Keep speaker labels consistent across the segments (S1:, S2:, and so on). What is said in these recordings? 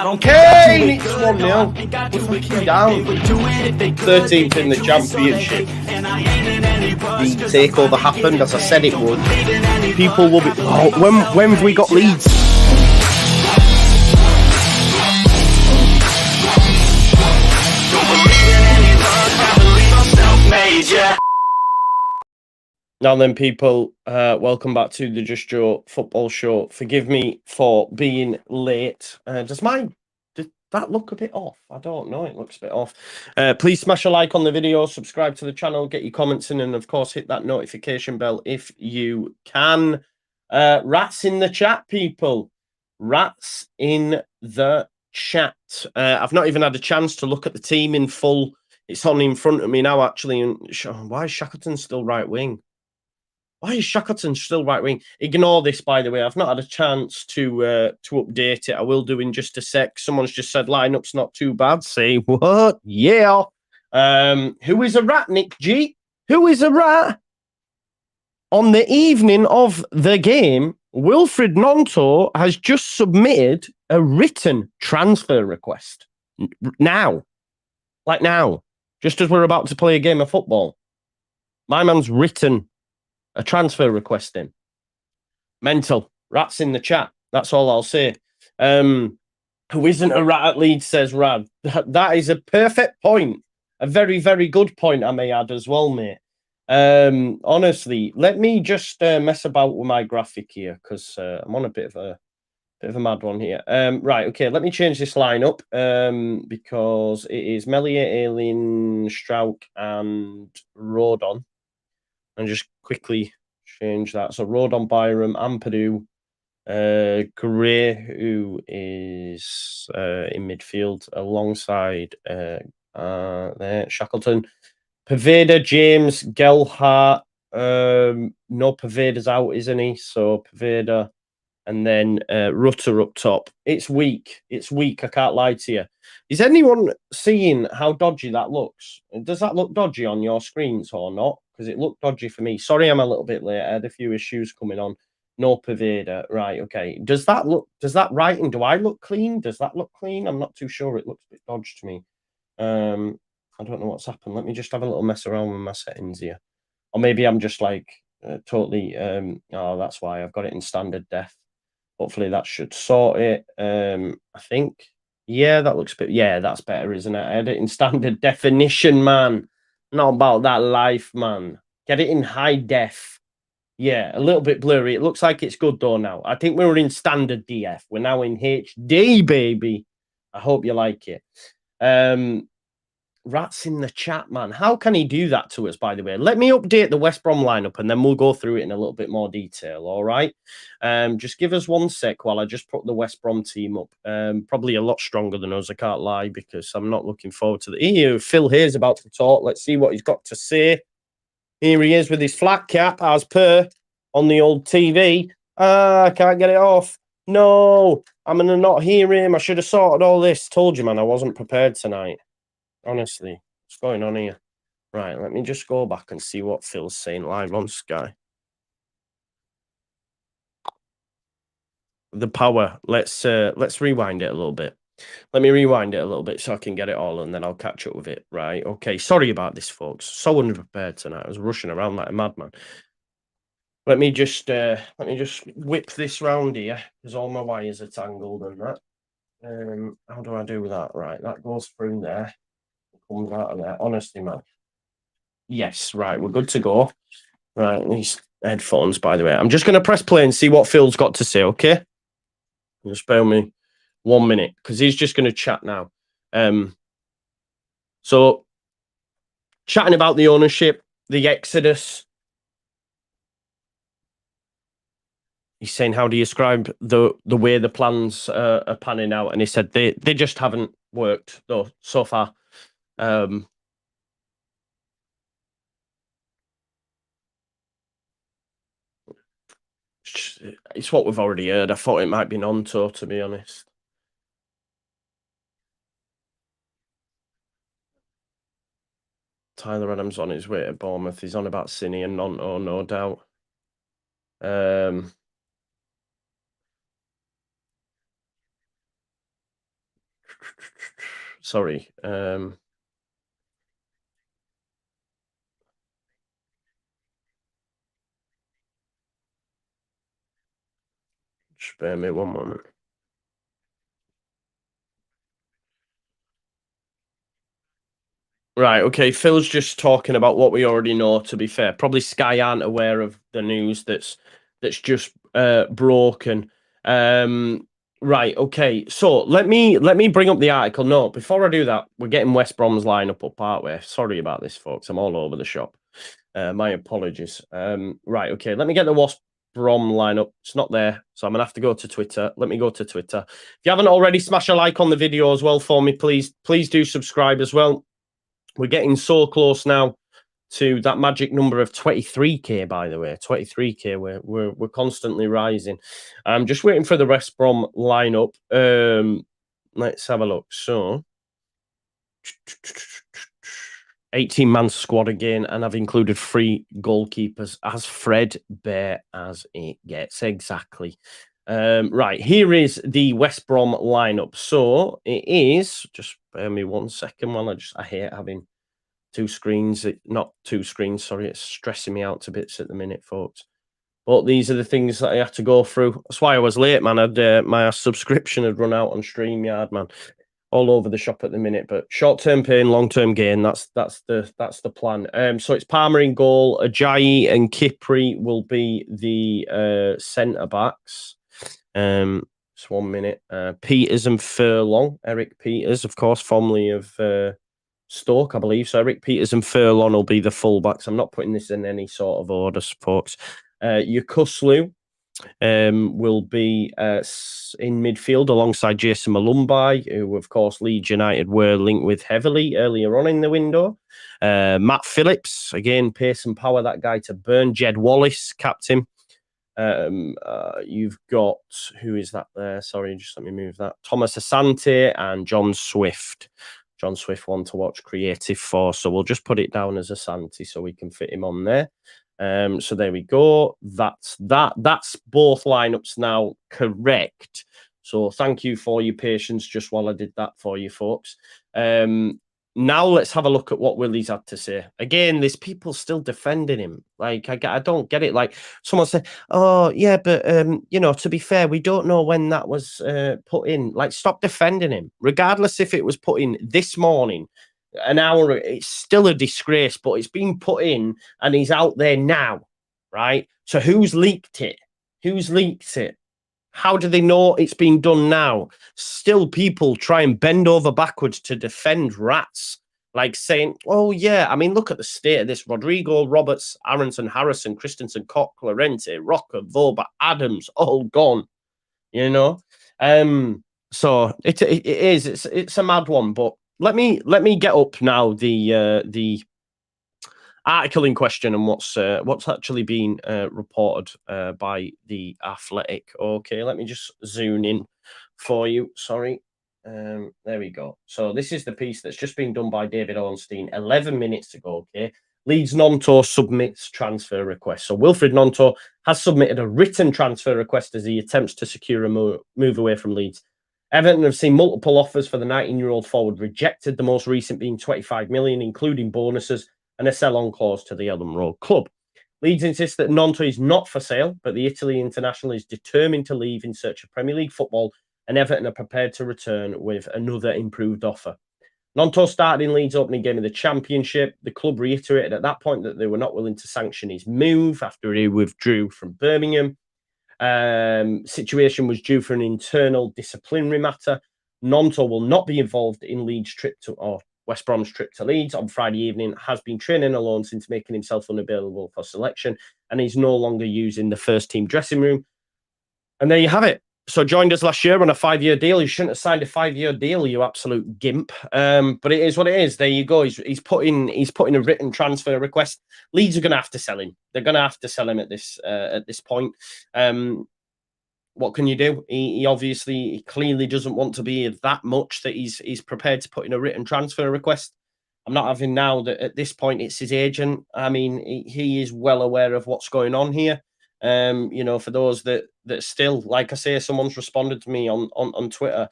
S1: Kane, it's 1-0. We're fucking down. 13th in the championship. The takeover happened as I said it would. People will be. Oh, when have we got Leeds? Now then, people, welcome back to the Just Joe football show. Forgive me for being late. Does that look a bit off? I don't know. It looks a bit off. Please smash a like on the video, subscribe to the channel, get your comments in, and of course, hit that notification bell if you can. Rats in the chat, people. Rats in the chat. I've not even had a chance to look at the team in full. It's on in front of me now, actually. And why is Shackleton still right wing? Why is Shackleton still right wing? Ignore this, by the way. I've not had a chance to update it. I will do in just a sec. Someone's just said lineup's not too bad. Say what? Yeah. Who is a rat, Nick G? Who is a rat? On the evening of the game, Wilfred Gnonto has just submitted a written transfer request. Now. Like now. Just as we're about to play a game of football. My man's written a transfer request in. Mental. Rats in the chat. That's all I'll say. Who isn't a rat at Leeds, says Rad. That is a perfect point. A very, very good point, I may add as well, mate. Honestly, let me just mess about with my graphic here, because I'm on a bit of a mad one here. Right, okay, let me change this lineup because it is Meslier, Alien, Strauch, and Rodon. And just quickly change that. So Rodon, Byram, Ampadu, Gray, who is in midfield alongside there, Shackleton, Paveda, James, Gelhart. No, Paveda's out, isn't he? So Paveda, and then Rutter up top. It's weak. It's weak. I can't lie to you. Is anyone seeing how dodgy that looks? Does that look dodgy on your screens or not? Because it looked dodgy for me. Sorry, I'm a little bit late. I had a few issues coming on. No Paveda. Right, okay. Does that writing, do I look clean? Does that look clean? I'm not too sure. It looks a bit dodgy to me. I don't know what's happened. Let me just have a little mess around with my settings here. Or maybe I'm just like totally... oh, that's why I've got it in standard def. Hopefully that should sort it. I think... Yeah, that looks a bit... Yeah, that's better, isn't it? I had it in standard definition, man. Not about that life, man. Get it in high def. Yeah, a little bit blurry. It looks like it's good, though, now. I think we were in standard DF. We're now in HD, baby. I hope you like it. Rats in the chat, man. How can he do that to us, by the way? Let me update the West Brom lineup, and then we'll go through it in a little bit more detail, all right? Just give us 1 sec while I just put the West Brom team up. Probably a lot stronger than us, I can't lie, because I'm not looking forward to the... Phil Hayes about to talk. Let's see what he's got to say. Here he is with his flat cap, as per, on the old TV. I can't get it off. No, I'm going to not hear him. I should have sorted all this. Told you, man, I wasn't prepared tonight. Honestly, what's going on here? Right, let me just go back and see what Phil's saying live on Sky. The power. Let's rewind it a little bit. Let me rewind it a little bit so I can get it all, and then I'll catch up with it. Right, okay. Sorry about this, folks. So unprepared tonight. I was rushing around like a madman. Let me just whip this round here because all my wires are tangled and that. How do I do that? Right, that goes through there. Comes out of there. Honestly, man. Yes, right. We're good to go. Right, these headphones, by the way. I'm just going to press play and see what Phil's got to say, okay? Just bear with me 1 minute because he's just going to chat now. So, chatting about the ownership, the exodus. He's saying, how do you describe the way the plans are panning out? And he said they just haven't worked, though, so far. It's what we've already heard. I thought it might be Gnonto, to be honest. Tyler Adams on his way to Bournemouth. He's on about Cine and Gnonto, no doubt. Sorry. Just bear me one moment. Right, okay. Phil's just talking about what we already know, to be fair. Probably Sky aren't aware of the news that's just broken. Right, okay. So let me bring up the article. No, before I do that, we're getting West Brom's lineup up, aren't we? Sorry about this, folks. I'm all over the shop. My apologies. Right, okay. Let me get the West Brom lineup. It's not there, so I'm gonna have to go to Twitter. Let me go to Twitter. If you haven't already, smash a like on the video as well for me, please. Please do subscribe as well. We're getting so close now to that magic number of 23k. By the way, 23k. We're constantly rising. I'm just waiting for the West Brom lineup. Let's have a look. So, 18-man squad again, and I've included 3 goalkeepers, as Fred Bear as it gets. Exactly. Right, here is the West Brom lineup. So it is, just bear me 1 second while I hate having 2 screens. Not 2 screens, sorry. It's stressing me out to bits at the minute, folks. But these are the things that I have to go through. That's why I was late, man. My subscription had run out on StreamYard, man. All over the shop at the minute. But short-term pain, long-term gain. That's the plan. So it's Palmer in goal. Ajayi and Kipri will be the centre backs. Just 1 minute. Peters and Furlong. Eric Peters, of course, formerly of Stoke, I believe. So Eric Peters and Furlong will be the fullbacks. I'm not putting this in any sort of order, folks. Yukuslu will be in midfield alongside Jason Malumbai, who, of course, Leeds United were linked with heavily earlier on in the window. Matt Phillips, again, pace and power, that guy to burn. Jed Wallace, captain. You've got, who is that there? Sorry, just let me move that. Thomas Asante and John Swift. John Swift, one to watch, creative force. So we'll just put it down as Asante so we can fit him on there. So there we go. That's both lineups now correct. So thank you for your patience just while I did that for you folks. Now let's have a look at what Willie's had to say. Again, there's people still defending him. Like, I don't get it. Like, someone said, oh, yeah, but, you know, to be fair, we don't know when that was put in. Like, stop defending him. Regardless if it was put in this morning, an hour, it's still a disgrace, but it's been put in and he's out there now, right? So who's leaked it? Who's leaked it? How do they know it's been done now? Still, people try and bend over backwards to defend rats, like saying, oh, yeah, I mean, look at the state of this. Rodrigo, Roberts, Aronson, Harrison, Christensen, Koch, Lorente, Rocker, Voba, Adams, all gone, you know? So it's a mad one, but let me get up now the article in question and what's actually been reported by the Athletic. Okay, let me just zoom in for you. Sorry. There we go. So this is the piece that's just been done by David Ornstein 11 minutes ago. Okay. Leeds Gnonto submits transfer request. So Wilfred Gnonto has submitted a written transfer request as he attempts to secure a move away from Leeds. Everton have seen multiple offers for the 19-year-old forward rejected, the most recent being 25 million, including bonuses and a sell-on clause to the Elland Road club. Leeds insist that Gnonto is not for sale, but the Italy international is determined to leave in search of Premier League football, and Everton are prepared to return with another improved offer. Gnonto started in Leeds' opening game of the Championship. The club reiterated at that point that they were not willing to sanction his move after he withdrew from Birmingham. Situation was due for an internal disciplinary matter. Gnonto will not be involved in West Brom's trip to Leeds on Friday evening, has been training alone since making himself unavailable for selection, and he's no longer using the first team dressing room. And there you have it. So joined us last year on a 5-year deal. You shouldn't have signed a 5-year deal, you absolute gimp. But it is what it is. There you go. He's putting a written transfer request. Leeds are going to have to sell him. They're going to have to sell him at this point. What can you do? He clearly doesn't want to be that much that he's prepared to put in a written transfer request. I'm not having now that at this point it's his agent. I mean, he is well aware of what's going on here. You know, for those that still, like I say, someone's responded to me on Twitter.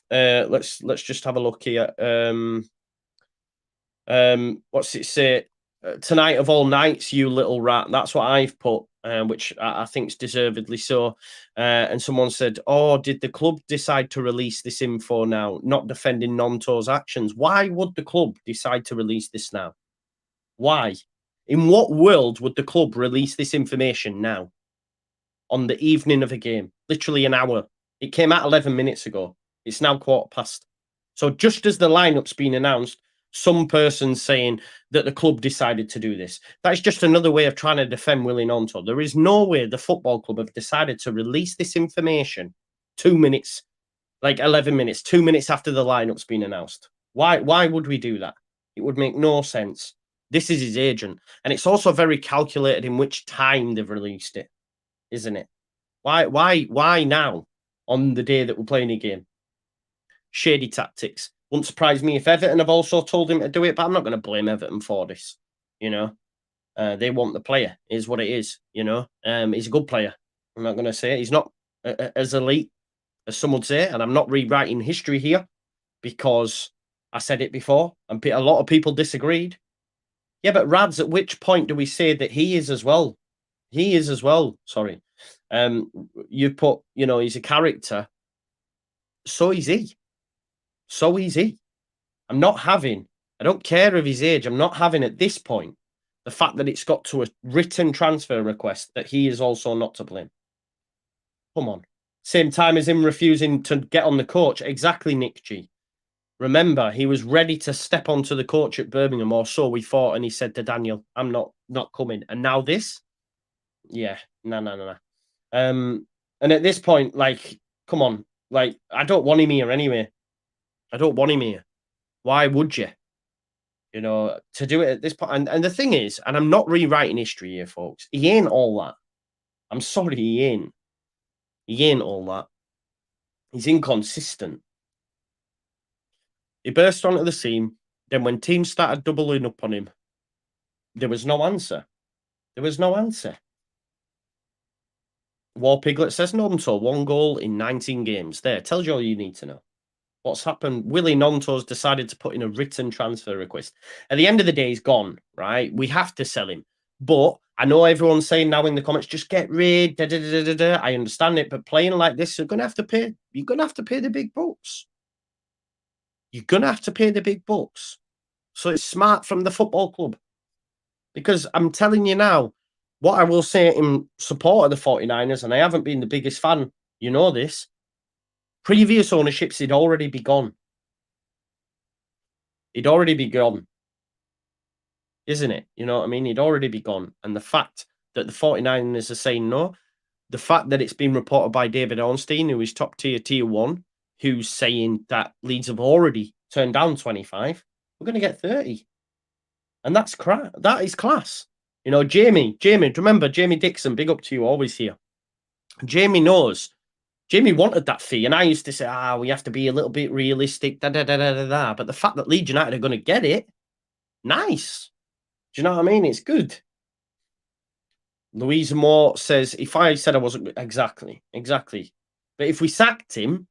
S1: Let's just have a look here. What's it say? Tonight of all nights, you little rat. That's what I've put, which I think is deservedly so. And someone said, "Oh, did the club decide to release this info now? Not defending Gnonto's actions. Why would the club decide to release this now? Why? In what world would the club release this information now? On the evening of a game, literally an hour. It came out 11 minutes ago. It's now 1:15. So just as the lineup's been announced, some person's saying that the club decided to do this. That is just another way of trying to defend Willie Gnonto. There is no way the football club have decided to release this information 2 minutes, like 11 minutes, 2 minutes after the lineup's been announced. Why would we do that? It would make no sense. This is his agent. And it's also very calculated in which time they've released it, isn't it? Why now on the day that we're playing a game? Shady tactics. Wouldn't surprise me if Everton have also told him to do it, but I'm not going to blame Everton for this. You know, they want the player. Is what it is. You know, he's a good player. I'm not going to say it. He's not as elite as some would say, and I'm not rewriting history here because I said it before, and a lot of people disagreed. Yeah, but Rads, at which point do we say that he is as well? He is as well. Sorry. You put, he's a character. So is he. So is he. I don't care of his age. I'm not having at this point the fact that it's got to a written transfer request that he is also not to blame. Come on. Same time as him refusing to get on the coach. Exactly, Nick G. Remember, he was ready to step onto the coach at Birmingham, or so we thought, and he said to Daniel, I'm not coming. And now this? Yeah. No. And at this point, like, come on. Like, I don't want him here anyway. I don't want him here. Why would you? To do it at this point. And the thing is, and I'm not rewriting history here, folks. He ain't all that. I'm sorry, he ain't. He ain't all that. He's inconsistent. He burst onto the scene. Then when teams started doubling up on him, there was no answer. There was no answer. War Piglet says Gnonto, 1 goal in 19 games. There, tells you all you need to know. What's happened? Willie Gnonto's decided to put in a written transfer request. At the end of the day, he's gone, right? We have to sell him. But I know everyone's saying now in the comments, just get rid. Da, da, da, da, da. I understand it, but playing like this, you're gonna have to pay the big bucks. You're gonna have to pay the big bucks. So it's smart from the football club. Because I'm telling you now, what I will say in support of the 49ers, and I haven't been the biggest fan, you know this. Previous ownerships, he'd already be gone. He'd already be gone. Isn't it? You know what I mean? He'd already be gone. And the fact that the 49ers are saying no, the fact that it's been reported by David Ornstein, who is top tier 1, who's saying that Leeds have already turned down 25, we're going to get 30. And that's that is class. Jamie, remember Jamie Dixon, big up to you, always here. Jamie knows. Jamie wanted that fee, and I used to say, we have to be a little bit realistic, But the fact that Leeds United are going to get it, nice. Do you know what I mean? It's good. Louisa Moore says, if I said I wasn't exactly. But if we sacked him,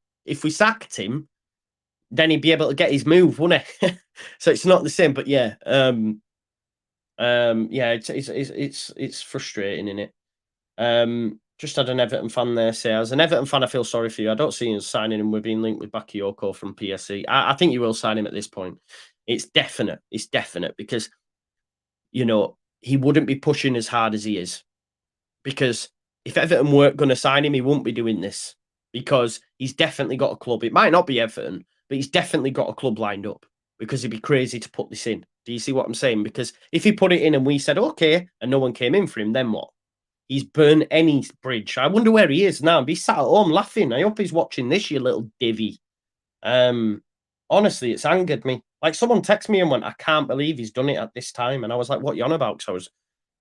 S1: then he'd be able to get his move, wouldn't he? So it's not the same. But yeah, it's frustrating, isn't it? Just had an Everton fan there say, as an Everton fan, I feel sorry for you. I don't see him signing him. We're being linked with Bakayoko from PSC. I think you will sign him at this point. It's definite. It's definite because, he wouldn't be pushing as hard as he is. Because if Everton weren't going to sign him, he wouldn't be doing this. Because he's definitely got a club. It might not be Everton, but he's definitely got a club lined up. Because he'd be crazy to put this in. Do you see what I'm saying? Because if he put it in and we said, okay, and no one came in for him, then what? He's burned any bridge. I wonder where he is now. Be sat at home laughing. I hope he's watching this, you little divvy. Honestly, it's angered me. Like someone texted me and went, I can't believe he's done it at this time. And I was like, what are you on about? Because I was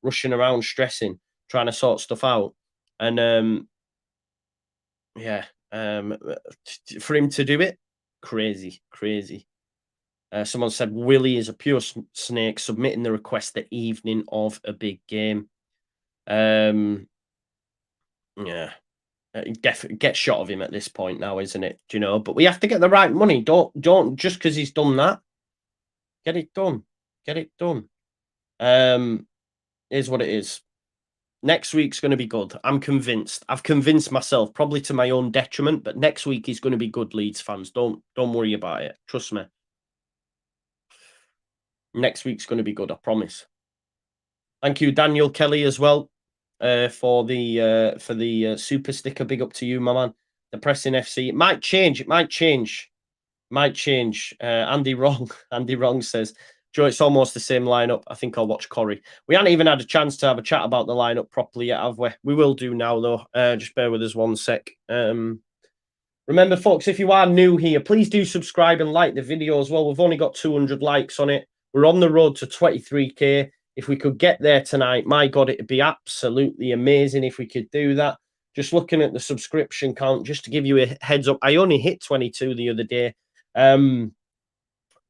S1: rushing around, stressing, trying to sort stuff out. And for him to do it, crazy. Someone said Willie is a pure snake, submitting the request the evening of a big game. Yeah. Get shot of him at this point now, isn't it? Do you know? But we have to get the right money. Don't just because he's done that. Get it done. Get it done. Is what it is. Next week's going to be good. I'm convinced. I've convinced myself, probably to my own detriment. But next week is going to be good, Leeds fans. Don't worry about it. Trust me. Next week's going to be good. I promise. Thank you, Daniel Kelly, as well, for the super sticker. Big up to you, my man. The Pressing FC. It might change. It might change. Might change. Andy Wrong says, Joe, it's almost the same lineup. I think I'll watch Corrie. We haven't even had a chance to have a chat about the lineup properly yet, have we? We will do now, though. Just bear with us one sec. Remember, folks, if you are new here, please do subscribe and like the video as well. We've only got 200 likes on it. We're on the road to 23k. If we could get there tonight, my God, it'd be absolutely amazing if we could do that. Just looking at the subscription count, just to give you a heads up, I only hit 22 the other day.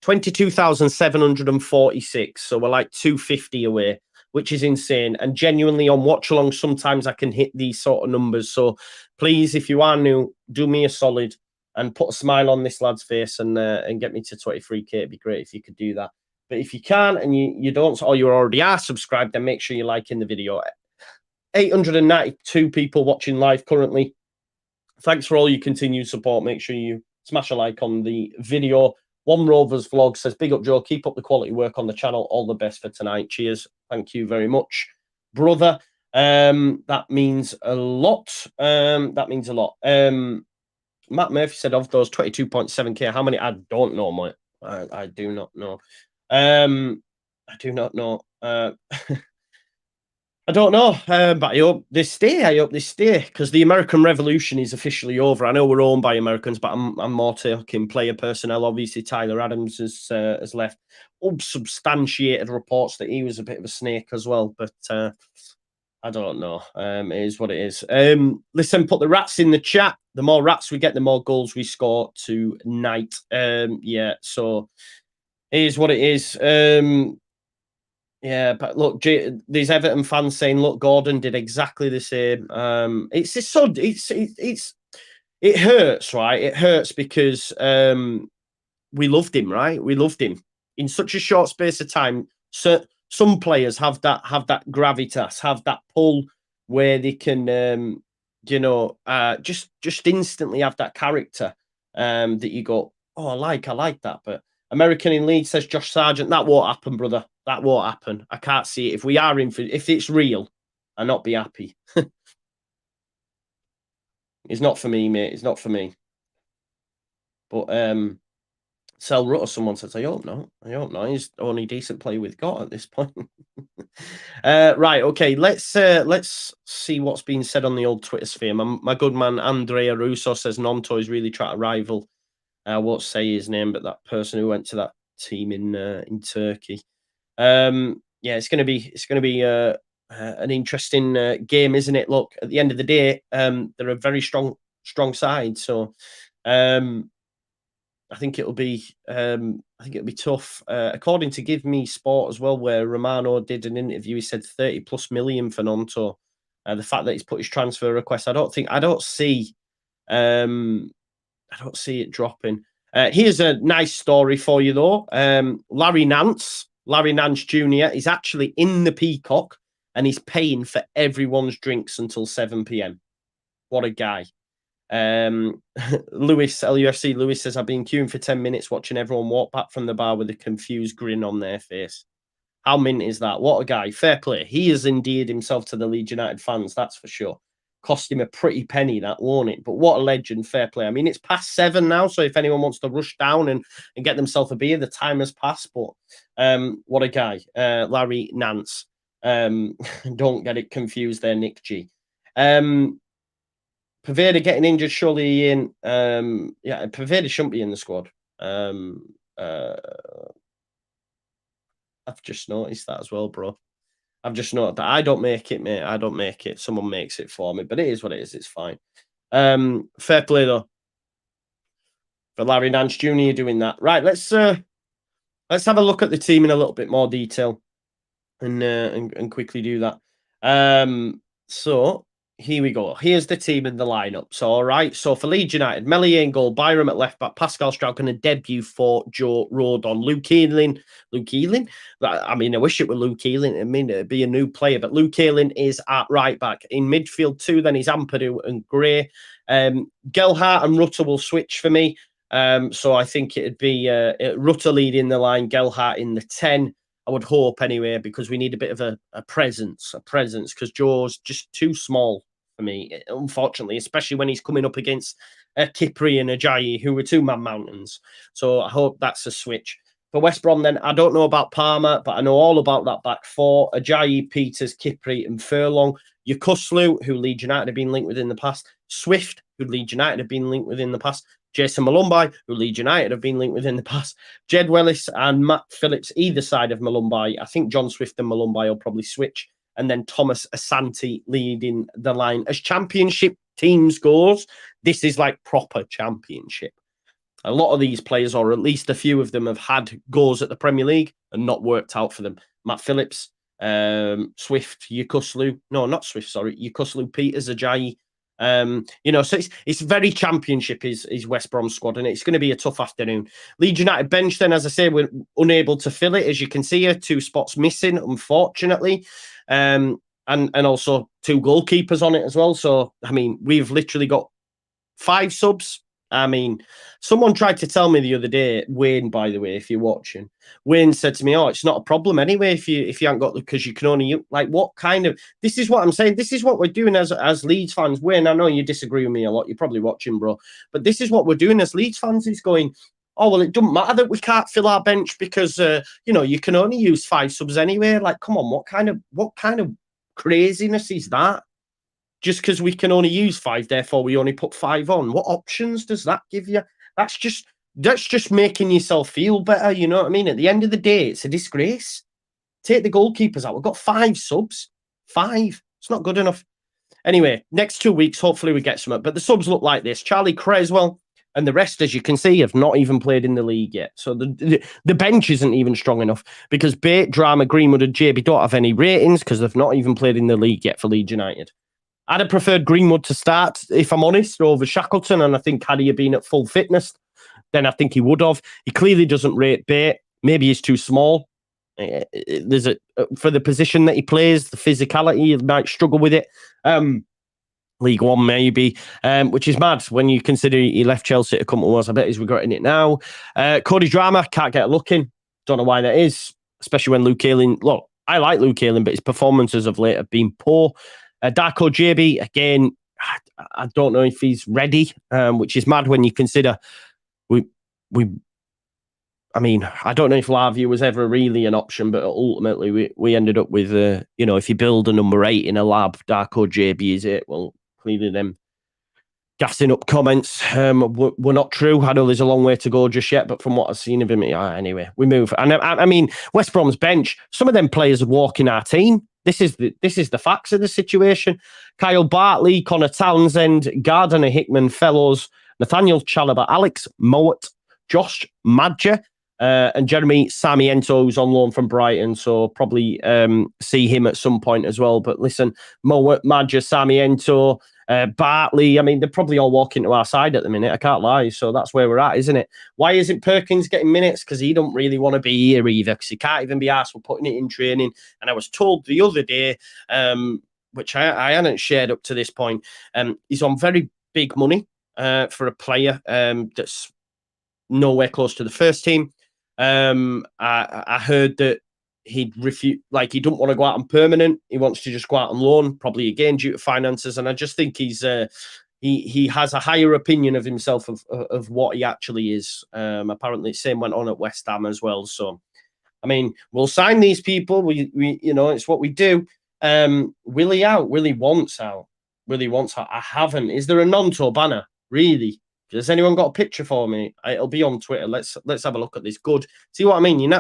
S1: 22,746. So we're like 250 away, which is insane. And genuinely on Watchalong, sometimes I can hit these sort of numbers. So please, if you are new, do me a solid and put a smile on this lad's face and get me to 23k. It'd be great if you could do that. But if you can and you don't, or you already are subscribed, then make sure you're liking the video. 892 people watching live currently. Thanks for all your continued support. Make sure you smash a like on the video. One Rovers vlog says, big up, Joe. Keep up the quality work on the channel. All the best for tonight. Cheers. Thank you very much, brother. That means a lot. That means a lot. Matt Murphy said, of those 22.7k, how many? I don't know, mate. I do not know. I do not know. I don't know, but I hope they stay. I hope they stay because the American Revolution is officially over. I know we're owned by Americans, but I'm more talking player personnel. Obviously, Tyler Adams has left. Unsubstantiated reports that he was a bit of a snake as well, but I don't know. It is what it is. Listen, put the rats in the chat. The more rats we get, the more goals we score tonight. Yeah, so it is what it is. Yeah, but look, these Everton fans saying, "Look, Gordon did exactly the same." It's just so it hurts, right? It hurts because we loved him, right? We loved him in such a short space of time. So some players have that gravitas, have that pull where they can, just instantly have that character that you go, oh, I like that, but. American in Leeds says Josh Sargent. That won't happen, brother. That won't happen. I can't see it. If we are in for, if it's real, I'll not be happy. It's not for me, mate. It's not for me. But Sel Rutter, someone says, I hope not. I hope not. He's the only decent player we've got at this point. Right, okay. Let's see what's being said on the old Twitter sphere. My good man Andrea Russo says Gnonto is really trying to rival. I won't say his name, but that person who went to that team in Turkey. Yeah, it's going to be an interesting game, isn't it? Look, at the end of the day, they're a very strong side, so I think it'll be tough. According to Give Me Sport as well, where Romano did an interview, he said 30+ million for Gnonto. The fact that he's put his transfer request, I don't see it dropping. Here's a nice story for you, though. Larry Nance Jr. is actually in the Peacock and he's paying for everyone's drinks until 7 p.m. What a guy. Lewis, LUFC Lewis says, I've been queuing for 10 minutes watching everyone walk back from the bar with a confused grin on their face. How mint is that? What a guy. Fair play. He has endeared himself to the Leeds United fans, that's for sure. Cost him a pretty penny, that, won't it? But what a legend. Fair play. I mean, it's past 7 now, so if anyone wants to rush down and get themselves a beer, the time has passed. But what a guy. Larry Nance. Don't get it confused there, Nick G. Paveda getting injured, surely in. Yeah, Paveda shouldn't be in the squad. I've just noticed that as well, bro. I've just noticed that. I don't make it, mate. I don't make it. Someone makes it for me. But it is what it is. It's fine. Fair play, though, for Larry Nance Jr. doing that. Right, let's have a look at the team in a little bit more detail and quickly do that. So here we go. Here's the team in the lineup. So, all right. So, for Leeds United, Meslier in goal, Byram at left back, Pascal Stroud going to debut for Joe Rodon. Luke Keeling. I mean, I wish it were Luke Keeling. I mean, it'd be a new player, but Luke Keeling is at right back. In midfield, too, then he's Ampadu and Gray. Gelhardt and Rutter will switch for me. So, I think it'd be Rutter leading the line, Gelhardt in the 10. I would hope anyway, because we need a bit of a presence, because Joe's just too small for me, unfortunately, especially when he's coming up against Kipri and Ajayi, who were two-man mountains. So I hope that's a switch. For West Brom, then, I don't know about Palmer, but I know all about that back four. Ajayi, Peters, Kipri, and Furlong. Yukuslu, who Leeds United have been linked with in the past. Swift, who Leeds United have been linked with in the past. Jason Malumbi, who Leeds United have been linked with in the past. Jed Wellis and Matt Phillips, either side of Malumbi. I think John Swift and Malumbi will probably switch. And then Thomas Asante leading the line. As championship teams goes, this is like proper championship. A lot of these players, or at least a few of them, have had goals at the Premier League and not worked out for them. Matt Phillips, Swift, Yukuslu. No, not Swift, sorry. Yukuslu, Peters, Ajayi. So it's very championship is West Brom squad, and it's going to be a tough afternoon. Leeds United bench, then, as I say, we're unable to fill it. As you can see here, 2 spots missing, unfortunately. And also 2 goalkeepers on it as well. So, I mean, we've literally got 5 subs. I mean, someone tried to tell me the other day, Wayne, by the way, if you're watching, Wayne said to me, "Oh, it's not a problem anyway if you haven't got, because you can only, like, what kind of, this is what I'm saying, this is what we're doing as Leeds fans." Wayne, I know you disagree with me a lot, you're probably watching, bro, but this is what we're doing as Leeds fans, is going, "Oh, well, it doesn't matter that we can't fill our bench because you can only use 5 subs anyway." Like, come on, what kind of craziness is that? Just because we can only use 5, therefore we only put 5 on. What options does that give you? That's just making yourself feel better. You know what I mean? At the end of the day, it's a disgrace. Take the goalkeepers out. We've got 5 subs. 5. It's not good enough. Anyway, next 2 weeks, hopefully we get some. But the subs look like this. Charlie Creswell and the rest, as you can see, have not even played in the league yet. So the bench isn't even strong enough, because Bate, Drama, Greenwood and JB don't have any ratings because they've not even played in the league yet for Leeds United. I'd have preferred Greenwood to start, if I'm honest, over Shackleton. And I think had he been at full fitness, then I think he would have. He clearly doesn't rate Bate. Maybe he's too small. There's for the position that he plays, the physicality, he might struggle with it. League One, maybe, which is mad when you consider he left Chelsea to come to us. I bet he's regretting it now. Cody Drama, can't get a look in. Don't know why that is, especially when Luke Ayling. Look, I like Luke Ayling, but his performances of late have been poor. Darko JB, again, I don't know if he's ready, which is mad when you consider I mean, I don't know if Lavia was ever really an option, but ultimately we ended up with, if you build a number 8 in a lab, Darko JB is it. Well, clearly them gassing up comments were not true. I know there's a long way to go just yet, but from what I've seen of him, anyway, we move. And I mean, West Brom's bench, some of them players would walk in our team. This is the facts of the situation. Kyle Bartley, Connor Townsend, Gardner Hickman, Fellows, Nathaniel Chalobah, Alex Mowat, Josh Madger, and Jeremy Sarmiento, who's on loan from Brighton. So probably see him at some point as well. But listen, Mowat, Madger, Sarmiento, Bartley, I mean, they're probably all walking to our side at the minute. I can't lie. So that's where we're at, isn't it? Why isn't Perkins getting minutes? Because he don't really want to be here either, because he can't even be asked for putting it in training. And I was told the other day, which I hadn't shared up to this point, he's on very big money for a player that's nowhere close to the first team. I heard that he'd refuse, like he don't want to go out on permanent. He wants to just go out on loan, probably again due to finances. And I just think he has a higher opinion of himself of what he actually is. Apparently, the same went on at West Ham as well. So, I mean, we'll sign these people. We it's what we do. Willie out. Willie wants out. Willie wants out. I haven't. Is there a Gnonto banner? Really? Has anyone got a picture for me? It'll be on Twitter. Let's have a look at this. Good. See what I mean?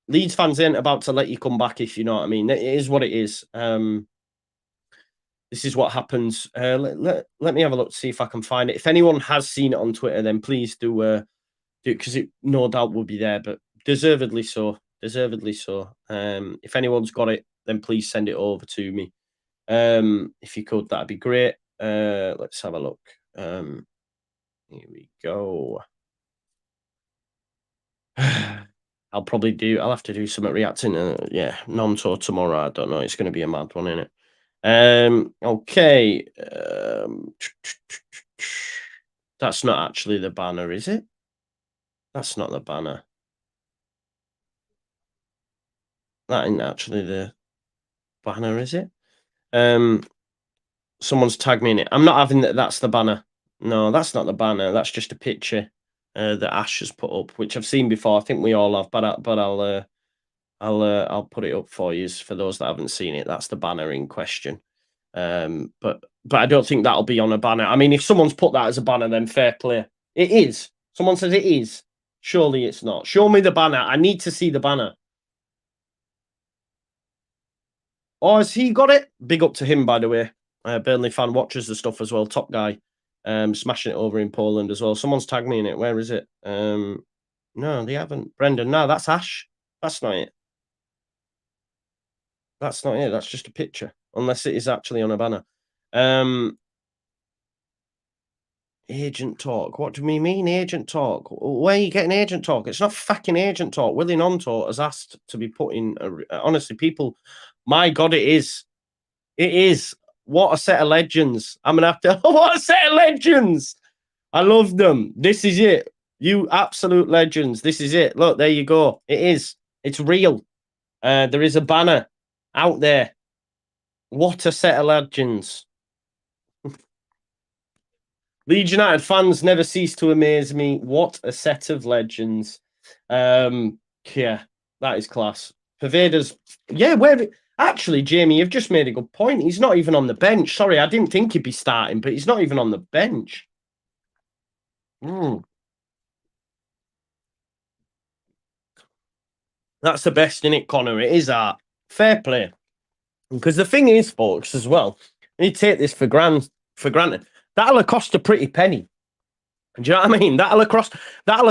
S1: Leeds fans ain't about to let you come back, if you know what I mean. It is what it is. This is what happens. Let me have a look to see if I can find it. If anyone has seen it on Twitter, then please do it, because it no doubt will be there, but deservedly so. Deservedly so. If anyone's got it, then please send it over to me. If you could, that'd be great. Let's have a look. Here we go. I'll have to do something reacting to, yeah, Gnonto tomorrow. I don't know. It's going to be a mad one, isn't it? Okay. That's not actually the banner, is it? That's not the banner. That ain't actually the banner, is it? Someone's tagged me in it. I'm not having that. That's the banner. No, that's not the banner. That's just a picture that Ash has put up, which I've seen before. I think we all have, but I'll put it up for you for those that haven't seen it. That's the banner in question. But I don't think that'll be on a banner. I mean, if someone's put that as a banner, then fair play. It is. Someone says it is. Surely it's not. Show me the banner. I need to see the banner. Oh, has he got it? Big up to him, by the way. Burnley fan, watches the stuff as well. Top guy. Smashing it over in Poland as well. Someone's tagged me in it. Where is it? No, they haven't. Brendan, no, that's Ash. That's not it. That's not it. That's just a picture. Unless it is actually on a banner. Agent talk. What do we mean, agent talk? Where are you getting agent talk? It's not fucking agent talk. Willie Gnonto has asked to be put in. Honestly, people, my God, it is. It is. What a set of legends. I'm going to have to. What a set of legends. I love them. This is it. You absolute legends. This is it. Look, there you go. It is. It's real. There is a banner out there. What a set of legends. Leeds United fans never cease to amaze me. What a set of legends. Yeah, that is class. Pervaders, yeah, actually, Jamie, you've just made a good point. He's not even on the bench. Sorry, I didn't think he'd be starting, but he's not even on the bench. That's the best in it, Connor. It is art. Fair play. Because the thing is, folks, as well, you take this for granted. That'll have cost a pretty penny. Do you know what I mean? That'll have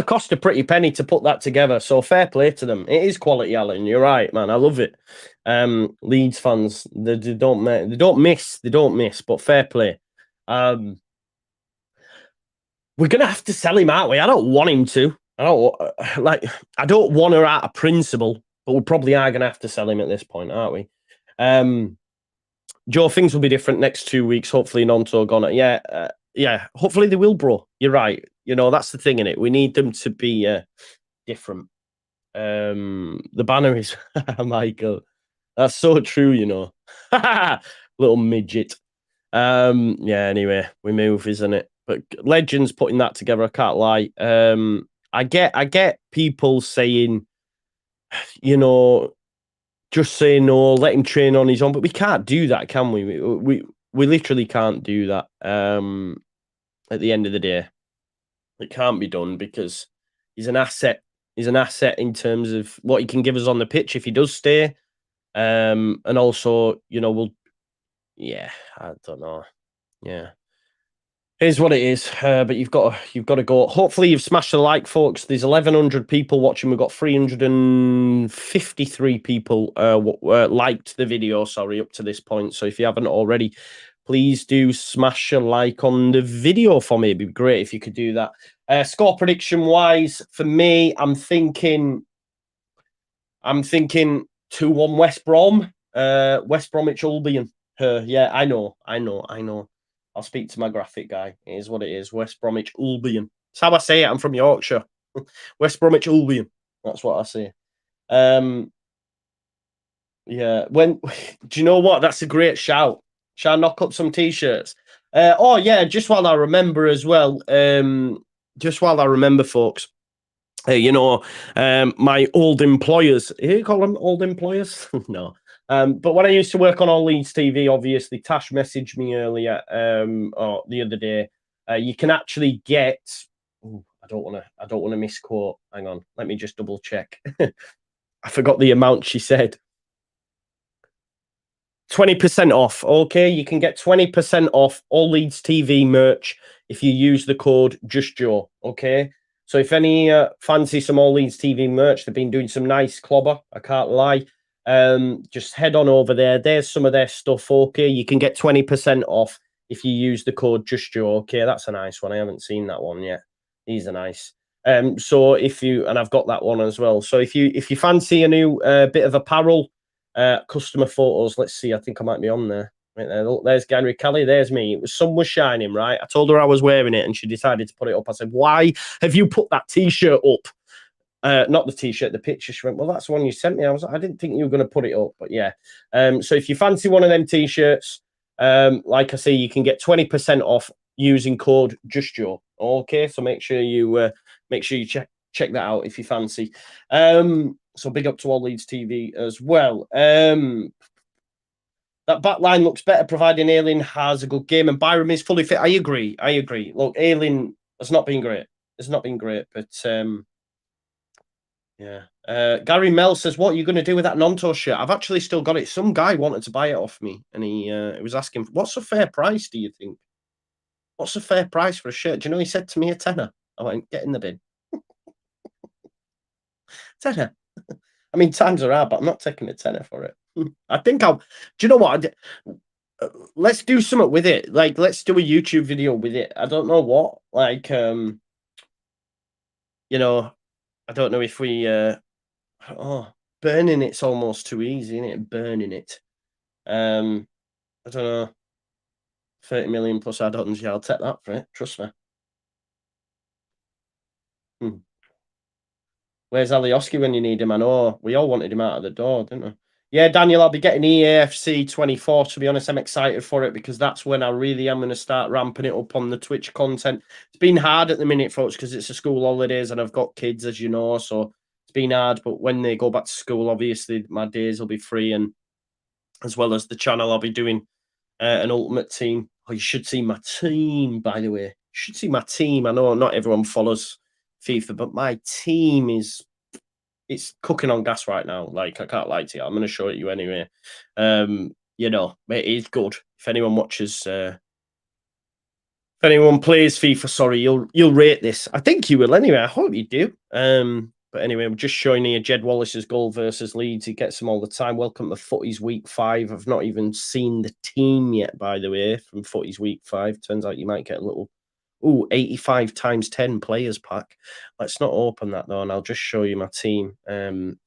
S1: cost a pretty penny to put that together. So fair play to them. It is quality, Alan. You're right, man. I love it. Leeds fans, they don't miss. But fair play. We're gonna have to sell him, aren't we? I don't want him to. I don't want her out of principle, but we probably are gonna have to sell him at this point, aren't we? Joe, things will be different next 2 weeks. Hopefully, Gnonto gone. Yeah, hopefully they will, bro. You're right. You know, that's the thing in it. We need them to be different. The banner is Michael. That's so true, you know. Little midget. Yeah, anyway, we move, isn't it? But legends putting that together, I can't lie. I get people saying, you know, just say no, let him train on his own, but we can't do that, can we? We literally can't do that. At the end of the day, it can't be done because he's an asset. He's an asset in terms of what he can give us on the pitch if he does stay. And also, you know, I don't know. Yeah. Here's what it is, but you've got to go. Hopefully, you've smashed the like, folks. There's 1,100 people watching. We've got 353 people liked the video. Sorry, up to this point. So if you haven't already, please do smash a like on the video for me. It'd be great if you could do that. Score prediction wise, for me, I'm thinking 2-1 West Brom. West Bromwich Albion. Yeah, I know. I'll speak to my graphic guy. It is what it is. West Bromwich Albion. That's how I say it. I'm from Yorkshire. West Bromwich Albion. That's what I say. Yeah. Do you know what? That's a great shout. Shall I knock up some t-shirts? Oh yeah. Just while I remember as well. Folks. You know, my old employers. You call them old employers? No. But when I used to work on All Leeds TV, obviously Tash messaged me earlier, or the other day. You can actually get. Ooh, I don't want to misquote. Hang on, let me just double check. I forgot the amount she said. 20% off. Okay, you can get 20% off All Leeds TV merch if you use the code JUSTJOE. Okay. So if any fancy some All Leeds TV merch, they've been doing some nice clobber. I can't lie. just head on over there. There's some of their stuff. Okay, you can get 20% off if you use the code JUSTJOE. Okay, that's a nice one. I haven't seen that one yet. These are nice. So if you, and I've got that one as well. So if you fancy a new bit of apparel, customer photos, let's see. I think I might be on there. Right there. Look, there's Gary Kelly. There's me. The sun was shining, right? I told her I was wearing it, and she decided to put it up. I said, "Why have you put that T-shirt up?" Not the T-shirt, the picture. She went, "Well, that's the one you sent me." I was like, "I didn't think you were going to put it up," but yeah. So if you fancy one of them T-shirts, like I say, you can get 20% off using code JUSTJOE. Okay, so make sure you check that out if you fancy. So big up to all Leeds TV as well. That back line looks better, providing Ayling has a good game and Byram is fully fit. I agree. Look, Ayling has not been great. But yeah. Gary Mel says, "What are you going to do with that Gnonto shirt?" I've actually still got it. Some guy wanted to buy it off me, and he was asking, "What's a fair price? Do you think? What's a fair price for a shirt?" Do you know? He said to me, "A tenner." I went, "Get in the bin." Tenner. I mean, times are hard, but I'm not taking a tenner for it. I think I'll. Do you know what? Let's do something with it. Like, let's do a YouTube video with it. I don't know what. Like, you know, I don't know if we. Burning it's almost too easy, isn't it? Burning it. I don't know. 30 million plus add-ons. Yeah, I'll take that for it. Trust me. Where's Alioski when you need him? I know we all wanted him out of the door, didn't we? Yeah, Daniel, I'll be getting EAFC 24. To be honest, I'm excited for it because that's when I really am going to start ramping it up on the Twitch content. It's been hard at the minute, folks, because it's a school holidays and I've got kids, as you know, so it's been hard. But when they go back to school, obviously my days will be free, and as well as the channel, I'll be doing an ultimate team. Oh, you should see my team, by the way. You should see my team. I know not everyone follows FIFA, but my team it's cooking on gas right now. Like, I can't lie to you. I'm going to show it you anyway. You know, it is good. If anyone watches, if anyone plays FIFA, sorry, you'll rate this. I think you will anyway. I hope you do. But anyway, I'm just showing you Jed Wallace's goal versus Leeds. He gets them all the time. Welcome to Footy's Week 5. I've not even seen the team yet, by the way, from Footy's Week 5. Turns out you might get a little 85 times 10 players pack. Let's not open that though, and I'll just show you my team.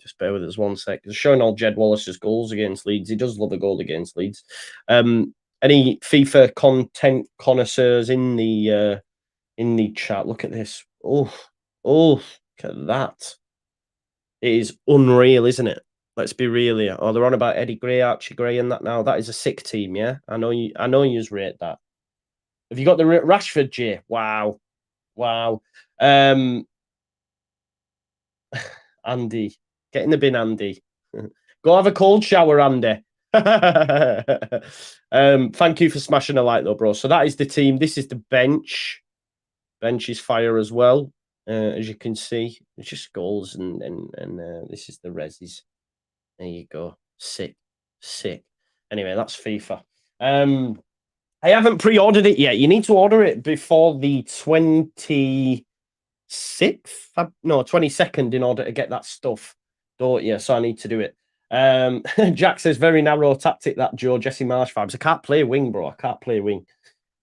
S1: Just bear with us 1 sec. It's showing all Jed Wallace's goals against Leeds. He does love a goal against Leeds. Any FIFA content connoisseurs in the chat? Look at this. Oh, look at that. It is unreal, isn't it? Let's be real here. Oh, they're on about Eddie Gray, Archie Gray, and that now. That is a sick team, yeah. I know you rate that. Have you got the Rashford, Jay? Wow. Andy, get in the bin, Andy. Go have a cold shower, Andy. Thank you for smashing a like, though, bro. So that is the team. This is the bench. Bench is fire as well, as you can see. It's just goals, and this is the resis. There you go. Sick. Anyway, that's FIFA. I haven't pre-ordered it yet. You need to order it before the 26th, no, 22nd, in order to get that stuff, don't you? So I need to do it. Jack says, very narrow tactic, that Joe. Jesse Marsh vibes. I can't play wing, bro. I can't play wing.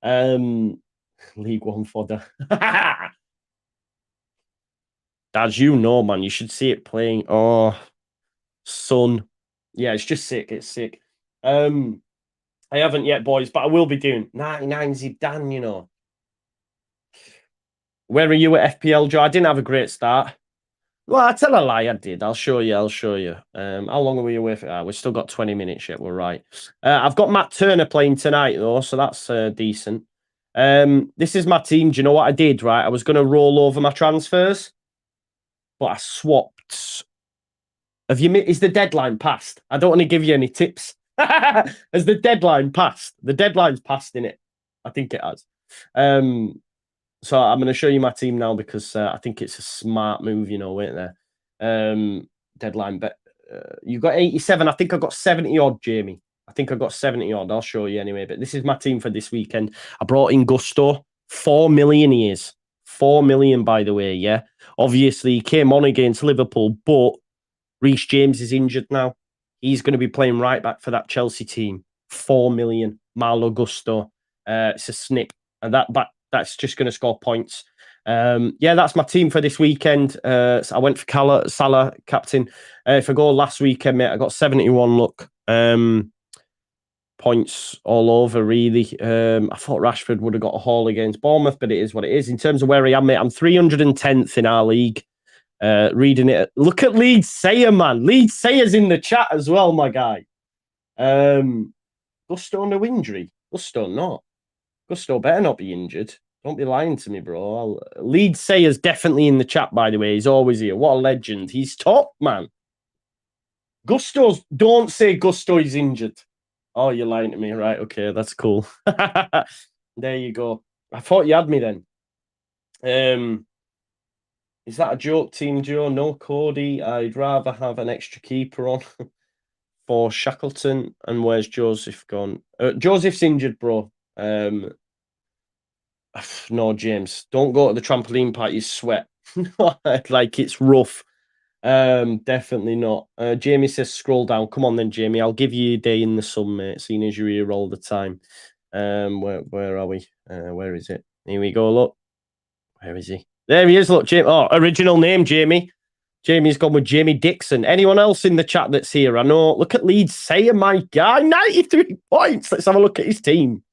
S1: League One fodder. As you know, man, you should see it playing. Oh, son. Yeah, it's just sick. It's sick. I haven't yet, boys, but I will be doing 99 Zidane, you know. Where are you at FPL, Joe? I didn't have a great start. Well, I tell a lie, I did. I'll show you. How long are we away for? We've still got 20 minutes yet. We're right. I've got Matt Turner playing tonight, though, so that's decent. This is my team. Do you know what I did, right? I was going to roll over my transfers, but I swapped. Is the deadline passed? I don't want to give you any tips. Has the deadline passed? The deadline's passed, innit? I think it has. So I'm going to show you my team now because I think it's a smart move, you know, ain't there? Deadline bet. You got 87. I think I got 70 odd, Jamie. I think I got 70 odd. I'll show you anyway. But this is my team for this weekend. I brought in Gusto. 4 million he is. 4 million, by the way, yeah. Obviously, he came on against Liverpool, but Reece James is injured now. He's going to be playing right back for that Chelsea team. 4 million. Malo Gusto. It's a snip. And that's just going to score points. Yeah, that's my team for this weekend. So I went for Salah, captain. If I go last weekend, mate, I got 71 look. Points all over, really. I thought Rashford would have got a haul against Bournemouth, but it is what it is. In terms of where I am, mate, I'm 310th in our league. Reading it. Look at Leeds Sayer, man. Leeds Sayer's in the chat as well, my guy. Gusto no injury. Gusto not. Gusto better not be injured. Don't be lying to me, bro. Leeds Sayer's definitely in the chat, by the way. He's always here. What a legend. He's top, man. Don't say Gusto is injured. Oh, you're lying to me. Right, okay, that's cool. There you go. I thought you had me then. Is that a joke, Team Joe? No, Cody. I'd rather have an extra keeper on for Shackleton. And where's Joseph gone? Joseph's injured, bro. No, James. Don't go to the trampoline park. You sweat. Like it's rough. Definitely not. Jamie says scroll down. Come on then, Jamie. I'll give you a day in the sun, mate, seeing as you're here all the time. Where are we? Where is it? Here we go. Look. Where is he? There he is. Look, Jamie. Oh, original name, Jamie. Jamie's gone with Jamie Dixon. Anyone else in the chat that's here? I know. Look at Leeds Sayer, my guy. 93 points. Let's have a look at his team.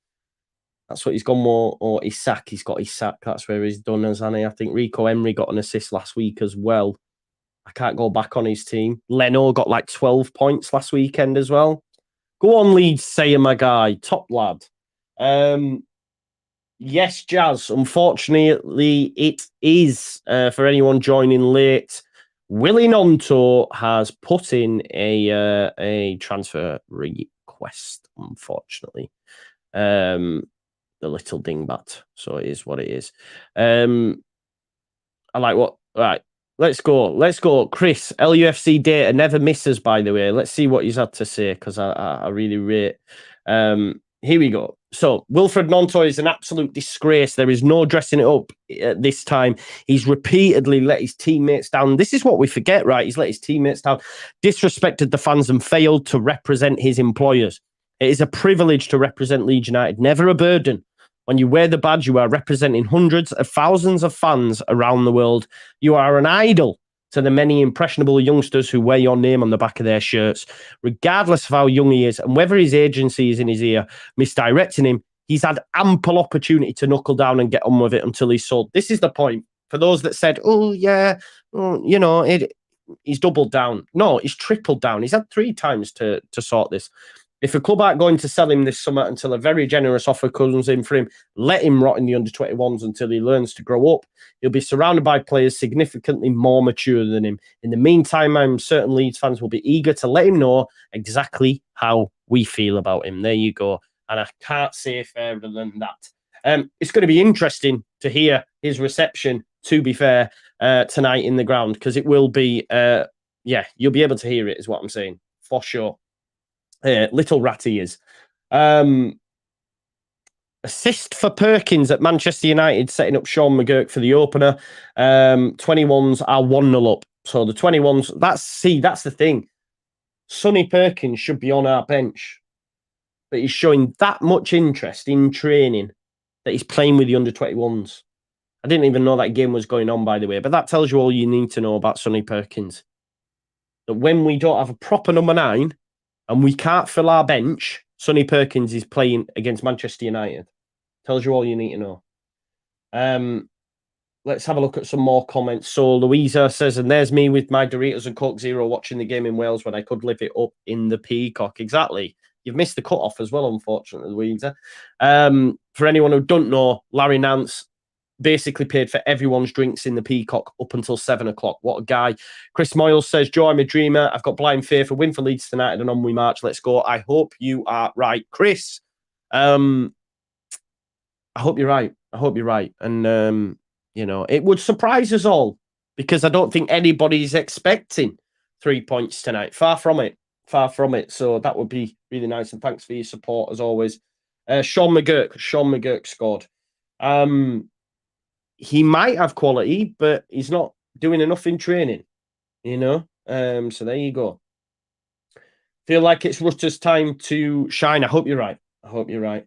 S1: That's what he's gone more. Or Isak. He's got Isak. That's where he's done, hasn't he? I think Rico Emery got an assist last week as well. I can't go back on his team. Leno got like 12 points last weekend as well. Go on, Leeds Sayer, my guy. Top lad. Yes, Jazz. Unfortunately, it is for anyone joining late. Willie Gnonto has put in a transfer request, unfortunately. The little dingbat. So it is what it is. I like what... Right. Let's go. Chris, LUFC data never misses, by the way. Let's see what he's had to say, because I really rate. Here we go. So, Wilfred Gnonto is an absolute disgrace. There is no dressing it up at this time. He's repeatedly let his teammates down. This is what we forget, right? He's let his teammates down, disrespected the fans, and failed to represent his employers. It is a privilege to represent Leeds United, never a burden. When you wear the badge, you are representing hundreds of thousands of fans around the world. You are an idol to the many impressionable youngsters who wear your name on the back of their shirts. Regardless of how young he is and whether his agency is in his ear misdirecting him, he's had ample opportunity to knuckle down and get on with it until he's sold. This is the point. For those that said, he's doubled down. No, he's tripled down. He's had 3 times to sort this. If a club aren't going to sell him this summer until a very generous offer comes in for him, let him rot in the under-21s until he learns to grow up. He'll be surrounded by players significantly more mature than him. In the meantime, I'm certain Leeds fans will be eager to let him know exactly how we feel about him. There you go. And I can't say fairer than that. It's going to be interesting to hear his reception, to be fair, tonight in the ground, because it will be, you'll be able to hear it, is what I'm saying, for sure. Little rat he is. Assist for Perkins at Manchester United, setting up Sean McGurk for the opener. 21s are 1-0 up. So the 21s, that's the thing. Sonny Perkins should be on our bench, but he's showing that much interest in training that he's playing with the under-21s. I didn't even know that game was going on, by the way, but that tells you all you need to know about Sonny Perkins. That when we don't have a proper number 9, and we can't fill our bench, Sonny Perkins is playing against Manchester United. Tells you all you need to know. Let's have a look at some more comments. So Louisa says, and there's me with my Doritos and Coke Zero watching the game in Wales when I could live it up in the Peacock. Exactly. You've missed the cut-off as well, unfortunately, Louisa. For anyone who don't know, Larry Nance basically paid for everyone's drinks in the Peacock up until 7 o'clock. What a guy. Chris Moyles says, Joe, I'm a dreamer. I've got blind faith. A win for Leeds tonight and on we march. Let's go. I hope you are right. Chris, I hope you're right. And, it would surprise us all because I don't think anybody's expecting 3 points tonight. Far from it. So that would be really nice. And thanks for your support as always. Sean McGurk scored. He might have quality, but he's not doing enough in training, So there you go. Feel like it's Rutter's time to shine. I hope you're right. I hope you're right.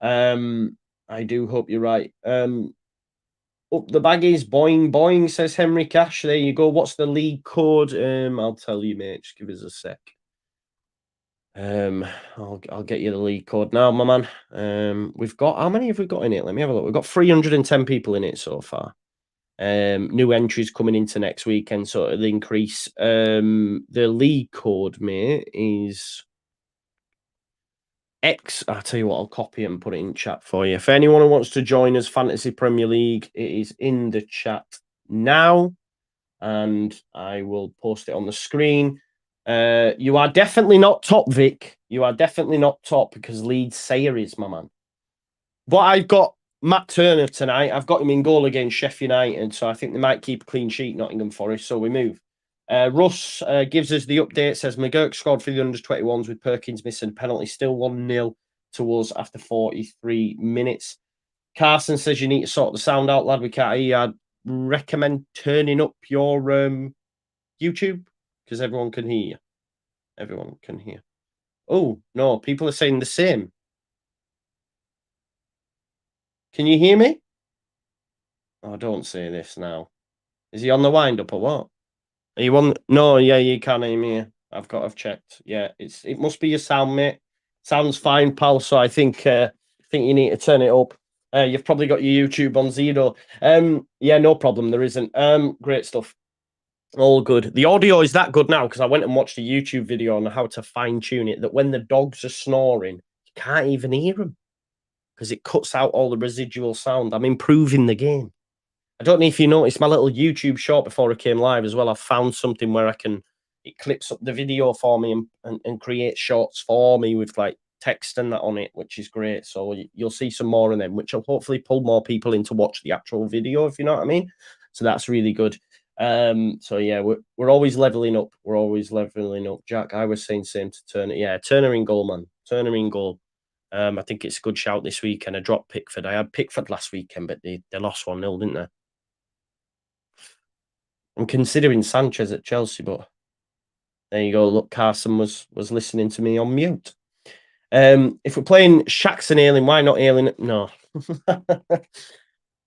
S1: I do hope you're right. Up the baggies, boing boing, says Henry Cash. There you go. What's the league code? I'll tell you, mate. Just give us a sec. I'll get you the league code now, my man. We've got, how many have we got in it? Let me have a look. We've got 310 people in it so far. New entries coming into next weekend, so it'll increase. The league code, mate, is X. I'll tell you what, I'll copy it and put it in chat for you. If anyone who wants to join us, Fantasy Premier League, it is in the chat now, and I will post it on the screen. You are definitely not top, Vic. You are definitely not top because Leeds Sayer is, my man. But I've got Matt Turner tonight. I've got him in goal against Sheffield United, so I think they might keep a clean sheet, Nottingham Forest, so we move. Russ gives us the update, says McGurk scored for the under-21s with Perkins missing a penalty, still 1-0 to us after 43 minutes. Carson says you need to sort the sound out, lad. We can't hear you. I'd recommend turning up your YouTube because everyone can hear you. Everyone can hear. Oh, no, people are saying the same. Can you hear me? Oh, don't say this now. Is he on the wind-up or what? Are you on? No, yeah, you can hear me. I've checked. Yeah, it must be your sound, mate. Sounds fine, pal. So I think you need to turn it up. You've probably got your YouTube on zero. Yeah, no problem. There isn't. Great stuff. All good. The audio is that good now because I went and watched a YouTube video on how to fine tune it. That when the dogs are snoring, you can't even hear them because it cuts out all the residual sound. I'm improving the game. I don't know if you noticed my little YouTube short before it came live as well. I found something where it clips up the video for me and creates shorts for me with like text and that on it, which is great. So you'll see some more of them, which will hopefully pull more people in to watch the actual video, if you know what I mean. So that's really good. So yeah, we're always leveling up. We're always leveling up. Jack, I was saying same to Turner. Yeah, Turner in goal, man. Turner in goal. I think it's a good shout this weekend. I dropped Pickford. I had Pickford last weekend, but they lost 1-0, didn't they? I'm considering Sanchez at Chelsea, but there you go. Look, Carson was listening to me on mute. If we're playing Shaxx and Ayling, why not Ayling? No.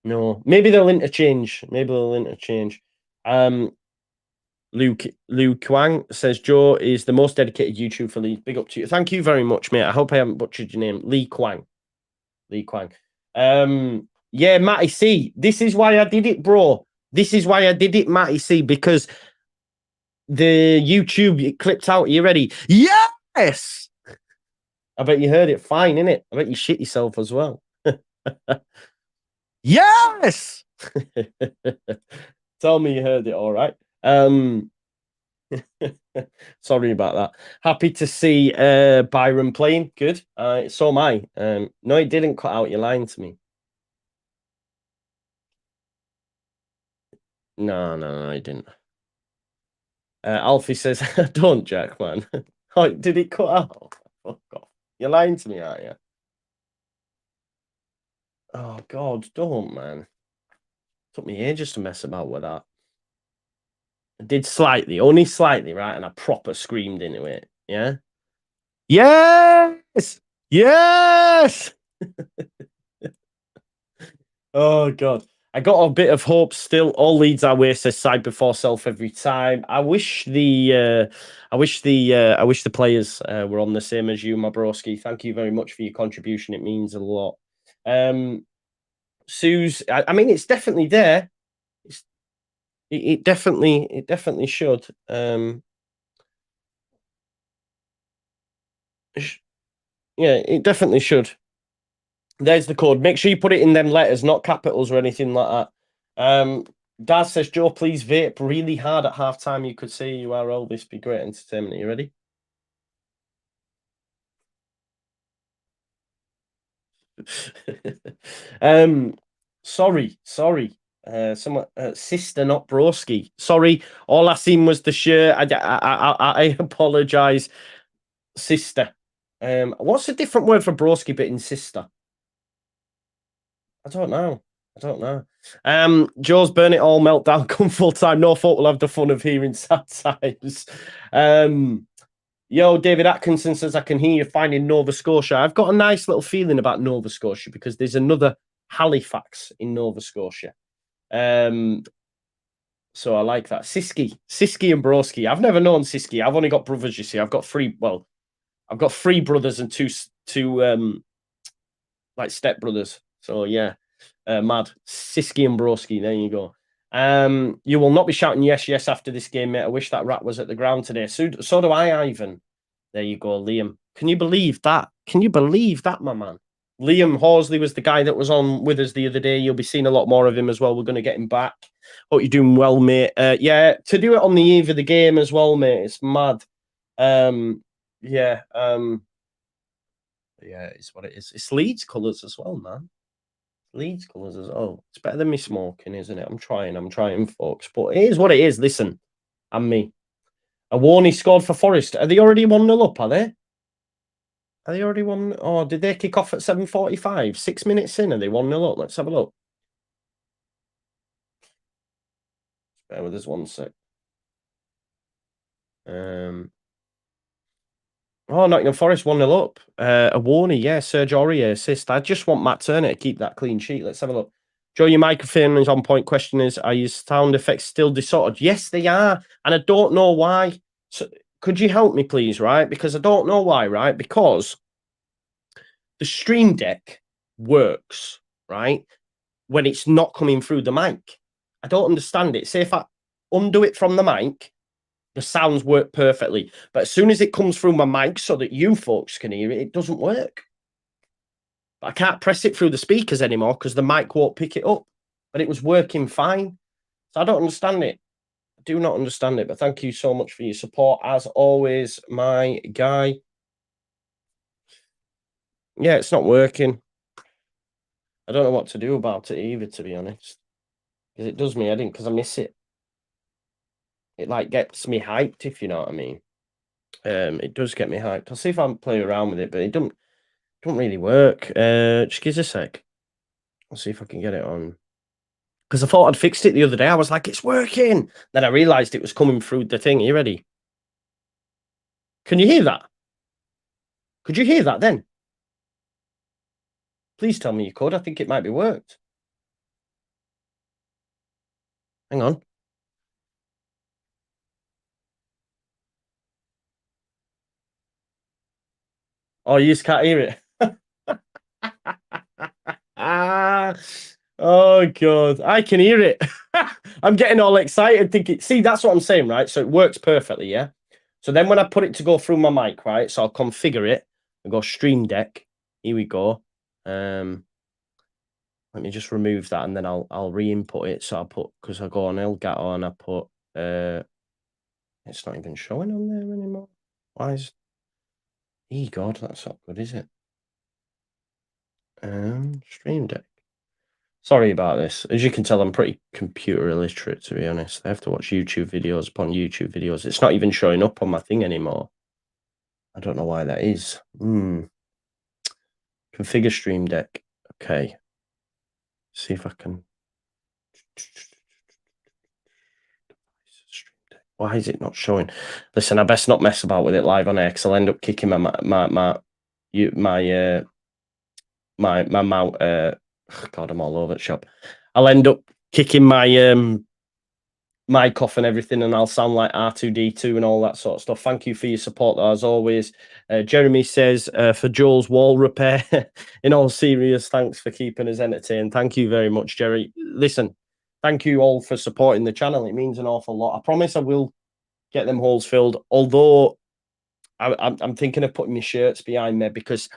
S1: No. Maybe they'll interchange. Luke Kwang says Joe is the most dedicated YouTube for Leeds. Big up to you. Thank you very much, mate. I hope I haven't butchered your name. Lee Kwang. Yeah, Matty C. This is why I did it, bro. This is why I did it, Matty C, because the YouTube it clipped out. Are you ready? Yes! I bet you heard it fine, innit? I bet you shit yourself as well. Yes! Tell me you heard it all right. Sorry about that. Happy to see Byron playing. Good. So am I. No, it didn't cut out. You're lying to me. No, I didn't. Alfie says, don't, Jack, man. Oh, did it cut out? Fuck off. You're lying to me, aren't you? Oh, God, don't, man. Took me ages to mess about with that. I did slightly, only slightly, right? And I proper screamed into it. Yeah? Yes! Yes! Oh, God. I got a bit of hope still. All Leeds are way, says side before self every time. I wish the players were on the same as you, my broski. Thank you very much for your contribution. It means a lot. Sue's, I mean, it's definitely there. It definitely should. Yeah, it definitely should. There's the code. Make sure you put it in them letters, not capitals or anything like that. Daz says, Joe, please vape really hard at halftime. You could say you are all this. Be great entertainment. Are you ready? Sorry. Someone, sister, not broski. Sorry, all I seen was the shirt. I apologize, sister. What's a different word for broski but in sister? I don't know. Joe's burn it all meltdown. Come full time. No fault. We'll have the fun of hearing sad times. Yo, David Atkinson says, I can hear you finding Nova Scotia. I've got a nice little feeling about Nova Scotia because there's another Halifax in Nova Scotia. So I like that. Siski and Broski. I've never known Siski. I've only got brothers, you see. I've got three brothers and two like step brothers. So yeah, mad. Siski and Broski. There you go. You will not be shouting yes after this game, mate. I wish that rat was at the ground today. So do I, Ivan. There you go, Liam. Can you believe that? Can you believe that, my man? Liam Horsley was the guy that was on with us the other day. You'll be seeing a lot more of him as well. We're going to get him back. Hope you're doing well, mate. Yeah, to do it on the eve of the game as well, mate. It's mad. Yeah. Yeah, it's what it is. It's Leeds colours as well, man. Leeds colours as well. It's better than me smoking, isn't it? I'm trying, folks. But it is what it is. Listen, and me. A Warney scored for Forest. Are they already 1-0 up, are they? Are they already 1? Oh, did they kick off at 7:45? 6 minutes in, are they 1-0 up? Let's have a look. Bear with us 1 sec. Oh, Nottingham Forest 1-0 up. A Warney, yeah. Serge Aurier assist. I just want Matt Turner to keep that clean sheet. Let's have a look. Joe, your microphone is on point. Question is, are your sound effects still distorted? Yes, they are. And I don't know why. So, could you help me, please, right? Because I don't know why, right? Because the Stream Deck works, right? When it's not coming through the mic. I don't understand it. Say if I undo it from the mic, the sounds work perfectly. But as soon as it comes through my mic so that you folks can hear it, it doesn't work. I can't press it through the speakers anymore because the mic won't pick it up. But it was working fine. So I don't understand it. I do not understand it. But thank you so much for your support. As always, my guy. Yeah, it's not working. I don't know what to do about it either, to be honest. Because it does me head in because I miss it. It like gets me hyped, if you know what I mean. It does get me hyped. I'll see if I can play around with it, but it don't really work. Just give us a sec. I'll see if I can get it on. Because I thought I'd fixed it the other day. I was like, it's working. Then I realized it was coming through the thing. Are you ready? Can you hear that? Could you hear that then? Please tell me you could. I think it might be worked. Hang on. Oh, you just can't hear it. Oh god, I can hear it. I'm getting all excited thinking, see, that's what I'm saying, right? So it works perfectly, yeah? So then when I put it to go through my mic, right? So I'll configure it and go Stream Deck. Here we go. Let me just remove that and then I'll re-input it. So I'll put, because I go on Elgato and I put it's not even showing on there anymore. Why is God, that's not good, is it? Stream Deck. Sorry about this. As you can tell, I'm pretty computer illiterate, to be honest. I have to watch YouTube videos upon YouTube videos. It's not even showing up on my thing anymore. I don't know why that is. Configure Stream Deck. Okay. See if I can. Why is it not showing? Listen, I best not mess about with it live on air because I'll end up kicking my mount. God, I'm all over the shop. I'll end up kicking my mic off and everything, and I'll sound like R2D2 and all that sort of stuff. Thank you for your support, though, as always. Jeremy says, for Joel's wall repair, in all serious, thanks for keeping us entertained. Thank you very much, Jerry. Listen, thank you all for supporting the channel. It means an awful lot. I promise I will get them holes filled, although I'm thinking of putting my shirts behind there because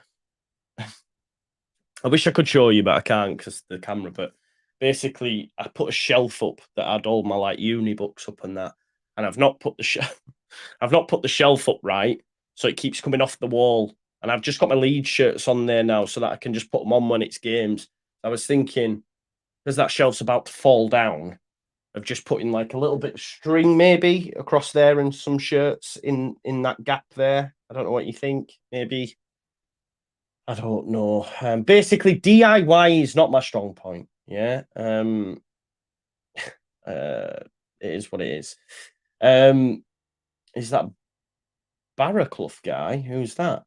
S1: I wish I could show you, but I can't because the camera. But basically, I put a shelf up that had all my like uni books up and that, and I've not put the shelf up right, so it keeps coming off the wall. And I've just got my Leeds shirts on there now, so that I can just put them on when it's games. I was thinking, because that shelf's about to fall down, of just putting like a little bit of string maybe across there and some shirts in that gap there. I don't know what you think. Maybe. I don't know. Basically, DIY is not my strong point. Yeah. It is what it is. Is that Barraclough guy. Who's that?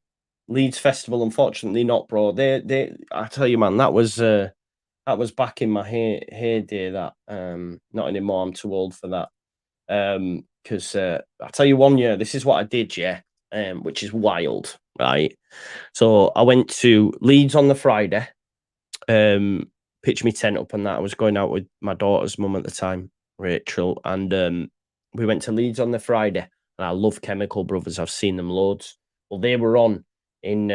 S1: Leeds Festival, unfortunately not, bro. I tell you, man, that was back in my heyday. That not anymore. I'm too old for that. Because I tell you, one year, this is what I did, yeah, which is wild, right? So I went to Leeds on the Friday, pitched my tent up and that. I was going out with my daughter's mum at the time, Rachel, and we went to Leeds on the Friday. And I love Chemical Brothers. I've seen them loads. Well, they were on in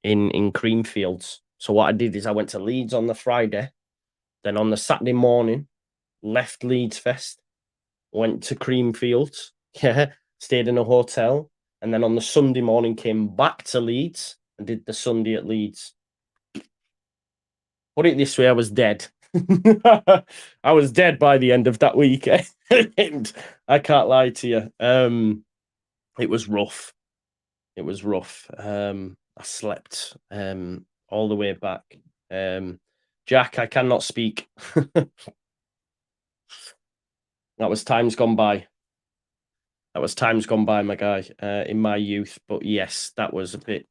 S1: Creamfields. So what I did is I went to Leeds on the Friday, then on the Saturday morning, left Leeds Fest, went to Creamfields, yeah, stayed in a hotel, and then on the Sunday morning came back to Leeds and did the Sunday at Leeds. Put it this way, I was dead. I was dead by the end of that weekend. I can't lie to you. It was rough. It was rough. I slept all the way back. Jack, I cannot speak. That was times gone by. That was times gone by, my guy, in my youth. But yes, that was a bit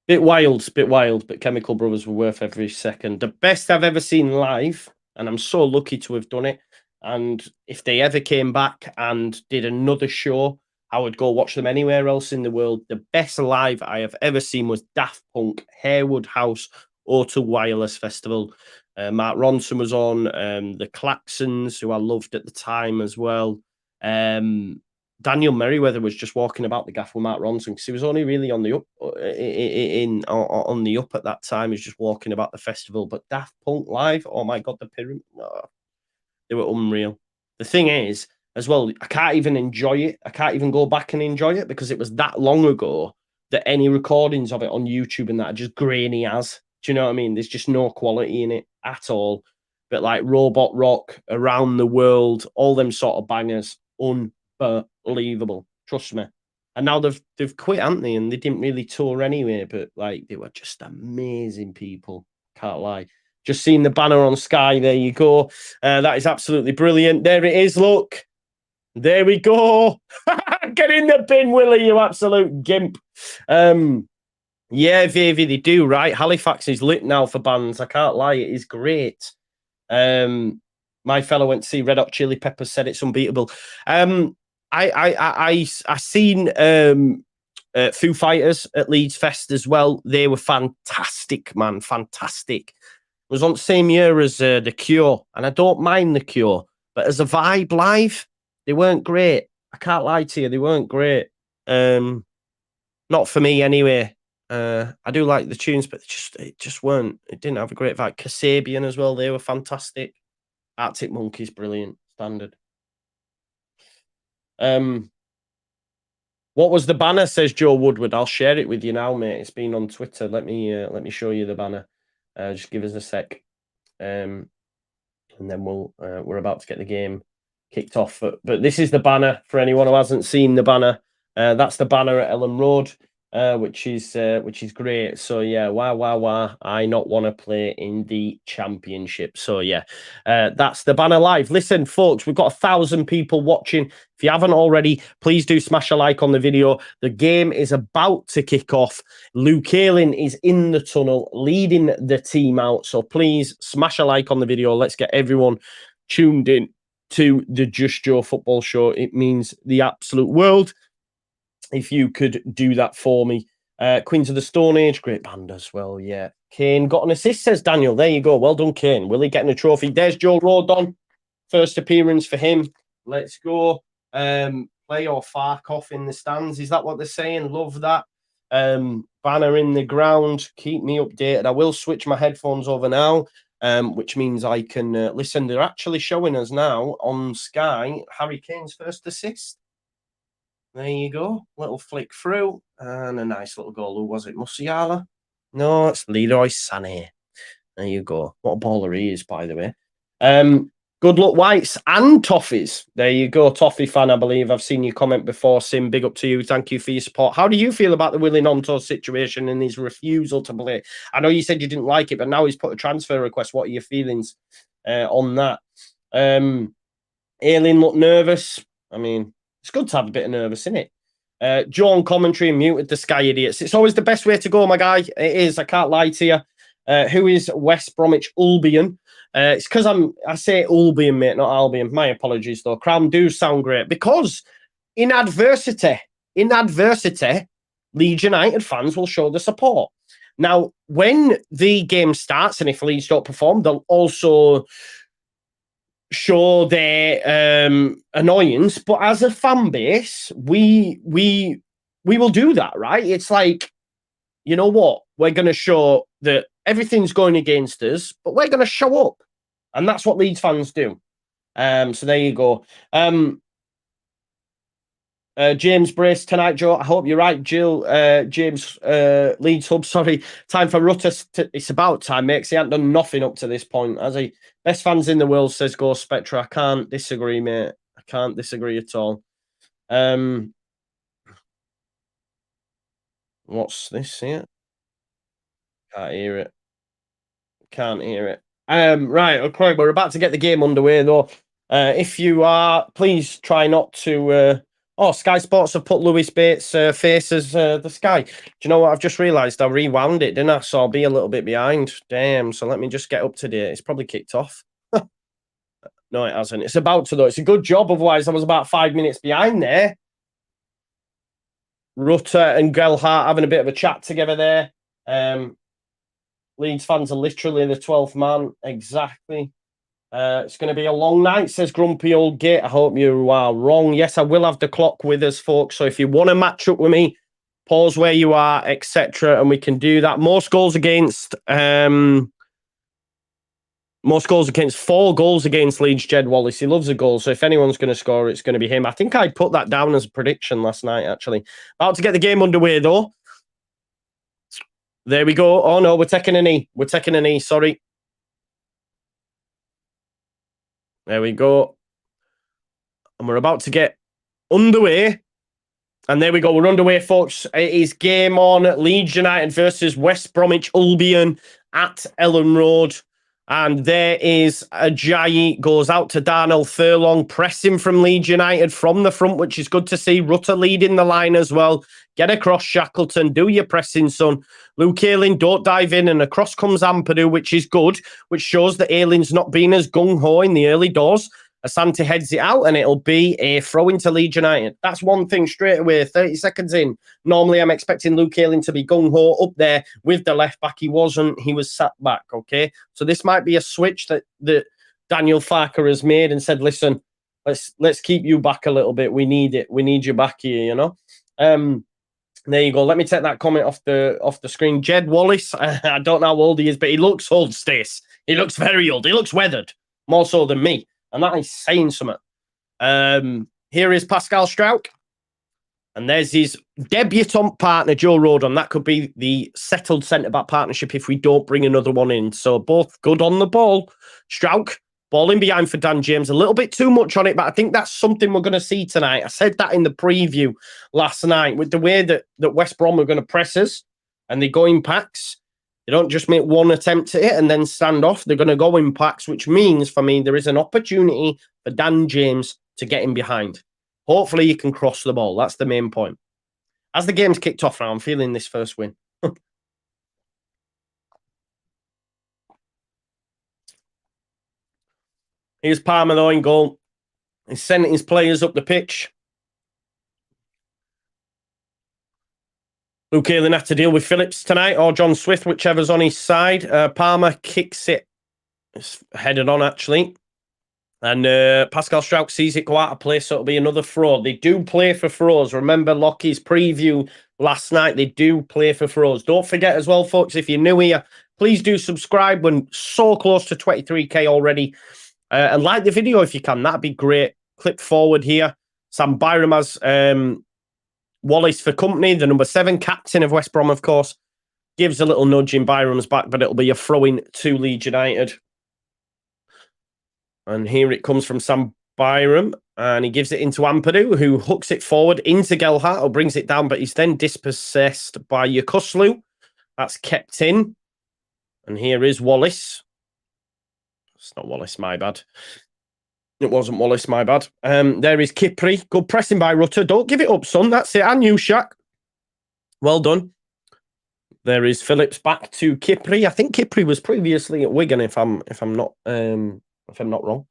S1: wild, but Chemical Brothers were worth every second. The best I've ever seen live, and I'm so lucky to have done it. And if they ever came back and did another show, I would go watch them anywhere else in the world. The best live I have ever seen was Daft Punk, Harewood House, O2 Wireless Festival. Mark Ronson was on, the Claxons, who I loved at the time as well. Daniel Merriweather was just walking about the gaff with Mark Ronson because he was only really on the up on the up at that time. He was just walking about the festival. But Daft Punk live, oh my god, the pyramid, they were unreal. The thing is, as well, I can't even enjoy it. I can't even go back and enjoy it because it was that long ago that any recordings of it on YouTube and that are just grainy as. Do you know what I mean? There's just no quality in it at all. But like Robot Rock, Around the World, all them sort of bangers, unbelievable. Trust me. And now they've quit, haven't they? And they didn't really tour anyway, but like they were just amazing people. Can't lie. Just seen the banner on Sky. There you go. That is absolutely brilliant. There it is. Look. There we go. Get in the bin, Willie, you absolute gimp. Yeah, Vivi, they do, right? Halifax is lit now for bands. I can't lie. It is great. My fellow went to see Red Hot Chili Peppers, said it's unbeatable. I seen Foo Fighters at Leeds Fest as well. They were fantastic, man. Fantastic. It was on the same year as The Cure, and I don't mind The Cure, but as a vibe live, they weren't great. I can't lie to you, they weren't great. Not for me anyway. I do like the tunes, but it just weren't. It didn't have a great vibe. Kasabian as well, they were fantastic. Arctic Monkeys, brilliant, standard. What was the banner? Says Joe Woodward. I'll share it with you now, mate. It's been on Twitter. Let me show you the banner. Just give us a sec, and then we're about to get the game kicked off. But this is the banner for anyone who hasn't seen the banner. That's the banner at Ellen Road, which is great. So yeah, why I not want to play in the championship. So yeah, that's the banner live. Listen, folks, we've got 1,000 people watching. If you haven't already, please do smash a like on the video. The game is about to kick off. Luke Ayling is in the tunnel, leading the team out. So please smash a like on the video. Let's get everyone tuned in to the Just Joe Football Show. It means the absolute world if you could do that for me. Queens of the Stone Age, great band as well, yeah. Kane got an assist, says Daniel. There you go. Well done, Kane. Willie getting a trophy. There's Joe Rodon. First appearance for him. Let's go. Play or fark off in the stands. Is that what they're saying? Love that. Banner in the ground. Keep me updated. I will switch my headphones over now, which means I can listen. They're actually showing us now on Sky Harry Kane's first assist. There you go. Little flick through and a nice little goal. Who was it? Musiala? No, it's Leroy Sané. There you go. What a baller he is, by the way. Good luck, Whites and Toffees. There you go. Toffee fan, I believe. I've seen your comment before, Sim. Big up to you. Thank you for your support. How do you feel about the Willie Gnonto situation and his refusal to play? I know you said you didn't like it, but now he's put a transfer request. What are your feelings on that? Ayling looked nervous. I mean, it's good to have a bit of nervous, isn't it? Joe on commentary and muted the Sky idiots. It's always the best way to go, my guy. It is. I can't lie to you. Who is West Bromwich Albion? It's because I say Albion, mate, not Albion. My apologies, though. Crown do sound great because in adversity, Leeds United fans will show the support. Now, when the game starts and if Leeds don't perform, they'll also show their annoyance. But as a fan base, we will do that, right? It's like, you know what? We're going to show that everything's going against us, but we're going to show up. And that's what Leeds fans do. So there you go. James Brace tonight, Joe. I hope you're right, Jill. James Leeds Hub. Sorry, time for Rutter. It's about time, mate. 'Cause he hasn't done nothing up to this point. As he best fans in the world says, "Go Spectra." I can't disagree, mate. I can't disagree at all. What's this here? Can't hear it. Can't hear it. Right, okay. We're about to get the game underway, though. If you are, please try not to. Sky Sports have put Lewis Bates' face as the Sky. Do you know what? I've just realised I rewound it, didn't I? So I'll be a little bit behind. Damn. So let me just get up to date. It's probably kicked off. No, it hasn't. It's about to, though. It's a good job. Otherwise, I was about 5 minutes behind there. Rutter and Gelhart having a bit of a chat together there. Leeds fans are literally the 12th man. Exactly. It's going to be a long night, says Grumpy Old Git. I hope you are wrong. Yes, I will have the clock with us, folks. So if you want to match up with me, pause where you are, etc., and we can do that. Most goals against 4 goals against Leeds. Jed Wallace. He loves a goal. So if anyone's going to score, it's going to be him. I think I put that down as a prediction last night, actually. About to get the game underway, though. There we go. Oh, no, we're taking a knee. We're taking a knee. Sorry. There we go. And we're about to get underway. And there we go. We're underway, folks. It is game on. Leeds United versus West Bromwich Albion at Ellen Road. And there is Ajayi goes out to Darnell Furlong, pressing from Leeds United from the front, which is good to see. Rutter leading the line as well. Get across, Shackleton. Do your pressing, son. Luke Ayling, don't dive in. And across comes Ampadu, which is good, which shows that Ayling's not been as gung-ho in the early doors. Asante heads it out, and it'll be a throw into Leeds United. That's one thing straight away, 30 seconds in. Normally, I'm expecting Luke Ayling to be gung-ho up there with the left back. He wasn't. He was sat back, okay? So this might be a switch that Daniel Farker has made and said, listen, let's keep you back a little bit. We need it. We need you back here, you know? There you go. Let me take that comment off the screen. Jed Wallace, I don't know how old he is, but he looks old, Stace. He looks very old. He looks weathered, more so than me. And that is saying something. Here is Pascal Struijk. And there's his debutant partner, Joe Rodon. That could be the settled centre-back partnership if we don't bring another one in. So both good on the ball. Struijk, ball in behind for Dan James. A little bit too much on it, but I think that's something we're going to see tonight. I said that in the preview last night. With the way that West Brom are going to press us and they go in packs. They don't just make one attempt at it and then stand off. They're going to go in packs, which means for me, there is an opportunity for Dan James to get in behind. Hopefully, you can cross the ball. That's the main point. As the game's kicked off now, I'm feeling this first win. Here's Palmer, though, in goal. He's sending his players up the pitch. Luke Ayling had to deal with Phillips tonight, or John Swift, whichever's on his side. Palmer kicks it. It's headed on, actually. And Pascal Struijk sees it go out of play, so it'll be another throw. They do play for throws. Remember Lockie's preview last night. They do play for throws. Don't forget as well, folks, if you're new here, please do subscribe. We're so close to 23k already. And like the video if you can. That'd be great. Clip forward here. Sam Byram has Wallace for company, the number 7 captain of West Brom, of course. Gives a little nudge in Byram's back, but it'll be a throw-in to Leeds United. And here it comes from Sam Byram, and he gives it into Ampadu, who hooks it forward into Gelhart, or brings it down, but he's then dispossessed by Yakuslu. That's kept in. And here is Wallace. It's not Wallace, my bad. It wasn't Wallace, my bad. There is Kipri. Good pressing by Rutter. Don't give it up, son. That's it. And you, Shaq. Well done. There is Phillips back to Kipri. I think Kipri was previously at Wigan, if I'm not wrong.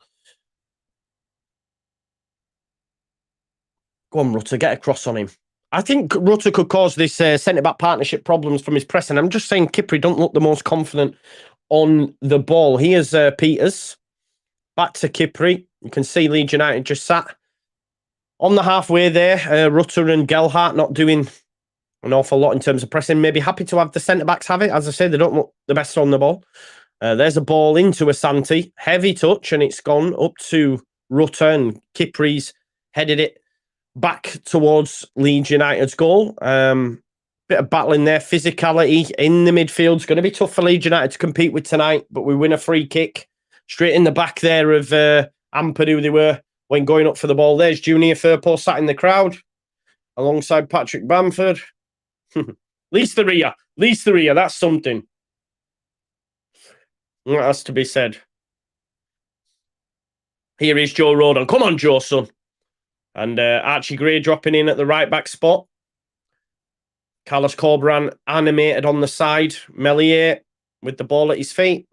S1: Go on, Rutter. Get a cross on him. I think Rutter could cause this centre-back partnership problems from his pressing. I'm just saying Kipri don't look the most confident on the ball. Here's Peters. Back to Kipri. You can see Leeds United just sat on the halfway there. Rutter and Gelhardt not doing an awful lot in terms of pressing. Maybe happy to have the centre-backs have it. As I say, they don't look the best on the ball. There's a ball into Asante. Heavy touch, and it's gone up to Rutter, and Kipri's headed it back towards Leeds United's goal. Bit of battling there. Physicality in the midfield. It's going to be tough for Leeds United to compete with tonight, but we win a free kick straight in the back there of Ampadu they were when going up for the ball. There's Junior Firpo sat in the crowd alongside Patrick Bamford. Leeds the rear. That's something. That has to be said. Here is Joe Rodon. Come on, Joe, son. And Archie Gray dropping in at the right-back spot. Carlos Corberan animated on the side. Melier with the ball at his feet.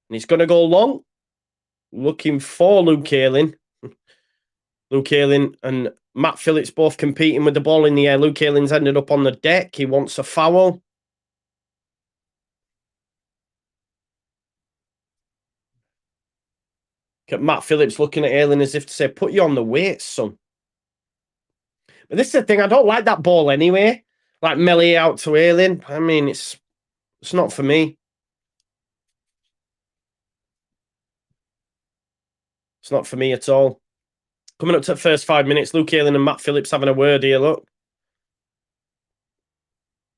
S1: And he's going to go long. Looking for Luke Ayling. Luke Ayling and Matt Phillips both competing with the ball in the air. Luke Ayling's ended up on the deck. He wants a foul. Look at Matt Phillips looking at Ayling as if to say, put you on the weights, son. But this is the thing, I don't like that ball anyway. Like Melier out to Ayling. I mean, it's not for me. It's not for me at all. Coming up to the first 5 minutes, Luke Ayling and Matt Phillips having a word here, look.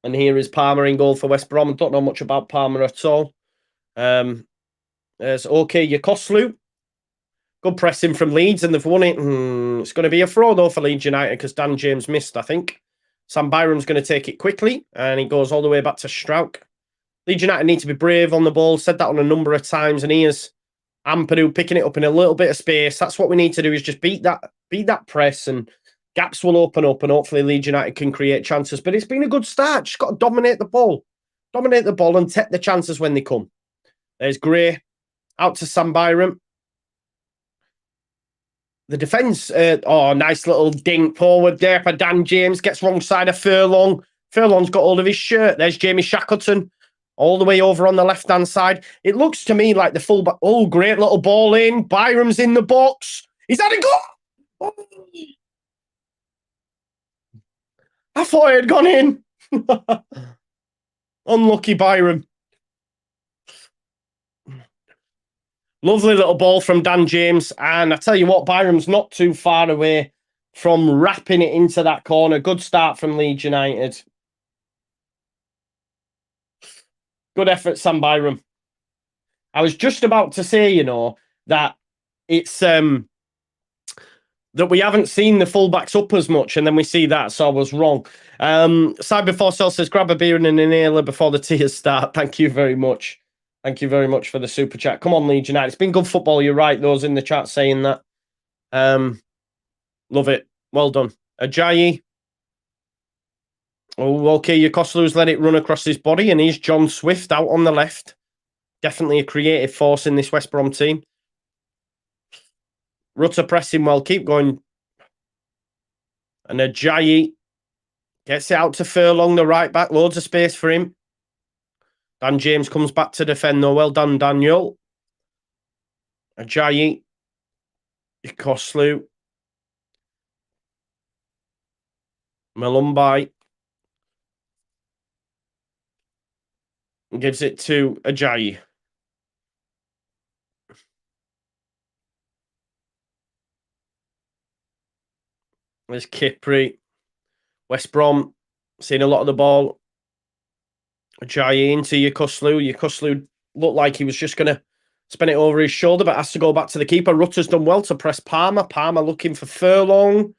S1: And here is Palmer in goal for West Brom. I don't know much about Palmer at all. There's OK Yokoslu. Good pressing from Leeds, and they've won it. It's going to be a throw, though, for Leeds United because Dan James missed, I think. Sam Byram's going to take it quickly, and he goes all the way back to Strauch. Leeds United need to be brave on the ball. Said that on a number of times, and here's Ampadu picking it up in a little bit of space. That's what we need to do, is just beat that press, and gaps will open up, and hopefully Leeds United can create chances. But it's been a good start. Just got to dominate the ball. Dominate the ball and take the chances when they come. There's Gray out to Sam Byram. The defence, nice little dink forward there for Dan James. Gets wrong side of Furlong. Furlong's got hold of his shirt. There's Jamie Shackleton all the way over on the left-hand side. It looks to me like the fullback. Oh, great little ball in. Byram's in the box. He's had a go. Oh. I thought it had gone in. Unlucky Byram. Lovely little ball from Dan James. And I tell you what, Byram's not too far away from wrapping it into that corner. Good start from Leeds United. Good effort, Sam Byram. I was just about to say, that it's that we haven't seen the fullbacks up as much, and then we see that, so I was wrong. Side before Cell says, grab a beer and an inhaler before the tears start. Thank you very much. Thank you very much for the super chat. Come on, Leeds United. It's been good football. You're right. Those in the chat saying that. Love it. Well done. Ajayi. Oh, okay. Yokoslu's let it run across his body, and here's John Swift out on the left. Definitely a creative force in this West Brom team. Rutter pressing well. Keep going. And Ajayi gets it out to Furlong, the right back. Loads of space for him. Dan James comes back to defend, though. Well done, Daniel. Ajayi. Yokoslu. Malumbai. Gives it to Ajayi. There's Kipri. West Brom seeing a lot of the ball. Ajayi into Yokoslu. Yokoslu looked like he was just going to spin it over his shoulder, but has to go back to the keeper. Rutter's done well to press Palmer. Palmer looking for Furlong.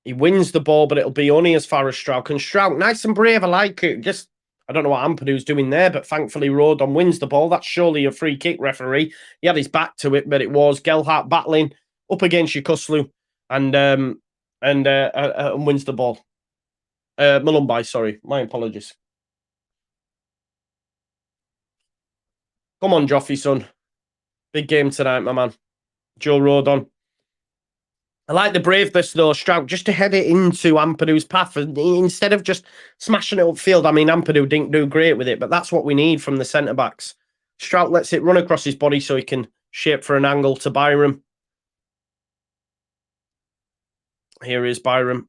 S1: He wins the ball, but it'll be only as far as Strauch. And Strauch, nice and brave. I like it. Just, I don't know what Ampadu's doing there, but thankfully Rodon wins the ball. That's surely a free kick, referee. He had his back to it, but it was Gelhardt battling up against Yukoslu and wins the ball. Malumbai, sorry. My apologies. Come on, Joffy, son. Big game tonight, my man. Joe Rodon. I like the braveness, though, Strout, just to head it into Ampadu's path. Instead of just smashing it upfield, I mean, Ampadu didn't do great with it, but that's what we need from the centre-backs. Strout lets it run across his body so he can shape for an angle to Byram. Here is Byram.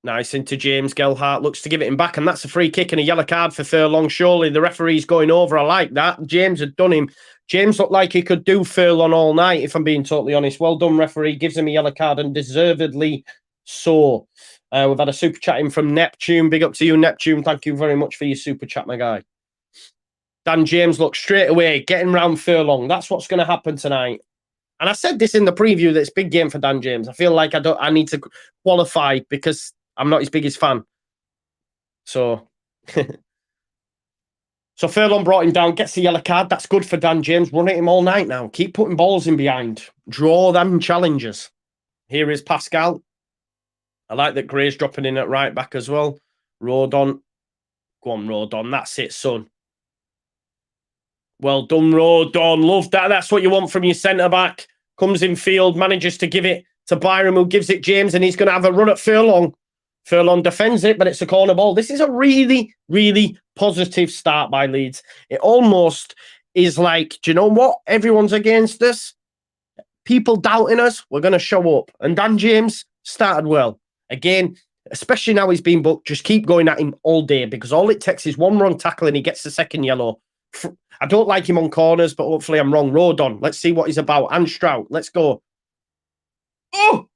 S1: Nice into James. Gelhardt looks to give it him back, and that's a free kick and a yellow card for Furlong. Surely the referee's going over. I like that. James had done him. James looked like he could do Furlong all night, if I'm being totally honest. Well done, referee. Gives him a yellow card, and deservedly so. We've had a super chat in from Neptune. Big up to you, Neptune. Thank you very much for your super chat, my guy. Dan James looks straight away, getting round Furlong. That's what's going to happen tonight. And I said this in the preview that it's a big game for Dan James. I feel like I need to qualify because I'm not his biggest fan. So, so Furlong brought him down, gets the yellow card. That's good for Dan James. Run at him all night now. Keep putting balls in behind. Draw them challenges. Here is Pascal. I like that Gray's dropping in at right back as well. Rodon. Go on, Rodon. That's it, son. Well done, Rodon. Love that. That's what you want from your centre-back. Comes in field, manages to give it to Byram, who gives it James, and he's going to have a run at Furlong. Furlong defends it, but it's a corner ball. This is a really, really positive start by Leeds. It almost is like, do you know what? Everyone's against us. People doubting us. We're going to show up. And Dan James started well. Again, especially now he's been booked, just keep going at him all day because all it takes is one wrong tackle and he gets the second yellow. I don't like him on corners, but hopefully I'm wrong. Rodon, let's see what he's about. And Strout, let's go. Oh!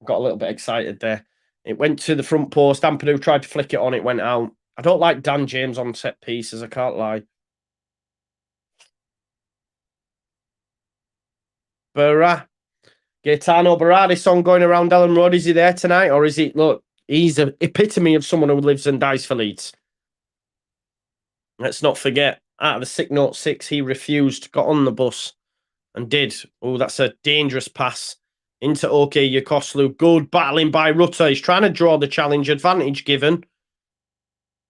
S1: Got a little bit excited there. It went to the front post. Ampadu tried to flick it on. It went out. I don't like Dan James on set pieces. I can't lie. Gaetano Berardi song going around Ellen Road. Is he there tonight? Or is he, look, he's an epitome of someone who lives and dies for Leeds. Let's not forget, out of the sick note 6, he refused, got on the bus and did. Oh, that's a dangerous pass into OK Yukoslu. Good battling by Rutter. He's trying to draw the challenge advantage given.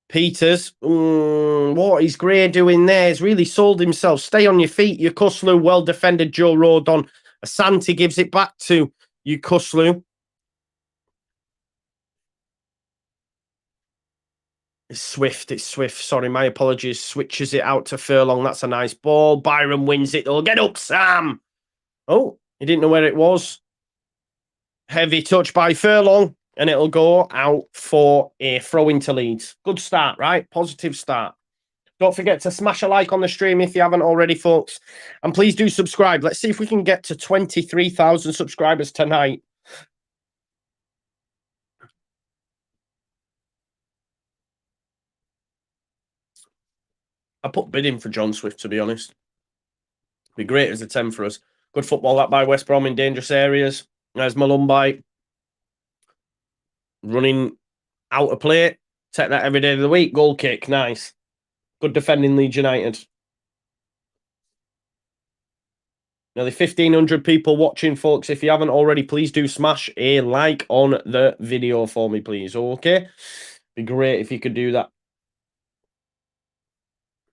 S1: Peters. What is Gray doing there? He's really sold himself. Stay on your feet, Yukoslu. Well defended, Joe Rodon. Asante gives it back to Yukoslu. It's Swift. Sorry, my apologies. Switches it out to Furlong. That's a nice ball. Byram wins it. Oh, get up, Sam. Oh, he didn't know where it was. Heavy touch by Furlong. And it'll go out for a throw into Leeds. Good start, right? Positive start. Don't forget to smash a like on the stream if you haven't already, folks. And please do subscribe. Let's see if we can get to 23,000 subscribers tonight. I put bidding for John Swift, to be honest. Be great as a 10 for us. Good football that by West Brom in dangerous areas. There's Malumbai running out of play. Take that every day of the week. Goal kick. Nice. Good defending Leeds United. Nearly 1,500 people watching, folks. If you haven't already, please do smash a like on the video for me, please. Okay? Be great if you could do that.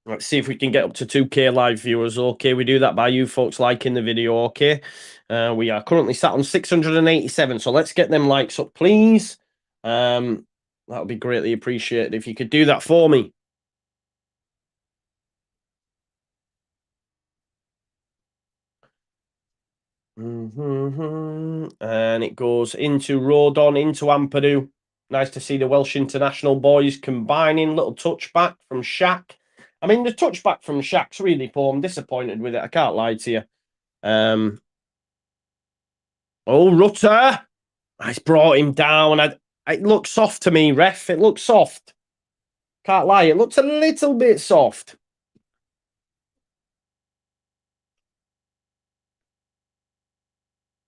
S1: Let's see if we can get up to 2K live viewers. Okay, we do that by you folks liking the video. Okay, we are currently sat on 687, so let's get them likes up, please. That would be greatly appreciated if you could do that for me. And it goes into Rodon, into Ampadu. Nice to see the Welsh international boys combining. Little touchback from Shaq. I mean, the touchback from Shaq's really poor. I'm disappointed with it. I can't lie to you. Oh, Rutter. He's brought him down. It looks soft to me, ref. It looks soft. Can't lie. It looks a little bit soft.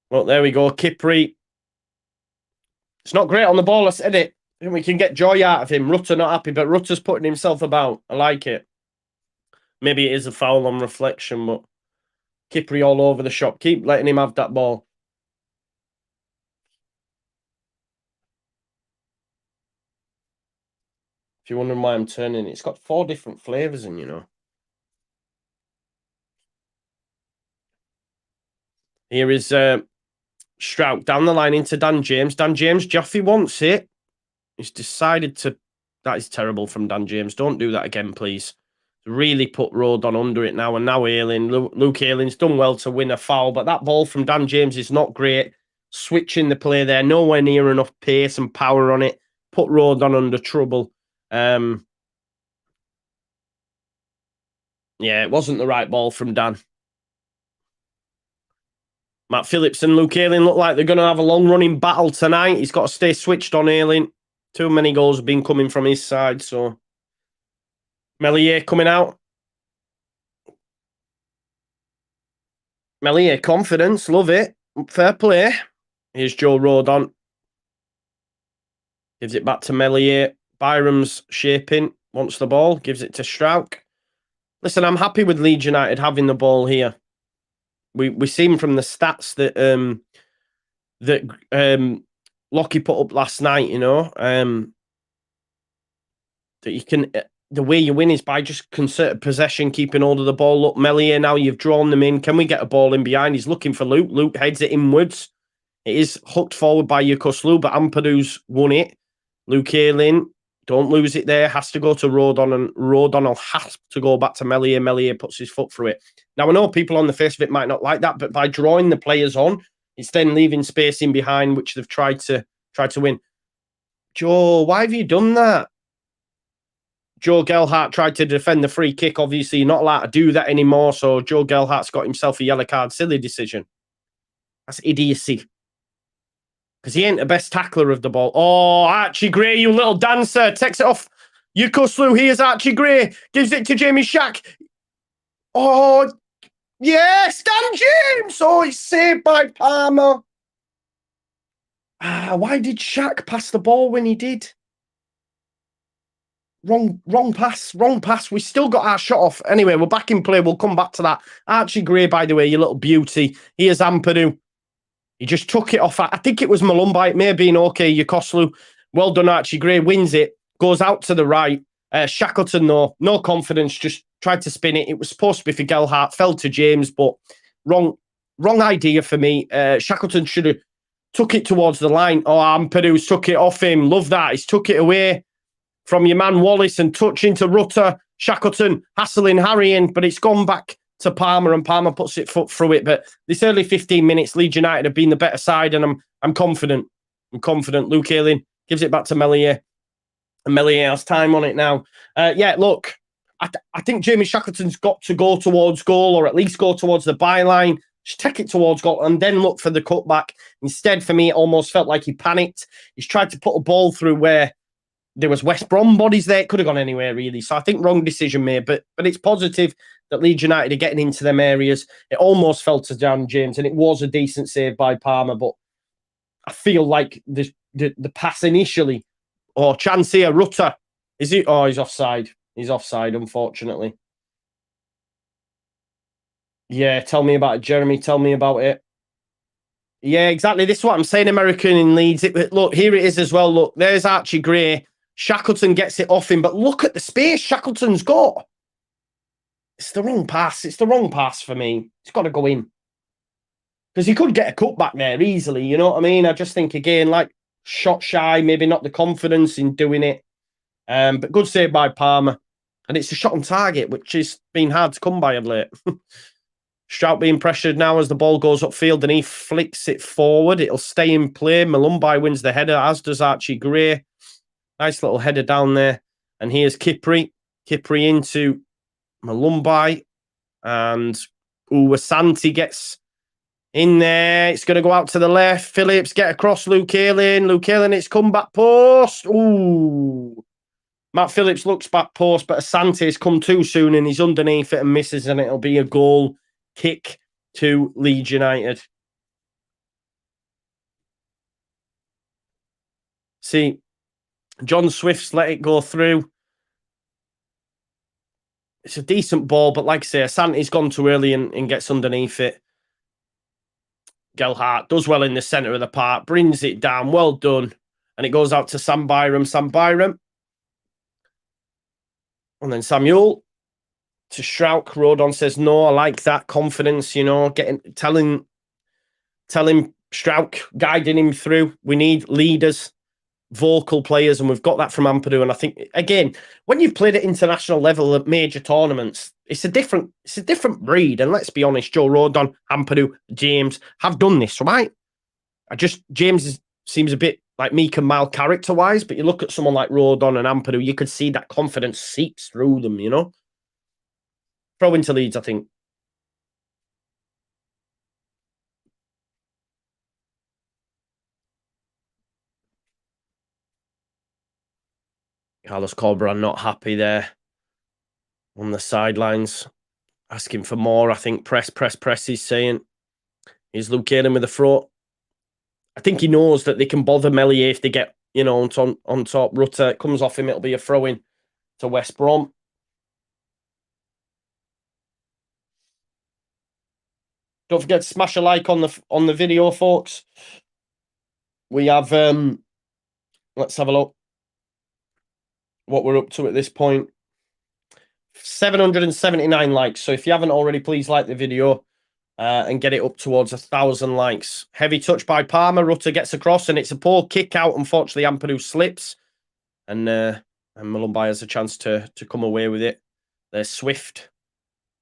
S1: Well, there we go. Kipri. It's not great on the ball. I said it. We can get joy out of him. Rutter not happy, but Rutter's putting himself about. I like it. Maybe it is a foul on reflection, but Kipri all over the shop. Keep letting him have that ball. If you're wondering why I'm turning it, it's got 4 different flavours in, you know. Here is Strout down the line into Dan James. Dan James, Jaffe wants it. He's decided to... That is terrible from Dan James. Don't do that again, please. Really put Rodon under it now. And now Ayling. Luke Ayling's done well to win a foul. But that ball from Dan James is not great. Switching the play there. Nowhere near enough pace and power on it. Put Rodon under trouble. Yeah, it wasn't the right ball from Dan. Matt Phillips and Luke Ayling look like they're going to have a long-running battle tonight. He's got to stay switched on Ayling. Too many goals have been coming from his side, so... Meslier coming out. Meslier, confidence, love it. Fair play. Here's Joe Rodon. Gives it back to Meslier. Byram's shaping, wants the ball, gives it to Strauch. Listen, I'm happy with Leeds United having the ball here. We seen from the stats that Lockie put up last night, you know, that you can... The way you win is by just concerted possession, keeping hold of the ball. Look, Meslier, now you've drawn them in. Can we get a ball in behind? He's looking for Luke. Luke heads it inwards. It is hooked forward by Yukoslu, but Ampadu's won it. Luke Ayling, don't lose it there. Has to go to Rodon, and Rodon will have to go back to Meslier. Meslier puts his foot through it. Now, I know people on the face of it might not like that, but by drawing the players on, it's then leaving space in behind, which they've tried to win. Joe, why have you done that? Joe Gelhardt tried to defend the free kick. Obviously, you're not allowed to do that anymore. So Joe Gelhardt's got himself a yellow card. Silly decision. That's idiocy. Because he ain't the best tackler of the ball. Oh, Archie Gray, you little dancer. Takes it off. Yukoslu. Here's Archie Gray. Gives it to Jamie Shack. Oh, yes, Dan James. Oh, it's saved by Palmer. Why did Shack pass the ball when he did? Wrong pass. We still got our shot off. Anyway, we're back in play. We'll come back to that. Archie Gray, by the way, you little beauty. Here's Ampadu. He just took it off. I think it was Malumba. It may have been okay. Yukoslu. Well done, Archie Gray. Wins it. Goes out to the right. Shackleton, though, no confidence. Just tried to spin it. It was supposed to be for Gelhardt. Fell to James, but wrong idea for me. Shackleton should have took it towards the line. Oh, Ampadu's took it off him. Love that. He's took it away from your man Wallace and touch into Rutter. Shackleton hassling, harrying, but it's gone back to Palmer, and Palmer puts it foot through it. But this early 15 minutes, Leeds United have been the better side, and I'm confident. I'm confident. Luke Ayling gives it back to Meslier, and Meslier has time on it now. Yeah, look, I think Jamie Shackleton's got to go towards goal, or at least go towards the byline. Just take it towards goal and then look for the cutback. Instead, for me, it almost felt like he panicked. He's tried to put a ball through where there was West Brom bodies there. It could have gone anywhere, really. So I think wrong decision made, but it's positive that Leeds United are getting into them areas. It almost fell to Dan James, and it was a decent save by Palmer, but I feel like the pass initially, chance here, Rutter. Is he? Oh, he's offside. He's offside, unfortunately. Yeah, tell me about it, Jeremy. Tell me about it. Yeah, exactly. This is what I'm saying, American in Leeds. Look, here it is as well. Look, there's Archie Gray. Shackleton gets it off him, but look at the space Shackleton's got. It's the wrong pass. It's the wrong pass for me. It's got to go in. Because he could get a cutback there easily, you know what I mean? I just think, again, like, shot shy, maybe not the confidence in doing it. But good save by Palmer. And it's a shot on target, which has been hard to come by of late. Strout being pressured now as the ball goes upfield, and he flicks it forward. It'll stay in play. Malumbai wins the header, as does Archie Gray. Nice little header down there. And here's Kipri. Kipri into Malumbai. And Santi gets in there. It's going to go out to the left. Phillips get across Luke Ayling. Luke Ayling, it's come back post. Ooh. Matt Phillips looks back post, but Asante's come too soon and he's underneath it and misses, and it'll be a goal kick to Leeds United. See, John Swift's let it go through. It's a decent ball, but like I say, Asante's gone too early and gets underneath it. Gelhardt does well in the centre of the park, brings it down, well done. And it goes out to Sam Byram. And then Samuel to Strauch. Rodon says, no, I like that confidence, you know, telling Strauch, guiding him through. We need leaders, vocal players, and we've got that from Ampadu. And I think, again, when you've played at international level at major tournaments, it's a different breed. And let's be honest, Joe Rodon, Ampadu, James have done this, right? James seems a bit like meek and mild character-wise, but you look at someone like Rodon and Ampadu, you could see that confidence seeps through them, you know? Throw into Leeds, I think. Carlos Corberán not happy there on the sidelines, asking for more. I think press, he's saying. He's Luke Ayling with the throat. I think he knows that they can bother Meslier if they get, you know, on top. Rutter comes off him. It'll be a throw-in to West Brom. Don't forget to smash a like on the video, folks. We have, let's have a look what we're up to at this point. 779 likes. So if you haven't already, please like the video and get it up towards 1,000 likes. Heavy touch by Palmer. Rutter gets across, and it's a poor kick out. Unfortunately, Ampadu slips, and Malumbai has a chance to come away with it. There's Swift.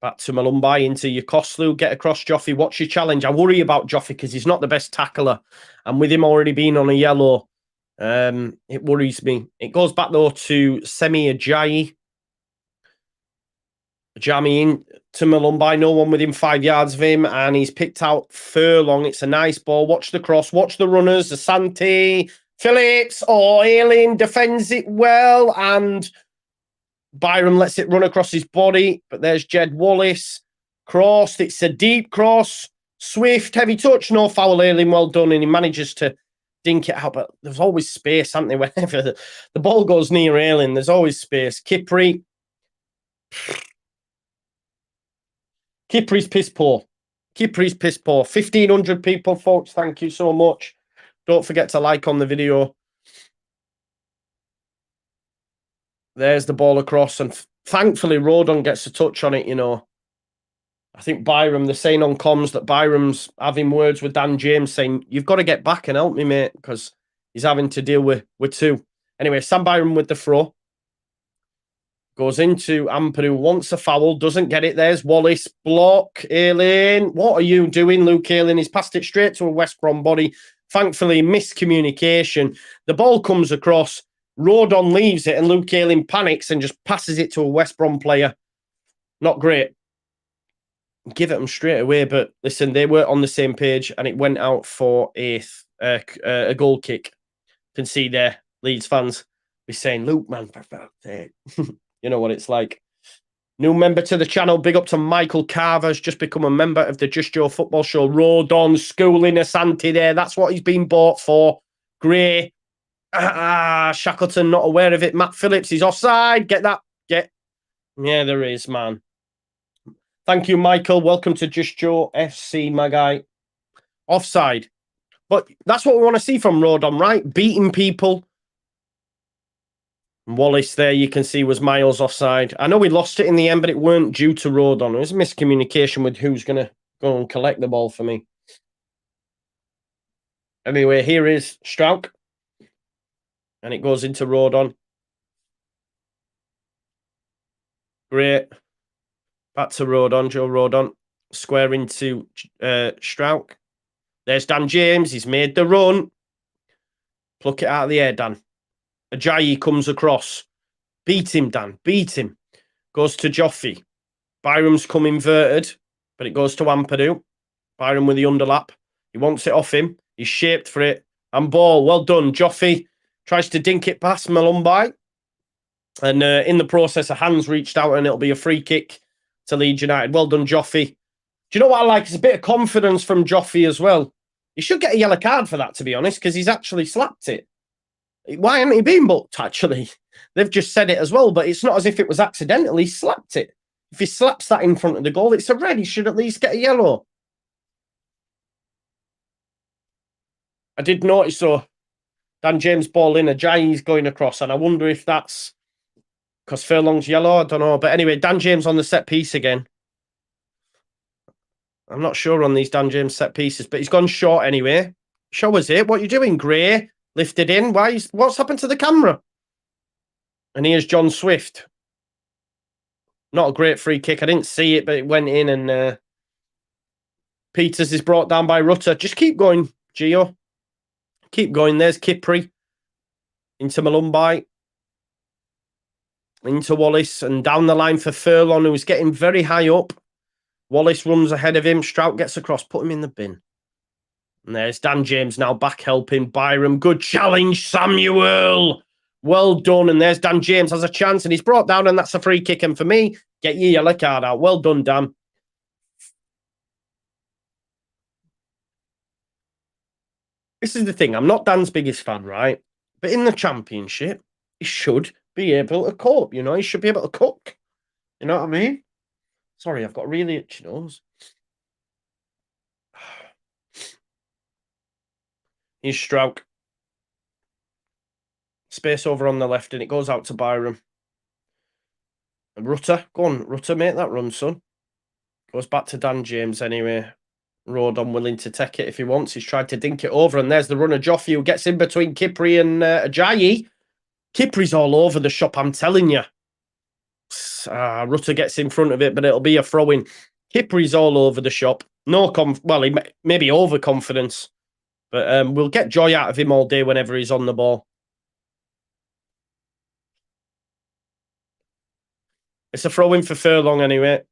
S1: Back to Malumbai into Yokoslu. Get across, Joffy. Watch your challenge. I worry about Joffy because he's not the best tackler. And with him already being on a yellow, it worries me. It goes back, though, to Semi Ajayi. Jamie in to Malumbai. No one within 5 yards of him. And he's picked out Furlong. It's a nice ball. Watch the cross. Watch the runners. Asante. Phillips. Oh, Ayling defends it well. And Byram lets it run across his body, but there's Jed Wallace. Crossed. It's a deep cross. Swift, heavy touch, no foul. Ayling, well done, and he manages to dink it out, but there's always space, aren't there? Whenever the ball goes near Ayling, there's always space. Kipri's piss poor. 1,500 people, folks. Thank you so much. Don't forget to like on the video. There's the ball across, and thankfully Rodon gets a touch on it, you know. I think Byram, they're saying on comms that Byram's having words with Dan James saying, you've got to get back and help me, mate, because he's having to deal with two. Anyway, Sam Byram with the throw. Goes into Ampadu, wants a foul, doesn't get it. There's Wallace, block, Ayling. What are you doing, Luke Ayling? He's passed it straight to a West Brom body. Thankfully, miscommunication. The ball comes across. Rodon leaves it, and Luke Ayling panics and just passes it to a West Brom player. Not great. Give it them straight away, but listen, they were on the same page, and it went out for a goal kick. You can see there, Leeds fans be saying, Luke, man, for fuck's sake. You know what it's like. New member to the channel. Big up to Michael Carver's just become a member of the Just Joe Football Show. Rodon schooling Asante there. That's what he's been bought for. Gray. Shackleton not aware of it. Matt Phillips, he's offside. Get that. Yeah, there is, man. Thank you, Michael. Welcome to Just Joe FC, my guy. Offside. But that's what we want to see from Rodon, right? Beating people. Wallace there, you can see, was miles offside. I know we lost it in the end, but it weren't due to Rodon. It was a miscommunication with who's going to go and collect the ball for me. Anyway, here is Strauch. And it goes into Rodon. Great. Back to Rodon, Joe Rodon. Square into Strauch. There's Dan James. He's made the run. Pluck it out of the air, Dan. Ajayi comes across. Beat him, Dan. Beat him. Goes to Joffy. Byram's come inverted, but it goes to Ampadu. Byram with the underlap. He wants it off him. He's shaped for it. And ball. Well done. Joffy tries to dink it past Malumbai. And in the process, a hand's reached out, and it'll be a free kick to Leeds United. Well done, Joffy. Do you know what I like? It's a bit of confidence from Joffy as well. He should get a yellow card for that, to be honest, because he's actually slapped it. Why hasn't he been booked, actually? They've just said it as well, but it's not as if it was accidental. He slapped it. If he slaps that in front of the goal, it's a red. He should at least get a yellow. I did notice, though, Dan James ball in, Ajayi's going across, and I wonder if that's because Furlong's yellow. I don't know. But anyway, Dan James on the set piece again. I'm not sure on these Dan James set pieces, but he's gone short anyway. Show us it. What are you doing, Gray? Lifted in. What's happened to the camera? And here's John Swift. Not a great free kick. I didn't see it, but it went in, and Peters is brought down by Rutter. Just keep going, Gio. Keep going. There's Kipri. Into Malumbai. Into Wallace. And down the line for Furlong, who's getting very high up. Wallace runs ahead of him. Strout gets across. Put him in the bin. And there's Dan James now back helping Byram. Good challenge, Samuel. Well done. And there's Dan James has a chance, and he's brought down, and that's a free kick. And for me, get your yellow card out. Well done, Dan. This is the thing. I'm not Dan's biggest fan, right? But in the Championship, he should be able to cope. You know, he should be able to cook. You know what I mean? Sorry, I've got a really itchy nose. Here's Strouk. Space over on the left, and it goes out to Byram. And Rutter. Go on, Rutter, make that run, son. Goes back to Dan James anyway. Rodon willing to take it if he wants. He's tried to dink it over, and there's the runner, Joffrey, who gets in between Kipri and Ajayi. Kipri's all over the shop, I'm telling you. Rutter gets in front of it, but it'll be a throw-in. Kipri's all over the shop. Well, maybe overconfidence. But we'll get joy out of him all day whenever he's on the ball. It's a throw-in for Furlong anyway.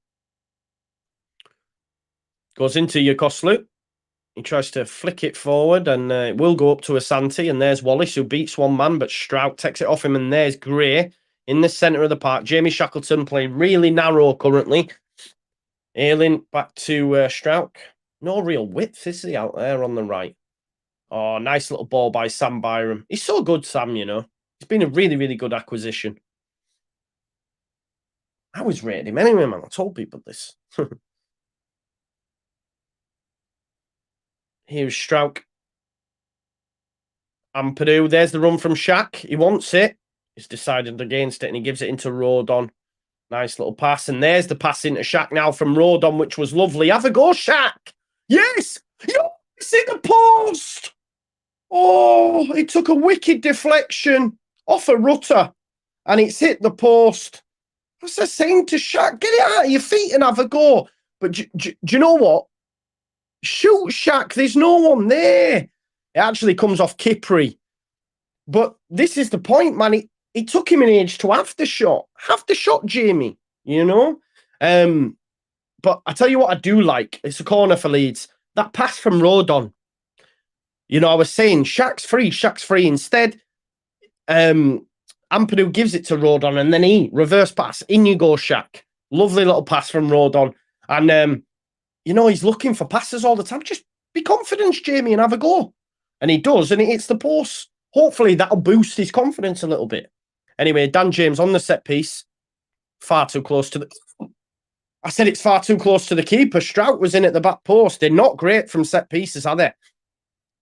S1: Goes into Yokoslu. He tries to flick it forward, and it will go up to Asante. And there's Wallace, who beats one man, but Strout takes it off him. And there's Gray in the centre of the park. Jamie Shackleton playing really narrow currently. Ailing back to Strout. No real width, is he, out there on the right? Oh, nice little ball by Sam Byram. He's so good, Sam, you know. He's been a really, really good acquisition. I was rating him anyway, man. I told people this. Here's Strouk. Ampadu. There's the run from Shaq. He wants it. He's decided against it, and he gives it into Rodon. Nice little pass. And there's the pass into Shaq now from Rodon, which was lovely. Have a go, Shaq. Yes! It's in the post! Oh, it took a wicked deflection off a Rutter, and it's hit the post. What's I saying to Shaq? Get it out of your feet and have a go. But do you know what? Shoot, Shaq. There's no one there. It actually comes off Kipri. But this is the point, man. It took him an age to have the shot. Have the shot, Jamie. You know? But I tell you what I do like. It's a corner for Leeds. That pass from Rodon. You know, I was saying Shaq's free. Instead, Ampadu gives it to Rodon, and then he reverse pass. In you go, Shaq. Lovely little pass from Rodon. And, you know, he's looking for passes all the time. Just be confident, Jamie, and have a go. And he does, and it hits the post. Hopefully, that'll boost his confidence a little bit. Anyway, Dan James on the set piece. Far too close to the... I said it's far too close to the keeper. Strout was in at the back post. They're not great from set pieces, are they?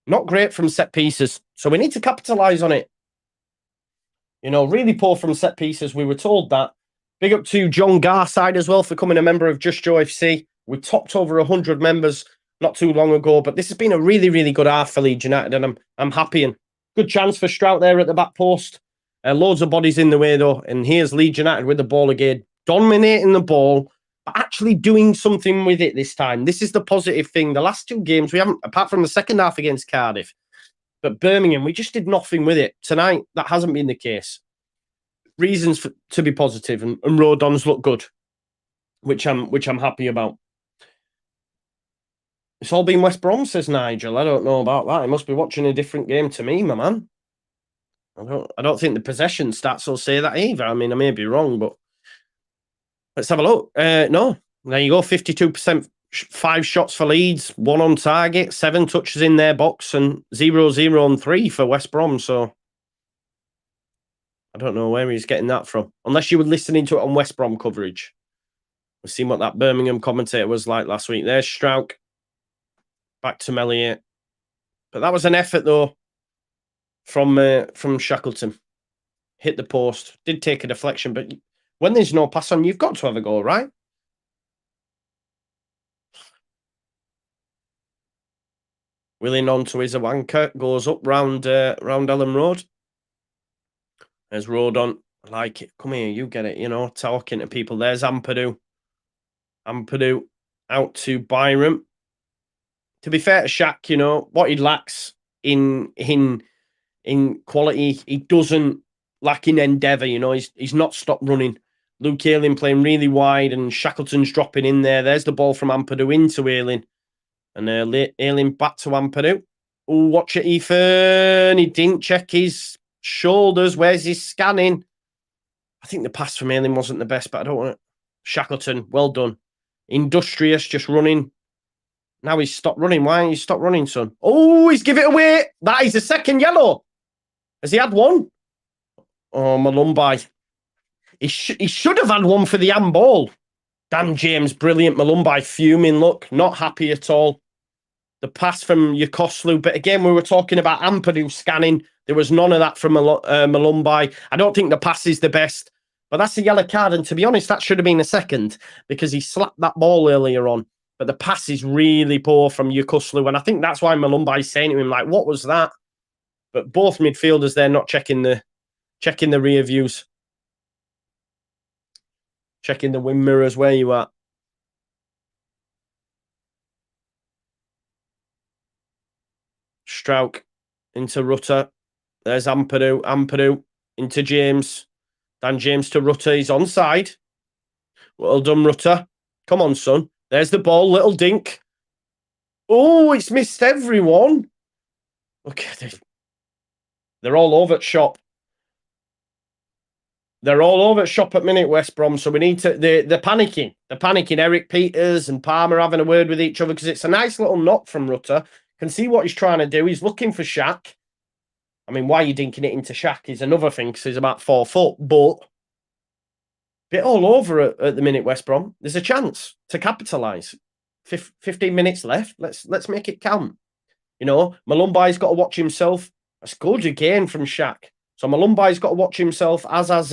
S1: Not great from set pieces. So we need to capitalise on it. You know, really poor from set pieces. We were told that. Big up to John Garside as well for becoming a member of JUSTJOE FC. We topped over 100 members not too long ago, but this has been a really, really good half for Leeds United, and I'm happy. And good chance for Strout there at the back post. Loads of bodies in the way, though. And here's Leeds United with the ball again. Dominating the ball, but actually doing something with it this time. This is the positive thing. The last two games, we haven't, apart from the second half against Cardiff, but Birmingham, we just did nothing with it. Tonight, that hasn't been the case. Reasons to be positive, and Rodon's look good, which I'm happy about. It's all been West Brom, says Nigel. I don't know about that. He must be watching a different game to me, my man. I don't think the possession stats will say that either. I mean, I may be wrong, but let's have a look. No, there you go. 52%, 5 shots for Leeds, 1 on target, 7 touches in their box, and 0-0 on 3 for West Brom. So I don't know where he's getting that from, unless you were listening to it on West Brom coverage. We've seen what that Birmingham commentator was like last week. There's Strauch. Back to Meslier. But that was an effort, though, from Shackleton. Hit the post. Did take a deflection, but when there's no pass on, you've got to have a goal, right? Willie Gnonto is a wanker. Goes up round Ellen Road. There's Road on. I like it. Come here, you get it. You know, talking to people. There's Ampadu. Ampadu out to Byram. To be fair to Shaq, you know, what he lacks in quality, he doesn't lack in endeavour. You know, he's not stopped running. Luke Ayling playing really wide and Shackleton's dropping in there. There's the ball from Ampadu into Ayling. And Ayling back to Ampadu. Oh, watch it, Ethan. He didn't check his shoulders. Where's his scanning? I think the pass from Ayling wasn't the best, but I don't want it. Shackleton, well done. Industrious, just running. Now he's stopped running. Why don't you stop running, son? Oh, he's give it away. That is the second yellow. Has he had one? Oh, Malumbi. He should have had one for the handball. Dan James, brilliant. Malumbi fuming look. Not happy at all. The pass from Yokoslu. But again, we were talking about Ampadu scanning. There was none of that from Malumbi. I don't think the pass is the best. But that's a yellow card. And to be honest, that should have been a second because he slapped that ball earlier on. But the pass is really poor from Yokoslu. And I think that's why Malumbi is saying to him, like, what was that? But both midfielders, they're not checking the rear views. Checking the wing mirrors. Where you at? Strauch into Rutter. There's Ampadu. Ampadu into James. Dan James to Rutter. He's onside. Well done, Rutter. Come on, son. There's the ball. Little dink. Oh, it's missed everyone. Okay, they're all over at shop. They're all over at shop at minute, West Brom. So we need to... They're panicking. They're panicking. Eric Peters and Palmer having a word with each other because it's a nice little knock from Rutter. Can see what he's trying to do. He's looking for Shaq. I mean, why are you dinking it into Shaq is another thing because he's about 4 foot. But bit all over at the minute, West Brom. There's a chance to capitalise. 15 minutes left. Let's make it count. You know, Malumbi's got to watch himself. That's good again from Shaq. So Malumbi's got to watch himself, as has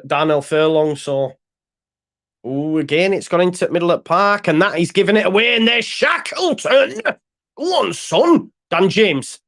S1: Darnell Furlong. So, again, it's gone into the middle of the park, and that he's giving it away. And there's Shackleton. Go on, son. Dan James.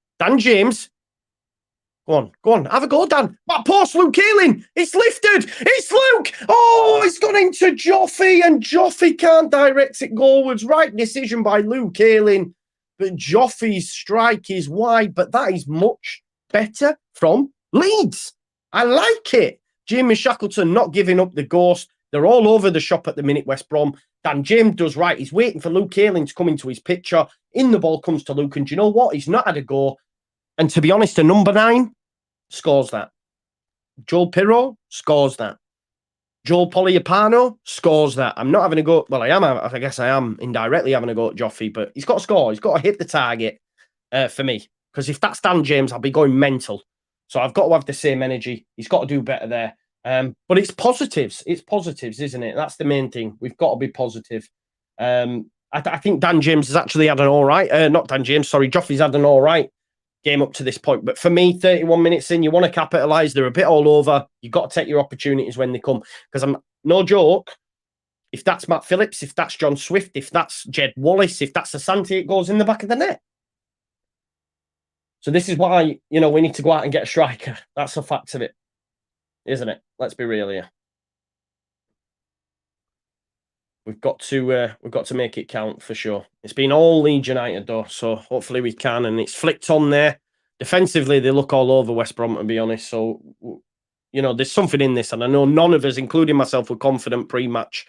S1: Go on. Have a go, Dan. That post, Luke Ayling. It's lifted. It's Luke. Oh, it's gone into Joffy, and Joffy can't direct it goalwards. Right decision by Luke Ayling. But Joffy's strike is wide, but that is much better from Leeds. I like it. Jamie Shackleton not giving up the ghost. They're all over the shop at the minute, West Brom. Dan James does right. He's waiting for Luke Ayling to come into his picture. In the ball comes to Luke, and do you know what? He's not had a go. And to be honest, a number 9 scores that. Joel Pirro scores that. Joel Poliapano scores that. I'm not having a go. Well, I guess I am indirectly having a go at Joffy, but he's got to score. He's got to hit the target for me. Because if that's Dan James, I'll be going mental. So I've got to have the same energy. He's got to do better there. But it's positives. It's positives, isn't it? That's the main thing. We've got to be positive. I think Dan James has actually had an all right. Not Dan James, sorry. Joffy's had an all right game up to this point. But for me, 31 minutes in, you want to capitalise. They're a bit all over. You've got to take your opportunities when they come. Because I'm no joke. If that's Matt Phillips, if that's John Swift, if that's Jed Wallace, if that's Asante, it goes in the back of the net. So this is why, you know, we need to go out and get a striker. That's a fact of it, isn't it? Let's be real here. We've got to make it count for sure. It's been all Leeds United though, so hopefully we can. And it's flicked on there. Defensively, they look all over West Brom, to be honest. So, you know, there's something in this, and I know none of us, including myself, were confident pre-match.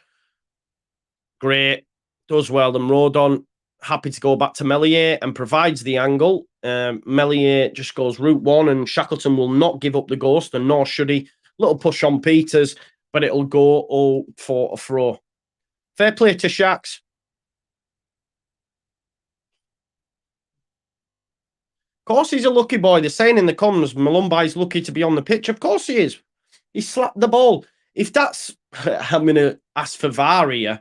S1: Great, does well. And Rodon happy to go back to Meslier and provides the angle. Meslier just goes route 1, and Shackleton will not give up the ghost, and nor should he. Little push on Peters, but it'll go all for a throw. Fair play to Shacks. Of course he's a lucky boy. They're saying in the comms, Malumbi's lucky to be on the pitch. Of course he is. He slapped the ball. If that's I'm going to ask for VAR here.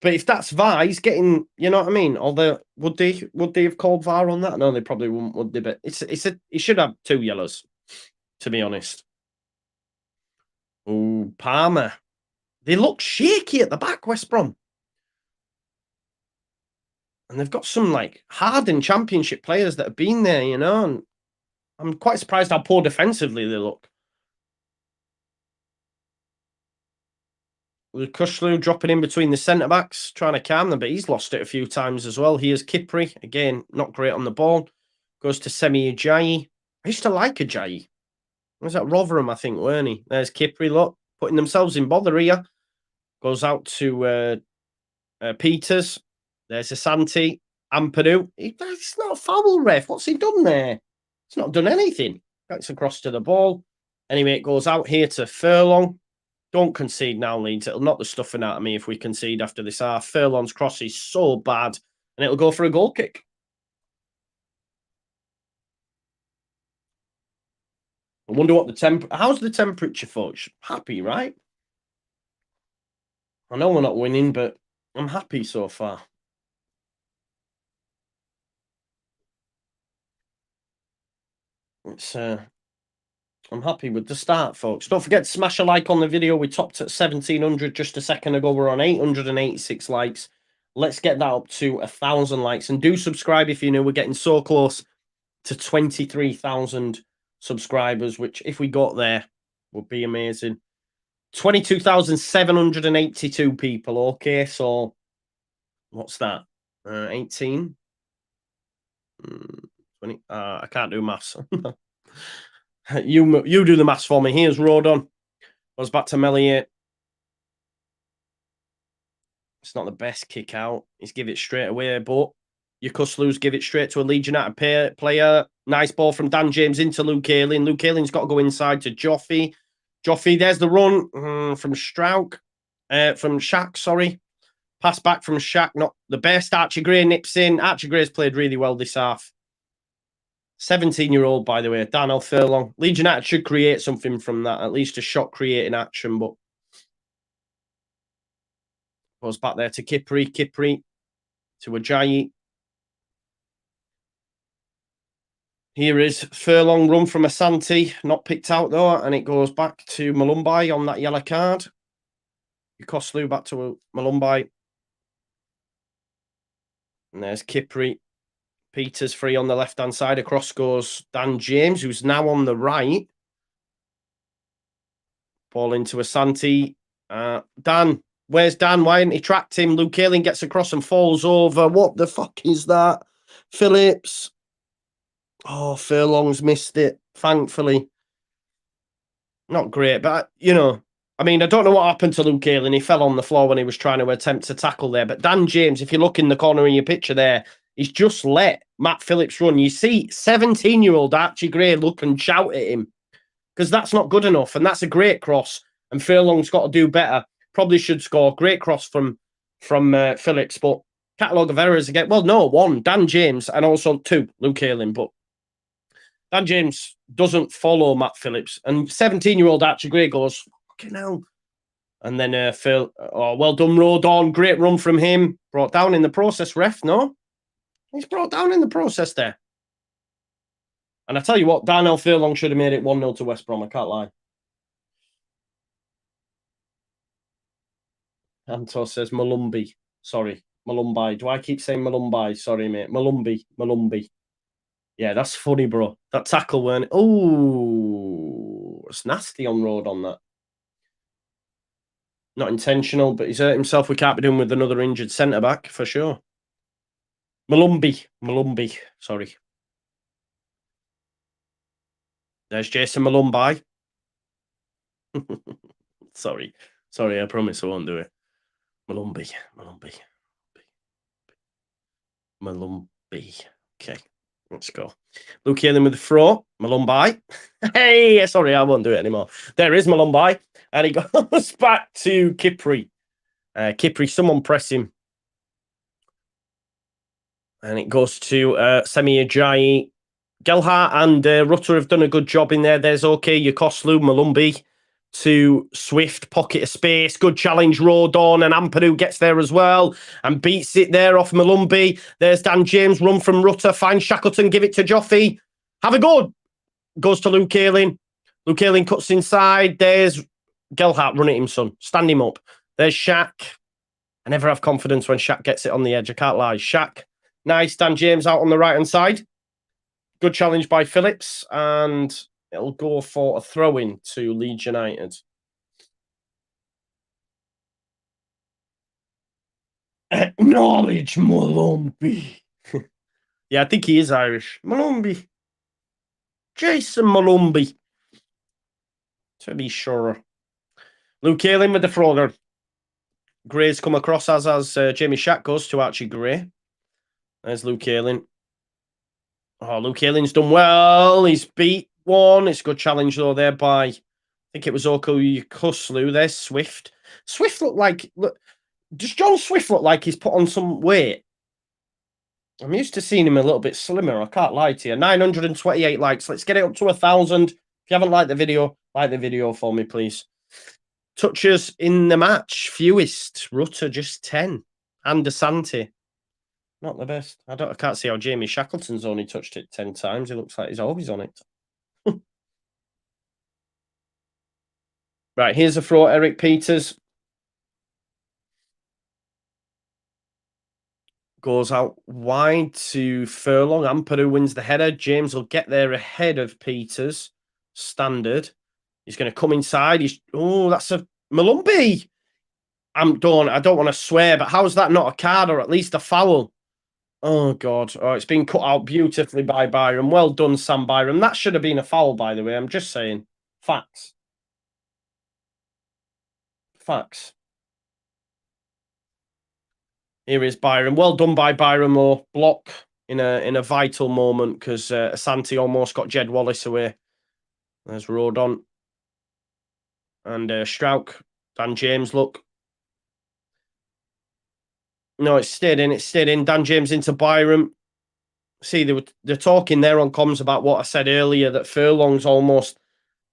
S1: But if that's VAR, he's getting, you know what I mean? Although, would they have called VAR on that? No, they probably wouldn't, would they? But he should have 2 yellows, to be honest. Oh, Palmer. They look shaky at the back, West Brom. And they've got some, like, hardened Championship players that have been there, you know? And I'm quite surprised how poor defensively they look. Kushlu dropping in between the centre-backs, trying to calm them, but he's lost it a few times as well. Here's Kipri, again, not great on the ball. Goes to Semi Ajayi. I used to like Ajayi. Was that Rotherham, I think, weren't he? There's Kipri, look, putting themselves in bother here. Goes out to Peters. There's Asante. Ampadu. It's not a foul, ref. What's he done there? He's not done anything. Gets across to the ball. Anyway, it goes out here to Furlong. Don't concede now, Leeds. It'll knock the stuffing out of me if we concede after this half. Furlong's cross is so bad, and it'll go for a goal kick. I wonder what how's the temperature, folks? Happy, right? I know we're not winning, but I'm happy so far. It's I'm happy with the start, folks. Don't forget to smash a like on the video. We topped at 1,700 just a second ago. We're on 886 likes. Let's get that up to 1,000 likes. And do subscribe if you're new. We're getting so close to 23,000 subscribers, which if we got there would be amazing. 22,782 people. Okay, so what's that? 18? 20? I can't do maths. You do the maths for me. Here's Rodon. Goes back to Melier. It's not the best kick out. He's give it straight away, but Yukuslu's give it straight to a Leeds United player. Nice ball from Dan James into Luke Ayling. Luke Ayling's got to go inside to Joffy. Joffy, there's the run from Strauch. From Shaq, sorry. Pass back from Shaq, not the best. Archie Gray nips in. Archie Gray's played really well this half. 17-year-old, by the way, Daniel Furlong. Leeds United should create something from that, at least a shot creating action, but goes back there to Kipri to Ajayi. Here is Furlong run from Asante, not picked out though, and it goes back to Malumbai on that yellow card. Yukoslu back to Malumbai. And there's Kipri. Peters free on the left-hand side. Across goes Dan James, who's now on the right. Ball into Asante. Dan, where's Dan? Why didn't he track him? Luke Ayling gets across and falls over. What the fuck is that? Phillips. Oh, Furlong's missed it, thankfully. Not great, but, you know, I mean, I don't know what happened to Luke Ayling. He fell on the floor when he was trying to attempt to tackle there. But Dan James, if you look in the corner of your picture there, he's just let Matt Phillips run. You see 17-year-old Archie Gray look and shout at him because that's not good enough. And that's a great cross. And Furlong's got to do better. Probably should score. Great cross from Phillips. But catalogue of errors again. Well, no, 1, Dan James, and also 2, Luke Ayling. But Dan James doesn't follow Matt Phillips. And 17-year-old Archie Gray goes, fucking hell. And then Phil, well done, Rodon. Great run from him. Brought down in the process, ref, no? He's brought down in the process there. And I tell you what, Darnell Furlong should have made it 1-0 to West Brom. I can't lie. Anto says Malumbi. Sorry, Malumbi. Do I keep saying Malumbi? Sorry, mate. Malumbi. Yeah, that's funny, bro. That tackle weren't. Oh, it's nasty on road on that. Not intentional, but he's hurt himself. We can't be doing with another injured centre back for sure. Malumbi. Sorry. There's Jason Malumbi. Sorry. I promise I won't do it. Malumbi. Okay, let's go. Luke Ayling with the throw. Malumbi. Hey, sorry, I won't do it anymore. There is Malumbi. And he goes back to Kipri. Kipri, someone press him. And it goes to Semi Ajayi. Gelhart and Rutter have done a good job in there. There's okay. Yukoslu, Malumbi. to Swift, pocket of space. Good challenge, Rodon, and Ampadu gets there as well and beats it there off Malumbi. There's Dan James, run from Rutter, finds Shackleton, give it to Joffy. Have a good. Goes to Luke Ayling. Luke Ayling cuts inside. There's Gelhardt, run at him, son. Stand him up. There's Shaq. I never have confidence when Shaq gets it on the edge. I can't lie. Shaq. Nice. Dan James out on the right-hand side. Good challenge by Phillips. And it'll go for a throw-in to Leeds United. Acknowledge Malumbi. Yeah, I think he is Irish. Malumbi. Jason Malumbi. To be sure. Luke Ayling with the throw. Gray's come across as Jamie Shaq goes to Archie Gray. There's Luke Ayling. Oh, Luke Ayling's done well. He's beat one. It's a good challenge, though, there by, I think it was Oku Kuslu. There's Swift. Swift looked like, does John Swift look like he's put on some weight? I'm used to seeing him a little bit slimmer. I can't lie to you. 928 likes. Let's get it up to 1,000. If you haven't liked the video, like the video for me, please. Touches in the match, fewest. Rutter just 10. And DeSanti, not the best. I can't see how Jamie Shackleton's only touched it 10 times. He looks like he's always on it. Right, here's a throw, Eric Peters. Goes out wide to Furlong. Ampadu wins the header. James will get there ahead of Peters. Standard. He's going to come inside. That's a Malumbi. I don't want to swear, but how's that not a card or at least a foul? Oh, God. Oh, it's been cut out beautifully by Byram. Well done, Sam Byram. That should have been a foul, by the way. I'm just saying. Facts. Facts. Here is Byram. Well done by Byram, though. Block in a vital moment because Asante almost got Jed Wallace away. There's Rodon. And Strauch. Dan James, look. No, it stayed in. It stayed in. Dan James into Byram. See, they're talking there on comms about what I said earlier, that Furlong's almost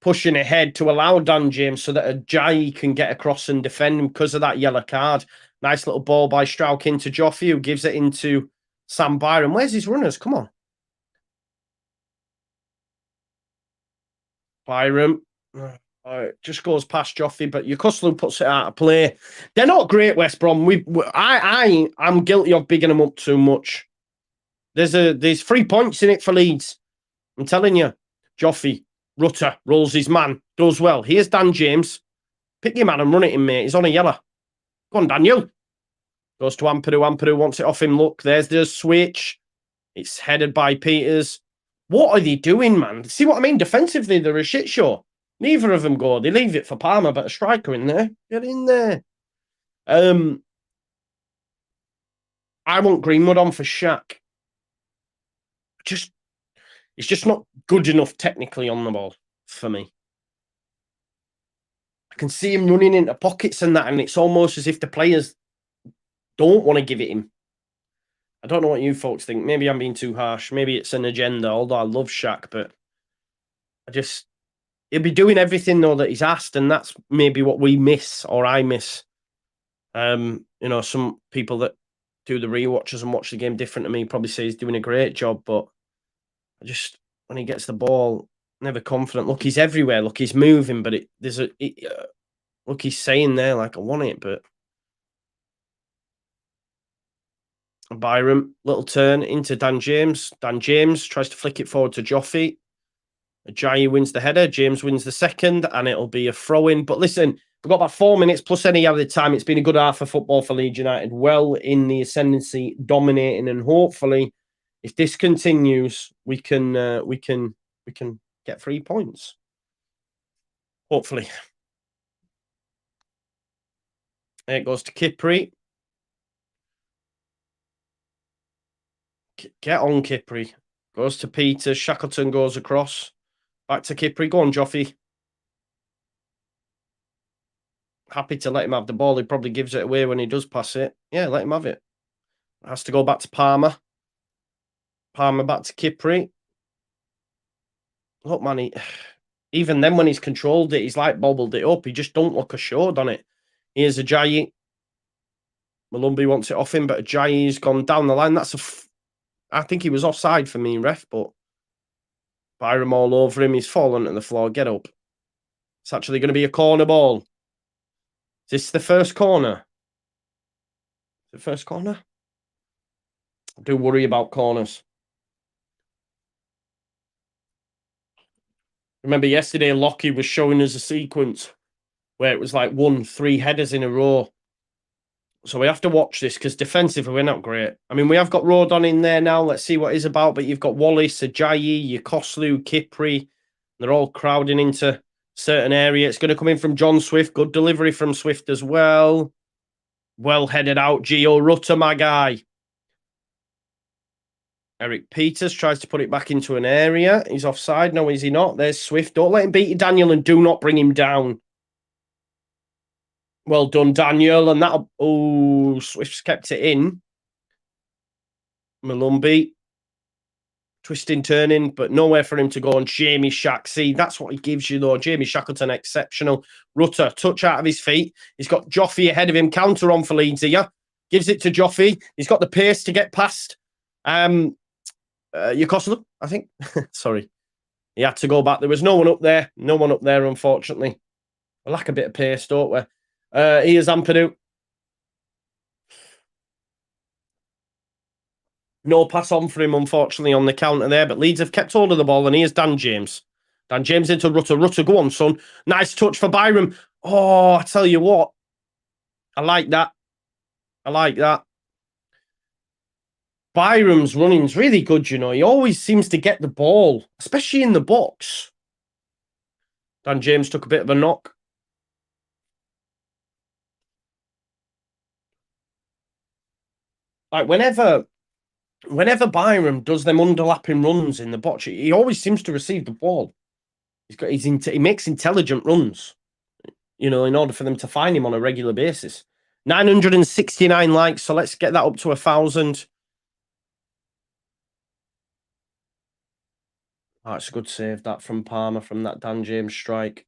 S1: pushing ahead to allow Dan James so that Ajayi can get across and defend him because of that yellow card. Nice little ball by Strauch into Joffy, who gives it into Sam Byram. Where's his runners? Come on. Byram. Just goes past Joffy, but Yokuslu puts it out of play. They're not great, West Brom. I'm guilty of bigging them up too much. There's 3 points in it for Leeds. I'm telling you. Joffy, Rutter, rolls his man, does well. Here's Dan James. Pick your man and run it in, mate. He's on a yellow. Go on, Daniel. Goes to Ampadu. Ampadu wants it off him. Look, there's the switch. It's headed by Peters. What are they doing, man? See what I mean? Defensively, they're a shit show. Neither of them go. They leave it for Palmer, but a striker in there. Get in there. I want Greenwood on for Shaq. It's just not good enough technically on the ball for me. I can see him running into pockets and that, and it's almost as if the players don't want to give it him. I don't know what you folks think. Maybe I'm being too harsh. Maybe it's an agenda, although I love Shaq, but he'll be doing everything, though, that he's asked, and that's maybe what we miss, or I miss. Some people that do the rewatches and watch the game different to me probably say he's doing a great job, but when he gets the ball, never confident. Look, he's everywhere. Look, he's moving, but look, he's saying there, like, I want it, but Byram, little turn into Dan James. Dan James tries to flick it forward to Joffy. Ajayi wins the header. James wins the second, and it'll be a throw-in. But listen, we've got about 4 minutes plus any other time. It's been a good half of football for Leeds United. Well in the ascendancy, dominating, and hopefully, if this continues, we can get 3 points. Hopefully. There it goes to Kipri. Get on, Kipri. Goes to Peter. Shackleton goes across. Back to Kipri. Go on, Joffy. Happy to let him have the ball. He probably gives it away when he does pass it. Yeah, let him have it. Has to go back to Palmer. Palmer back to Kipri. Look, man, even then when he's controlled it, he's like bobbled it up. He just don't look assured on it. Here's Ajayi. Malumbi wants it off him, but Ajayi's gone down the line. I think he was offside for me, ref, but Byram all over him. He's fallen to the floor. Get up. It's actually going to be a corner ball. Is this the first corner? The first corner? I do worry about corners. Remember yesterday, Lockie was showing us a sequence where it was like 3 headers in a row. So we have to watch this because defensively we're not great. I mean, we have got Rodon in there now. Let's see what he's about. But you've got Wallace, Ajayi, Yokoslu, Kipri. They're all crowding into certain area. It's going to come in from John Swift. Good delivery from Swift as well. Well headed out. Gio Rutter, my guy. Eric Peters tries to put it back into an area. He's offside. No, is he not? There's Swift. Don't let him beat you, Daniel, and do not bring him down. Well done, Daniel. And that'll... Oh, Swift's kept it in. Malumbi. Twisting, turning, but nowhere for him to go. And Jamie Shack, see, that's what he gives you, though. Jamie Shackleton, exceptional. Rutter, touch out of his feet. He's got Joffy ahead of him. Counter on for Leeds here. Gives it to Joffy. He's got the pace to get past Yokoslu, I think. Sorry. He had to go back. There was no one up there. No one up there, unfortunately. We lack a bit of pace, don't we? Here's Ampadu. No pass on for him, unfortunately, on the counter there. But Leeds have kept hold of the ball. And here's Dan James. Dan James into Rutter. Rutter, go on, son. Nice touch for Byram. Oh, I tell you what. I like that. I like that. Byram's running's really good, you know. He always seems to get the ball, especially in the box. Dan James took a bit of a knock. Like, whenever Byram does them underlapping runs in the box, he always seems to receive the ball. He makes intelligent runs, you know, in order for them to find him on a regular basis. 969 likes, so let's get that up to 1,000. Oh, it's a good save, that from Palmer, from that Dan James strike.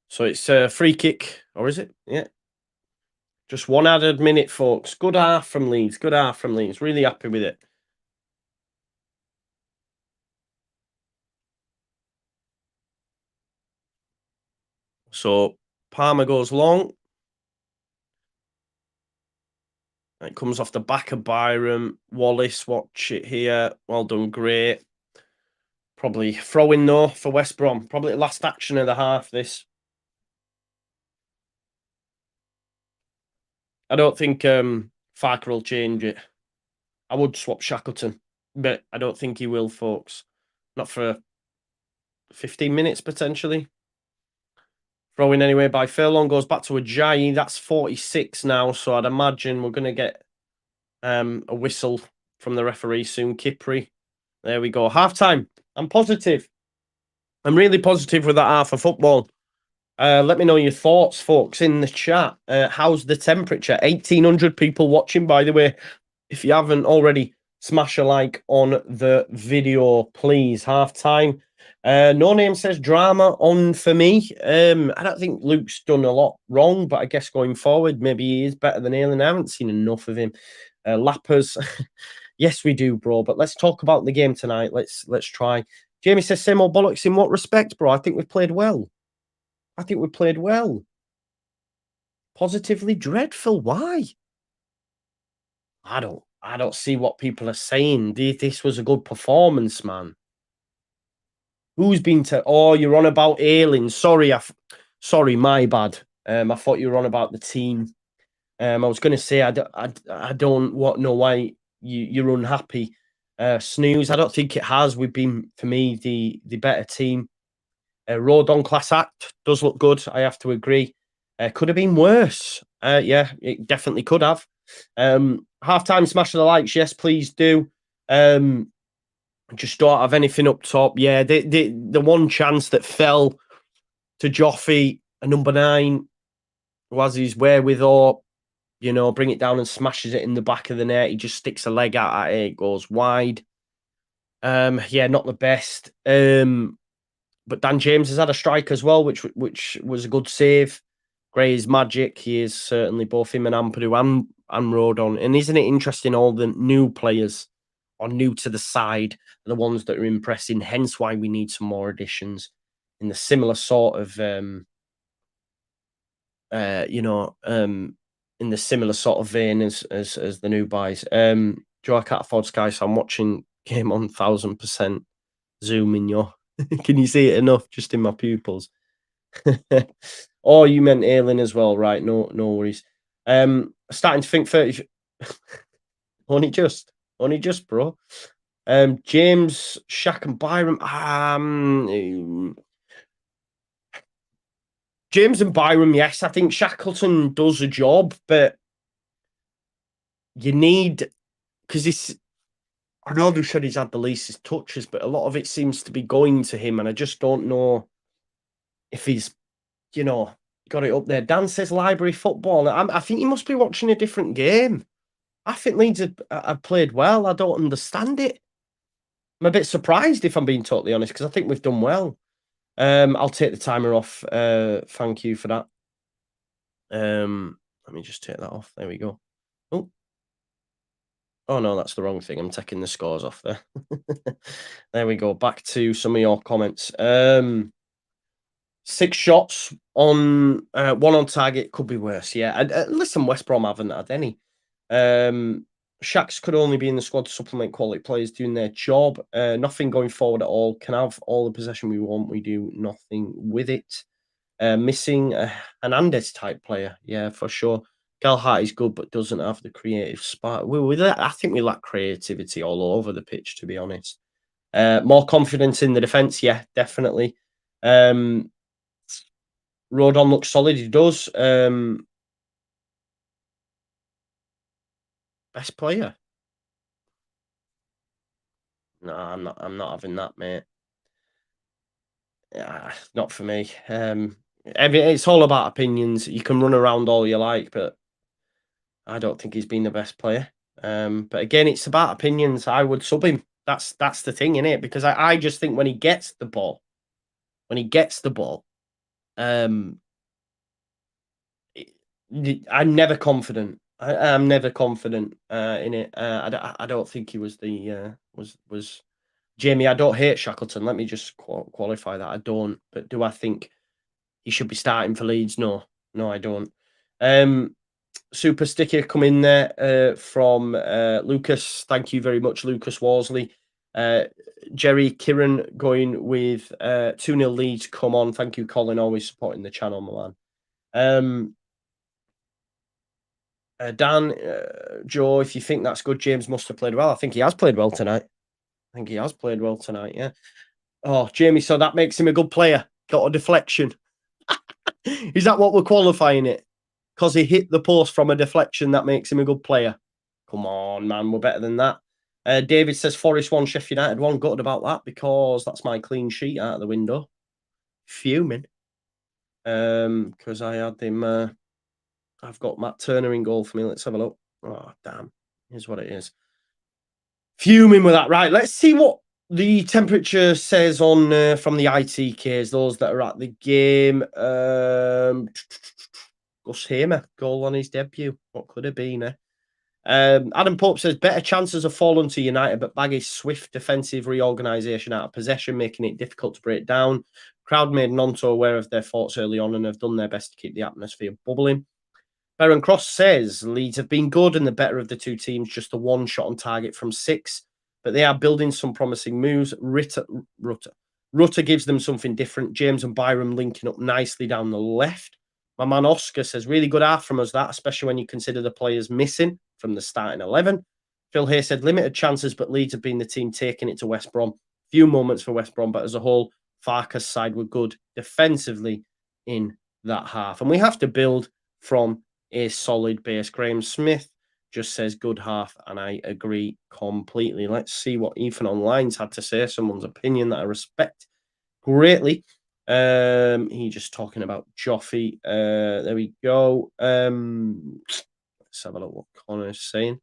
S1: So it's a free kick, or is it? Yeah. Just one added minute, folks. Good half from Leeds. Good half from Leeds. Really happy with it. So Palmer goes long. It comes off the back of Byram. Wallace, watch it here. Well done, great. Probably throw-in, though, for West Brom. Probably the last action of the half, this. I don't think Farker will change it. I would swap Shackleton, but I don't think he will, folks. Not for 15 minutes, potentially. Throw-in anyway by Furlong. Goes back to Ajayi. That's 46 now, so I'd imagine we're going to get a whistle from the referee soon. Kipri. There we go. Half-time. I'm positive. I'm really positive with that half of football. Let me know your thoughts, folks, in the chat. How's the temperature? 1,800 people watching, by the way. If you haven't already, smash a like on the video, please. Half-time. No Name says drama on for me. I don't think Luke's done a lot wrong, but I guess going forward, maybe he is better than Ailing. I haven't seen enough of him. Lappers. Yes, we do, bro. But let's talk about the game tonight. Let's try. Jamie says, same old bollocks. In what respect, bro? I think we've played well. I think we played well. Positively dreadful. Why? I don't see what people are saying. This was a good performance, man. Who's been to... Oh, you're on about Ailing. Sorry, sorry, my bad. I thought you were on about the team. I was going to say, I don't know why you're unhappy. Snooze, I don't think it has. We've been, for me, the better team. Rodon class act does look good. I have to agree. Could have been worse. Yeah, it definitely could have. Halftime smash of the likes. Yes, please do. Just don't have anything up top. Yeah, the one chance that fell to Joffy, a number 9, was his wherewithal. you know, bring it down and smashes it in the back of the net. He just sticks a leg out at it, goes wide. Yeah, not the best. But Dan James has had a strike as well, which was a good save. Gray's magic. He is certainly both him and Ampadu and Rodon. And isn't it interesting? All the new players are new to the side, the ones that are impressing. Hence why we need some more additions in the similar sort of, in the similar sort of vein as the new buys. Joe, I can't afford Sky, so I'm watching game on 1000% zoom in your. Can you see it enough? Just in my pupils. Oh, you meant Ailing as well, right? No, no worries. Starting to think 30. only just, bro. James, Shaq, and Byram. James and Byram, yes. I think Shackleton does a job, but you need, because this. I know they said he's had the least touches, but a lot of it seems to be going to him, and I just don't know if he's, you know, got it up there. Dan says library football. I think he must be watching a different game. I think Leeds have played well. I don't understand it. I'm a bit surprised, if I'm being totally honest, because I think we've done well. I'll take the timer off. Thank you for that. Let me just take that off. There we go. Oh no, that's the wrong thing. I'm taking the scores off there. There we go. Back to some of your comments. 6 shots on 1 on target could be worse. Yeah, listen, West Brom haven't had any. Shacks could only be in the squad to supplement quality players doing their job. Nothing going forward at all. Can have all the possession we want. We do nothing with it. Missing a Hernandez type player. Yeah, for sure. Galhart is good, but doesn't have the creative spark. I think we lack creativity all over the pitch, to be honest. More confidence in the defence. Yeah, definitely. Rodon looks solid. He does. Best player? No, I'm not having that, mate. Yeah, not for me. It's all about opinions. You can run around all you like, but I don't think he's been the best player. But again, it's about opinions. I would sub him. That's the thing, in it, because I just think when he gets the ball, um, I'm never confident. I'm never confident in it. I don't think he was the was Jamie. I don't hate Shackleton. Let me just qualify that. I don't. But do I think he should be starting for Leeds? No, I don't. Super sticker come in there from Lucas. Thank you very much, Lucas Worsley. Jerry Kieran going with 2-0 Leeds. Come on. Thank you, Colin. Always supporting the channel, Milan. Dan, Joe, if you think that's good, James must have played well. I think he has played well tonight. Yeah. Oh, Jamie, so that makes him a good player. Got a deflection. Is that what we're qualifying it? Because he hit the post from a deflection, that makes him a good player. Come on, man, we're better than that. David says Forest 1, Sheffield United 1. Gutted about that because that's my clean sheet out of the window. Fuming. Because I had him. I've got Matt Turner in goal for me. Let's have a look. Oh, damn. Here's what it is. Fuming with that. Right, let's see what the temperature says on from the ITKs, those that are at the game. Gus Hamer, goal on his debut. What could have been, eh? Adam Pope says better chances have fallen to United, but Baggy's swift defensive reorganisation out of possession, making it difficult to break down. Crowd made Gnonto aware of their thoughts early on and have done their best to keep the atmosphere bubbling. Baron Cross says Leeds have been good and the better of the two teams, just a 1 shot on target from 6, but they are building some promising moves. Rutter gives them something different. James and Byram linking up nicely down the left. My man Oscar says, really good half from us, that, especially when you consider the players missing from the starting 11. Phil Hay said, limited chances, but Leeds have been the team taking it to West Brom. Few moments for West Brom, but as a whole, Farkas' side were good defensively in that half. And we have to build from a solid base. Graham Smith just says good half, and I agree completely. Let's see what Ethan Online's had to say. Someone's opinion that I respect greatly. He just talking about Joffy. There we go. Let's Let's have a look what Connor's saying.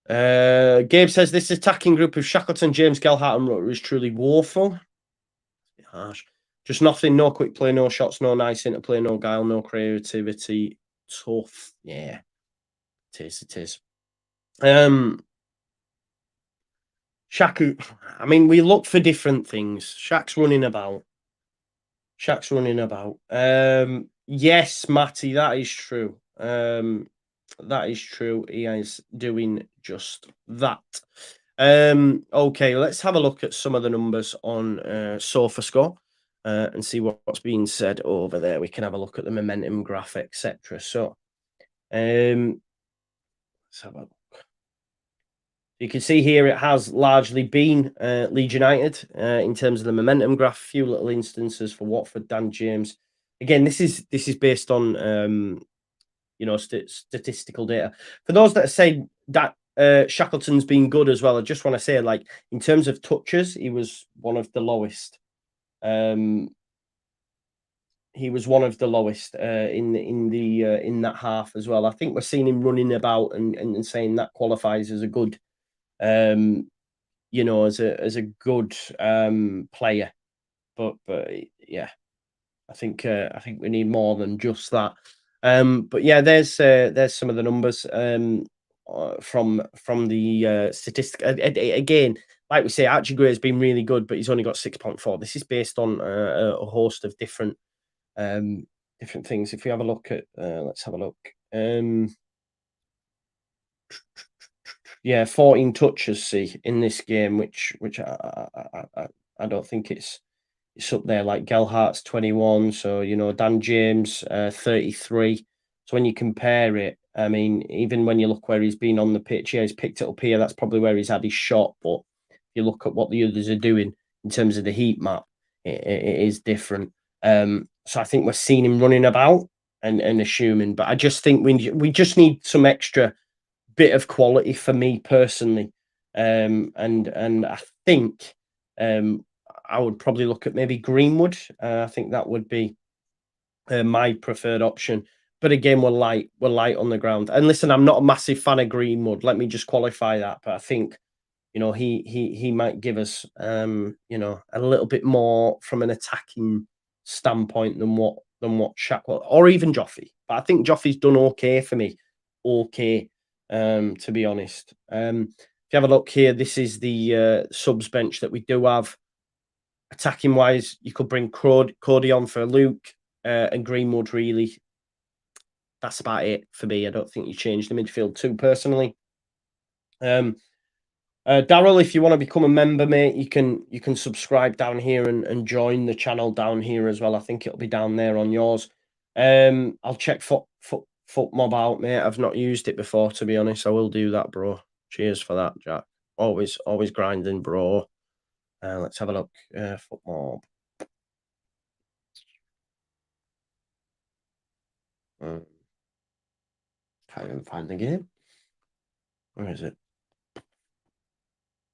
S1: Gabe says this attacking group of Shackleton, James, Gelhart, and Rutter is truly woeful. Harsh. Just nothing, no quick play, no shots, no nice interplay, no guile, no creativity. Tough. Yeah. It is. Shaq, I mean, we look for different things. Shaq's running about. Yes, Matty, that is true. That is true. He is doing just that. Okay, let's have a look at some of the numbers on SofaScore and see what's being said over there. We can have a look at the momentum graph, etc. So, let's have a look. You can see here it has largely been Leeds United in terms of the momentum graph. A few little instances for Watford, Dan James. Again, this is based on statistical data. For those that say that Shackleton's been good as well, I just want to say, like, in terms of touches, he was one of the lowest. He was one of the lowest in that half as well. I think we're seeing him running about and saying that qualifies as a good, as a good player. But yeah, I think we need more than just that. But yeah, there's some of the numbers from the statistic. Again, like we say, Archie Gray has been really good, but he's only got 6.4. This is based on a host of different things. If we have a look at, let's have a look. Yeah, 14 touches in this game, which I don't think it's up there. Like Gelhart's 21, so Dan James 33. So when you compare it, I mean, even when you look where he's been on the pitch, yeah, he's picked it up here. That's probably where he's had his shot. But if you look at what the others are doing in terms of the heat map, it is different. So I think we're seeing him running about and assuming, but I just think we just need some extra bit of quality for me personally. And I think I would probably look at maybe Greenwood. I think that would be my preferred option. But again, we're light on the ground. And listen, I'm not a massive fan of Greenwood. Let me just qualify that. But I think he might give us a little bit more from an attacking standpoint than what Shackwell or even Joffrey. But I think Joffrey's done okay for me. Okay, to be honest. If you have a look here, this is the subs bench that we do have. Attacking wise, you could bring Cody on for Luke and Greenwood. Really, that's about it for me. I don't think you change the midfield too personally. Daryl, if you want to become a member, mate, you can subscribe down here and join the channel down here as well. I think it'll be down there on yours. I'll check FootMob out, mate. I've not used it before, to be honest. I will do that, bro. Cheers for that, Jack. Always grinding, bro. Let's have a look. FootMob. Can't even find the game. Where is it?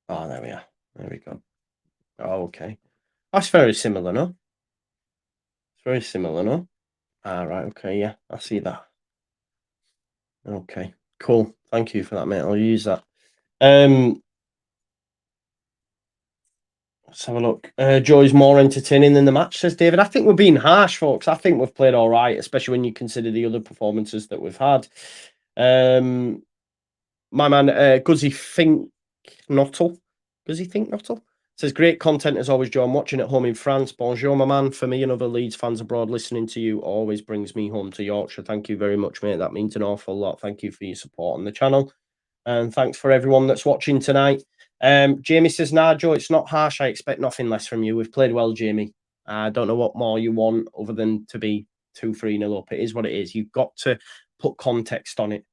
S1: Oh, there we are. There we go. Oh, okay. That's very similar, no? It's very similar, no? Ah, right. Okay. Yeah, I see that. Okay. Cool. Thank you for that, mate. I'll use that. Let's have a look. Joy's more entertaining than the match, says David. I think we're being harsh, folks. I think we've played all right, especially when you consider the other performances that we've had. My man, Guzzy Think Nottle. Guzzy Think Nottle says, great content as always, Joe. I'm watching at home in France. Bonjour, my man. For me and other Leeds fans abroad, listening to you always brings me home to Yorkshire. Thank you very much, mate. That means an awful lot. Thank you for your support on the channel. And thanks for everyone that's watching tonight. Jamie says, nah, Joe, it's not harsh. I expect nothing less from you. We've played well, Jamie. I don't know what more you want other than to be 2-3-0 up. It is what it is. You've got to put context on it.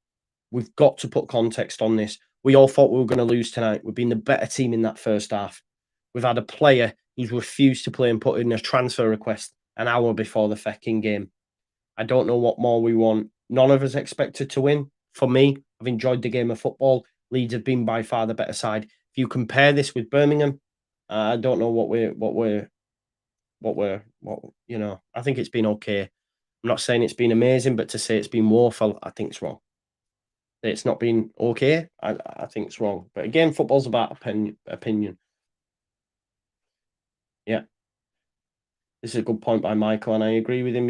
S1: We've got to put context on this. We all thought we were going to lose tonight. We've been the better team in that first half. We've had a player who's refused to play and put in a transfer request an hour before the fecking game. I don't know what more we want. None of us expected to win. For me, I've enjoyed the game of football. Leeds have been by far the better side. If you compare this with Birmingham, I don't know what I think it's been okay. I'm not saying it's been amazing, but to say it's been woeful, I think it's wrong. It's not been okay, I think it's wrong. But again, football's about opinion. Yeah, this is a good point by Michael, and I agree with him.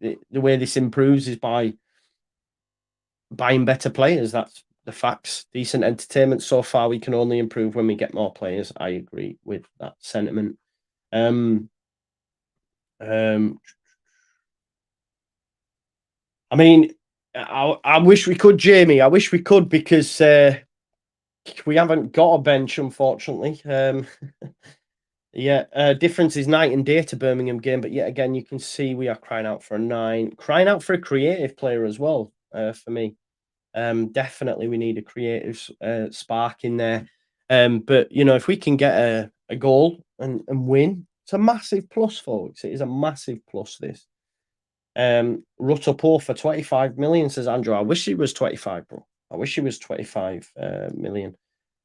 S1: The way this improves is by buying better players. That's the facts. Decent entertainment so far. We can only improve when we get more players. I agree with that sentiment. Um, um, I mean, I wish we could, Jamie. I wish we could because we haven't got a bench, unfortunately. Yeah, difference is night and day to Birmingham game, but yet again, you can see we are crying out for a 9, crying out for a creative player as well. For me, definitely we need a creative spark in there. But if we can get a goal and win, it's a massive plus, folks. It is a massive plus. This. Rutter poor for 25 million, says Andrew. I wish he was 25, bro. I wish he was 25 million.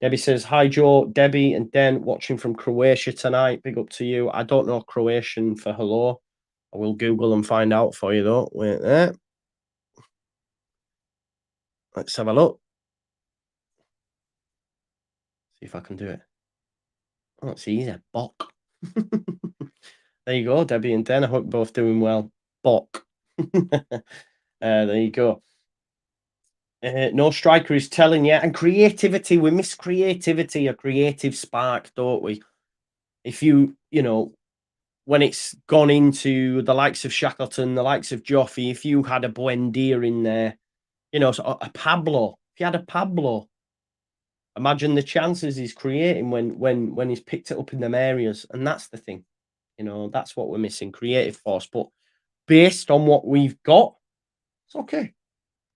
S1: Debbie says, hi, Joe, Debbie and Den watching from Croatia tonight. Big up to you. I don't know Croatian for hello. I will Google and find out for you, though. Wait there. Let's have a look. See if I can do it. Oh, it's easy. Bok. There you go, Debbie and Den. I hope you're both doing well. Bok. There you go. No striker is telling you. And creativity, we miss creativity, a creative spark, don't we? If when it's gone into the likes of Shackleton, the likes of Joffy, if you had a Buendia in there, so a Pablo, if you had a Pablo, imagine the chances he's creating when he's picked it up in them areas. And that's the thing, that's what we're missing, creative force. But based on what we've got, it's okay.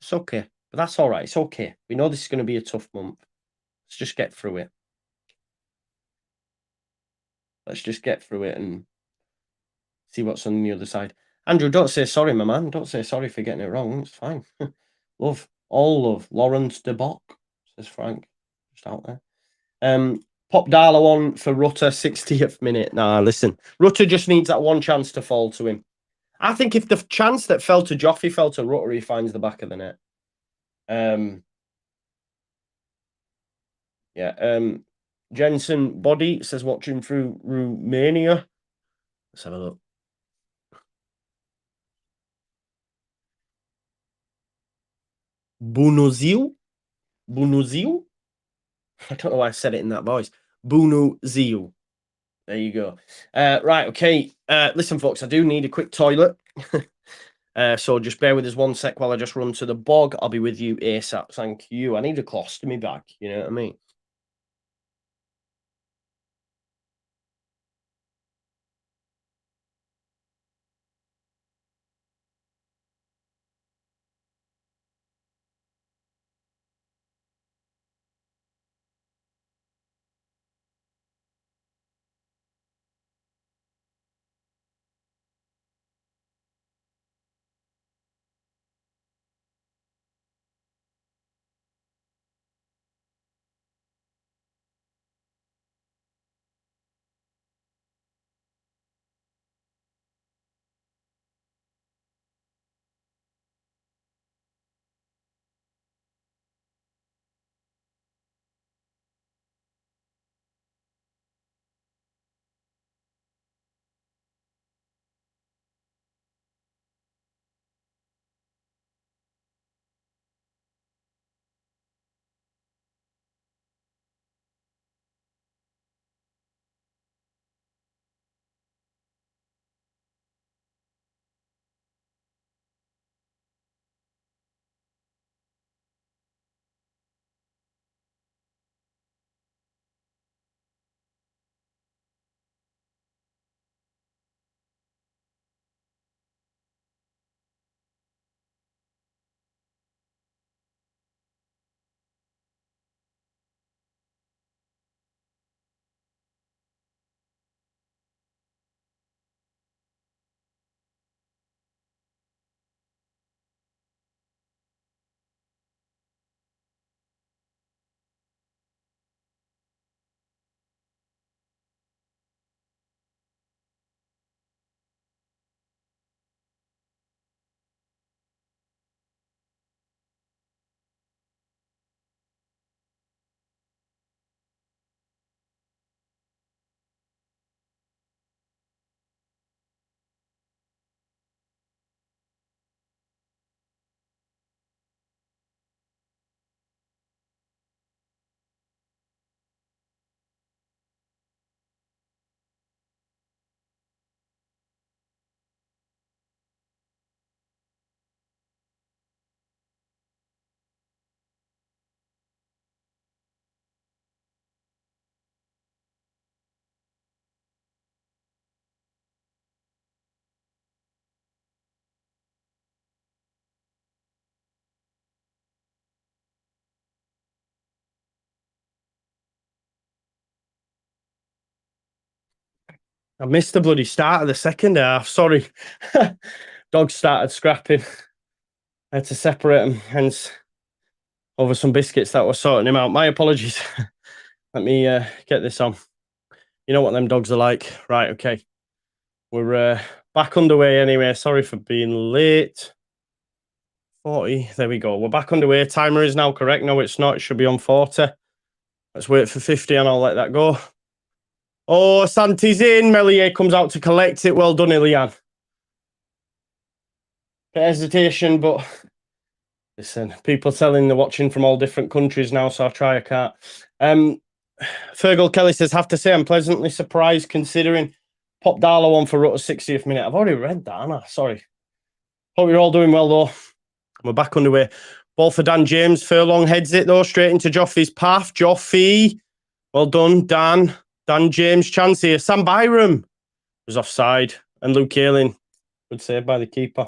S1: It's okay. But that's all right. It's okay. We know this is going to be a tough month. Let's just get through it. Let's just get through it and see what's on the other side. Andrew, don't say sorry, my man. Don't say sorry for getting it wrong. It's fine. Love, all love. Lawrence de Bock, says Frank. Just out there. Pop Darlow on for Rutter, 60th minute. Nah, listen. Rutter just needs that one chance to fall to him. I think if the chance that fell to Joffy fell to Rutter, he finds the back of the net. Yeah. Jensen Body says watching through Romania. Let's have a look. Bunuzil? Bunuzil? I don't know why I said it in that voice. Bunuzil. There you go. Right, okay. Listen, folks, I do need a quick toilet. So just bear with us one sec while I just run to the bog. I'll be with you ASAP. Thank you. I need a colostomy bag. You know what I mean? I missed the bloody start of the second half. Sorry. Dogs started scrapping. I had to separate them, hence over some biscuits that were sorting him out. My apologies. Let me get this on. You know what them dogs are like. Right, okay. We're back underway anyway. Sorry for being late. 40. There we go. We're back underway. Timer is now correct. No, it's not. It should be on 40. Let's wait for 50 and I'll let that go. Oh, Santi's in. Melier comes out to collect it. Well done, Ilian. Bit hesitation, but listen, people telling they're watching from all different countries now, so I'll try a can't. Fergal Kelly says, have to say I'm pleasantly surprised considering Pop Darlow on for Rutter's 60th minute. I've already read that, haven't I? Sorry. Hope you're all doing well, though. We're back underway. Ball for Dan James. Furlong heads it, though, straight into Joffy's path. Joffy. Well done, Dan. Dan James, chance here. Sam Byram was offside. And Luke Ayling. Good save by the keeper.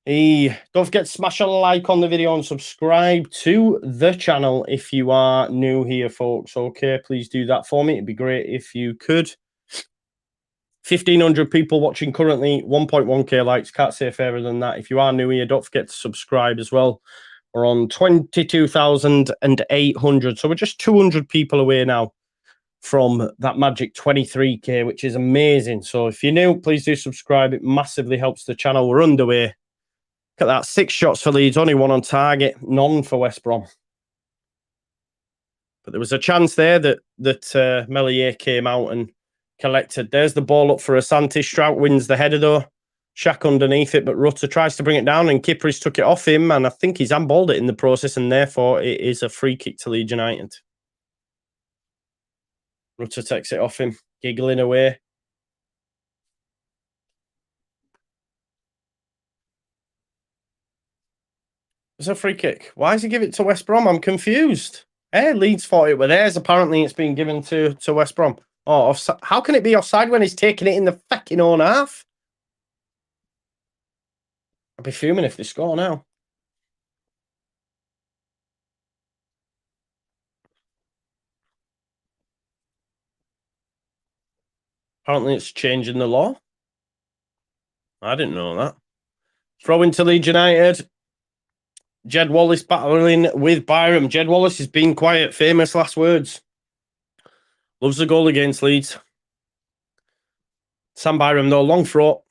S1: Hey, don't forget to smash a like on the video and subscribe to the channel if you are new here, folks. Okay, please do that for me. It'd be great if you could. 1,500 people watching currently, 1.1k likes. Can't say fairer than that. If you are new here, don't forget to subscribe as well. We're on 22,800. So we're just 200 people away now from that magic 23k, which is amazing. So if you're new, please do subscribe. It massively helps the channel. We're underway. Look at that. 6 shots for Leeds, only 1 on target, none for West Brom. But there was a chance there that Melier came out and collected. There's the ball up for Asante. Strout wins the header, though. Shaq underneath it, but Rutter tries to bring it down, and Kipris took it off him, and I think he's handballed it in the process, and therefore it is a free kick to Leeds United. Rutter takes it off him, giggling away. It's a free kick. Why does he give it to West Brom? I'm confused. Leeds thought it were theirs. Apparently, it's been given to West Brom. Oh, offside. How can it be offside when he's taking it in the fucking own half? I'd be fuming if they score now. Apparently, it's changing the law. I didn't know that. Throw into Leeds United. Jed Wallace battling with Byram. Jed Wallace has been quiet. Famous last words. Loves the goal against Leeds. Sam Byram, though, long throw.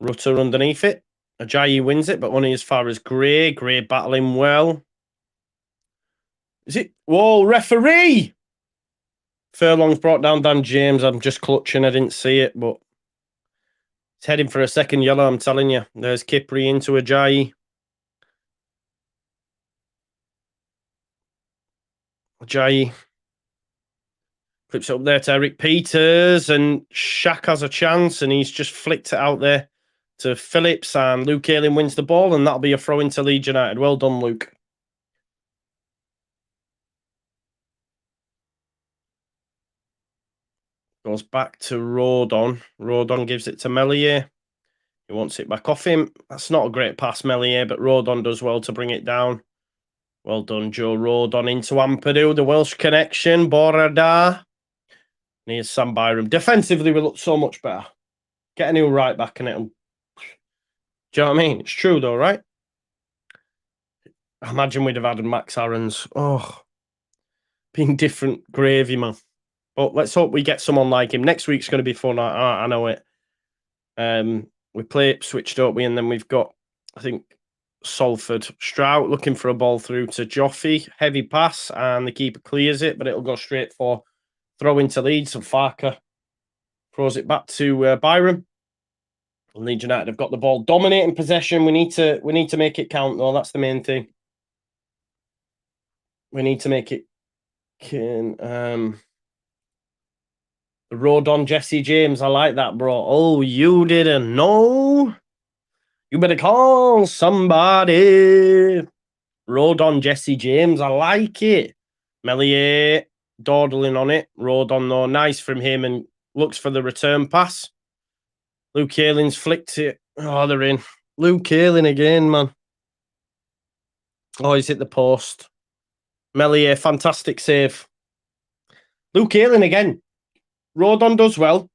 S1: Rutter underneath it. Ajayi wins it, but only as far as Gray. Gray battling well. Is it? Whoa, referee! Furlong's brought down Dan James. I'm just clutching. I didn't see it, but it's heading for a second yellow, I'm telling you. There's Kipri into Ajayi. Ajayi flips it up there to Eric Peters, and Shaq has a chance, and he's just flicked it out there to Phillips, and Luke Ayling wins the ball, and that'll be a throw into Leeds United. Well done, Luke. Goes back to Rodon. Rodon gives it to Melier. He wants it back off him. That's not a great pass, Melier, but Rodon does well to bring it down. Well done, Joe Rodon into Ampadu. The Welsh connection. Borada. And here's Sam Byram. Defensively, we look so much better. Get a new right back in it. Do you know what I mean? It's true, though, right? I imagine we'd have had Max Aarons. Oh, being different gravy, man. But let's hope we get someone like him. Next week's going to be fun. I know it. We play Ipswich, don't we? And then we've got, I think, Salford. Strout looking for a ball through to Joffy. Heavy pass, and the keeper clears it, but it'll go straight for throw into Leeds. And Farker throws it back to Byram. And Leeds United have got the ball, dominating possession. We need to make it count, though. That's the main thing. We need to make it. Rodon Jesse James. I like that, bro. Oh, you didn't know? You better call somebody. Rodon Jesse James. I like it. Melier dawdling on it. Rodon, though. Nice from him, and looks for the return pass. Luke Ayling's flicked it. Oh, they're in. Luke Ayling again, man. Oh, he's hit the post. Meslier, fantastic save. Luke Ayling again. Rodon does well.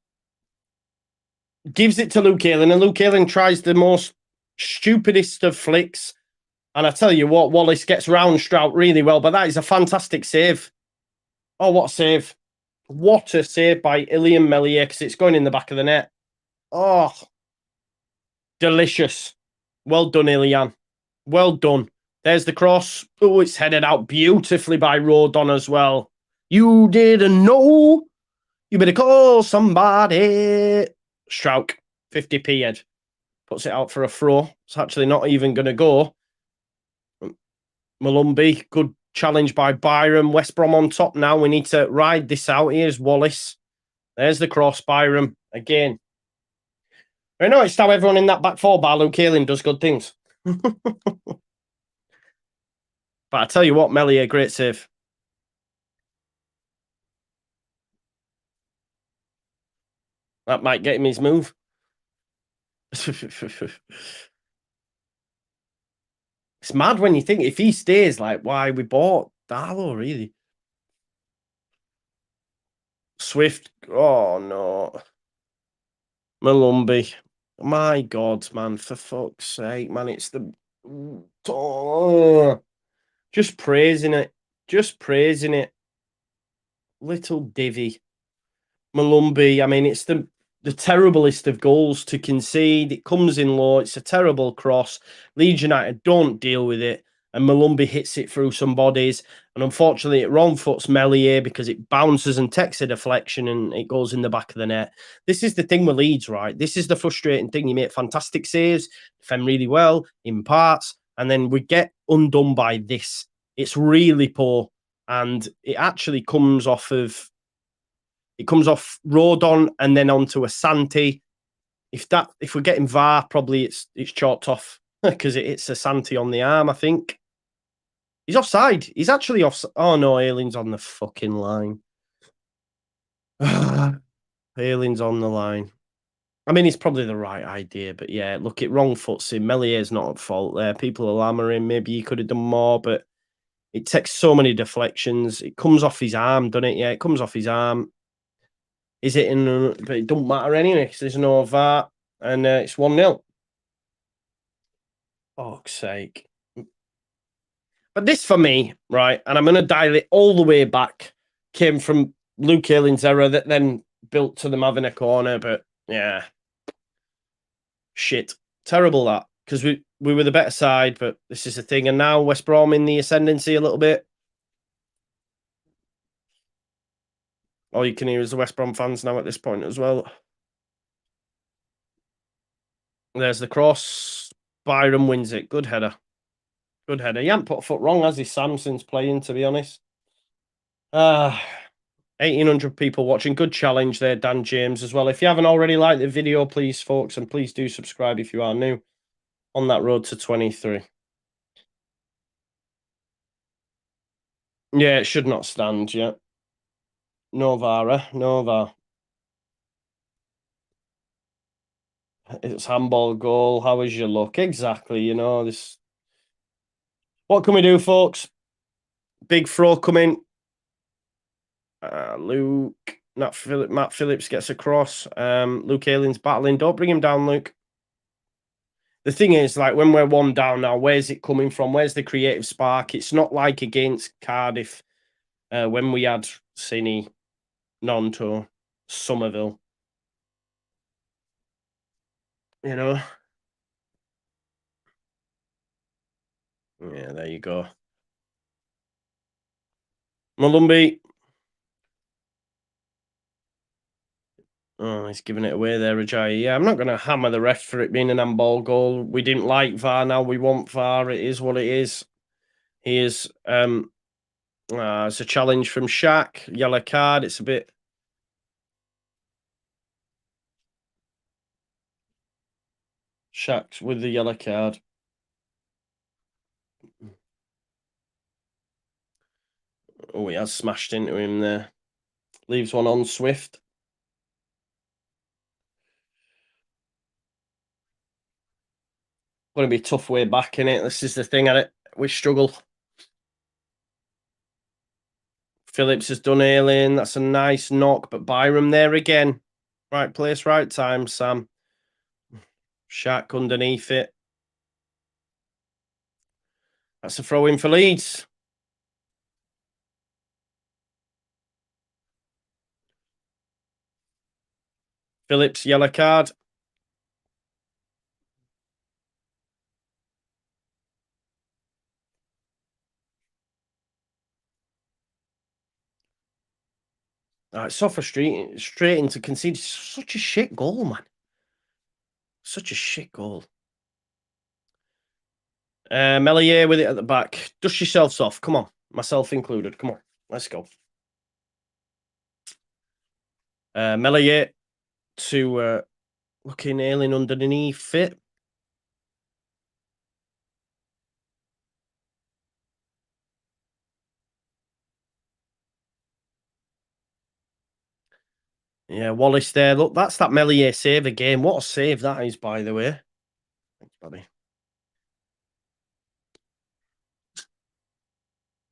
S1: Gives it to Luke Ayling, and Luke Ayling tries the most stupidest of flicks. And I tell you what, Wallace gets round Strout really well, but that is a fantastic save. Oh, what a save. What a save by Ilian Meslier, because it's going in the back of the net. Oh, delicious. Well done, Ilian. Well done. There's the cross. Oh, it's headed out beautifully by Rodon as well. You didn't know. You better call somebody. Strouk, 50p head. Puts it out for a throw. It's actually not even going to go. Malumbi, good challenge by Byram. West Brom on top now. We need to ride this out. Here's Wallace. There's the cross, Byram. Again. I noticed how everyone in that back four bar Luke Ayling does good things. But I tell you what, Meslier, great save. That might get him his move. It's mad when you think if he stays, like, why we bought Darlow, really. Swift. Oh, no. Malumbi. My God, man, for fuck's sake, man. It's the... Oh, just praising it. Just praising it. Little divvy. Malumbi, I mean, it's the terriblest of goals to concede. It comes in low. It's a terrible cross. Leeds United don't deal with it. And Malumbi hits it through some bodies. And unfortunately, it wrong foots Meslier because it bounces and takes a deflection and it goes in the back of the net. This is the thing with Leeds, right? This is the frustrating thing. You make fantastic saves, defend really well in parts, and then we get undone by this. It's really poor. And it actually comes off of Rodon and then onto Asante. If we're getting VAR, probably it's chalked off because it's Asante on the arm, I think. He's offside. He's actually offside. Oh no, Ayling's on the fucking line. Ayling's on the line. I mean, it's probably the right idea, but yeah, look, it wrong foots him. Mellier's not at fault there. People are hammering. Maybe he could have done more, but it takes so many deflections. It comes off his arm, doesn't it? Yeah, it comes off his arm. Is it in? But it don't matter anyway because there's no VAR, and it's 1-0. Fuck's sake! But this for me, right, and I'm going to dial it all the way back. Came from Luke Ayling's error that then built to them having a corner. But yeah, shit, terrible that because we were the better side. But this is the thing, and now West Brom in the ascendancy a little bit. All you can hear is the West Brom fans now at this point as well. There's the cross. Byram wins it. Good header. Good header. He hasn't put a foot wrong, has he, Sam, since playing, to be honest? 1,800 people watching. Good challenge there, Dan James, as well. If you haven't already liked the video, please, folks, and please do subscribe if you are new on that road to 23. Yeah, it should not stand, yeah. No VAR, no VAR. It's handball goal. How is your luck? Exactly, you know, this... What can we do, folks? Big throw coming. Luke, Matt Phillips gets across. Luke Ayling's battling. Don't bring him down, Luke. The thing is, like, when we're one down now, where's it coming from? Where's the creative spark? It's not like against Cardiff when we had Cine, Gnonto, Somerville. You know? Yeah, there you go. Malumbi. Oh, he's giving it away there, Ajayi. Yeah, I'm not going to hammer the ref for it being an handball goal. We didn't like VAR, now we want VAR. It is what it is. Here's it's a challenge from Shaq. Yellow card. It's a bit... Shaq's with the yellow card. Oh, he has smashed into him there. Leaves one on Swift. Going to be a tough way back in it. This is the thing at it. We struggle. Phillips has done Ayling. That's a nice knock, but Byram there again. Right place, right time, Sam. Shack underneath it. That's a throw in for Leeds. Phillips, yellow card. It's so frustrating to concede such a shit goal, man. Such a shit goal. Melier with it at the back. Dust yourselves off. Come on. Myself included. Come on. Let's go. Melier to looking Ayling underneath it. Yeah, Wallace there. Look, that's that Melier save again. What a save that is, by the way. Thanks, buddy.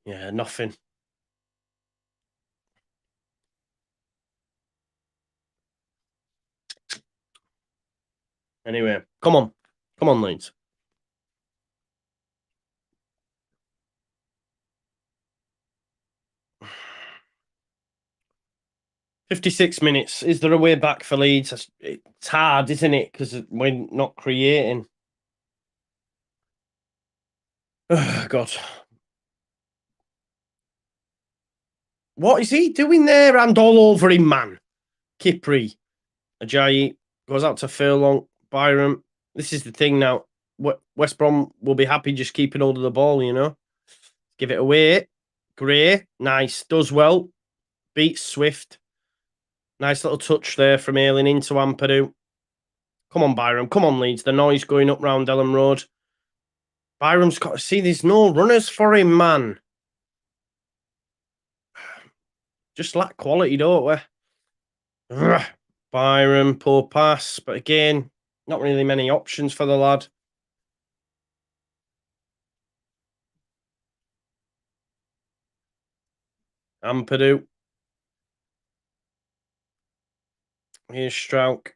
S1: Yeah, nothing. Anyway, come on. Come on, Leeds. $56. Is there a way back for Leeds? It's hard, isn't it? Because we're not creating. Oh, God. What is he doing there? And all over him, man. Kipri. Ajayi goes out to Furlong. Byram. This is the thing now. West Brom will be happy just keeping hold of the ball, you know? Give it away. Gray. Nice. Does well. Beats Swift. Nice little touch there from Ayling into Ampadu. Come on, Byram. Come on, Leeds. The noise going up round Ellen Road. Byram's got to see there's no runners for him, man. Just lack quality, don't we? Ugh. Byram, poor pass. But again, not really many options for the lad. Ampadu. Here's Strauch.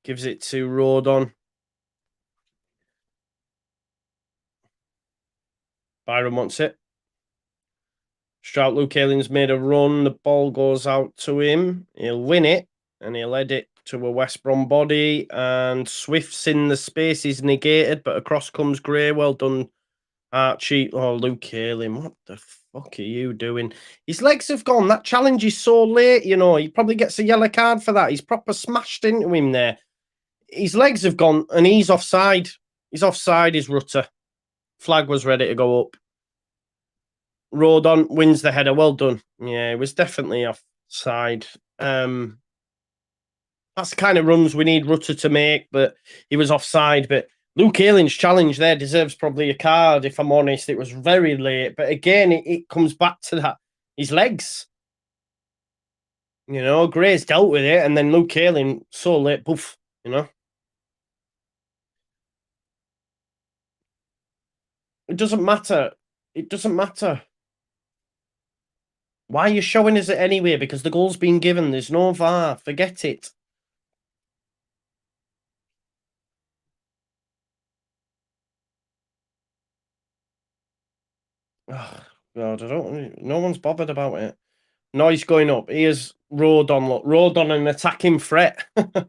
S1: Gives it to Rodon. Byram wants it. Strauch, Luke Ayling's made a run. The ball goes out to him. He'll win it. And he'll head it to a West Brom body. And Swift's in the space. He's negated. But across comes Gray. Well done, Archie. Oh, Luke Ayling. What the fuck are you doing? His legs have gone. That challenge is so late, you know. He probably gets a yellow card for that. He's proper smashed into him there. His legs have gone and he's offside. He's offside, his Rutter. Flag was ready to go up. Rodon wins the header. Well done. Yeah, it was definitely offside. That's the kind of runs we need Rutter to make, but he was offside. But Luke Ayling's challenge there deserves probably a card, if I'm honest. It was very late. But again, it comes back to that. His legs. You know, Gray's dealt with it, and then Luke Ayling, so late, poof, you know. It doesn't matter. It doesn't matter. Why are you showing us it anyway? Because the goal's been given. There's no VAR. Forget it. Oh, God, I don't. No one's bothered about it. Noise going up. Here's Rodon. Look, Rodon an attacking threat. So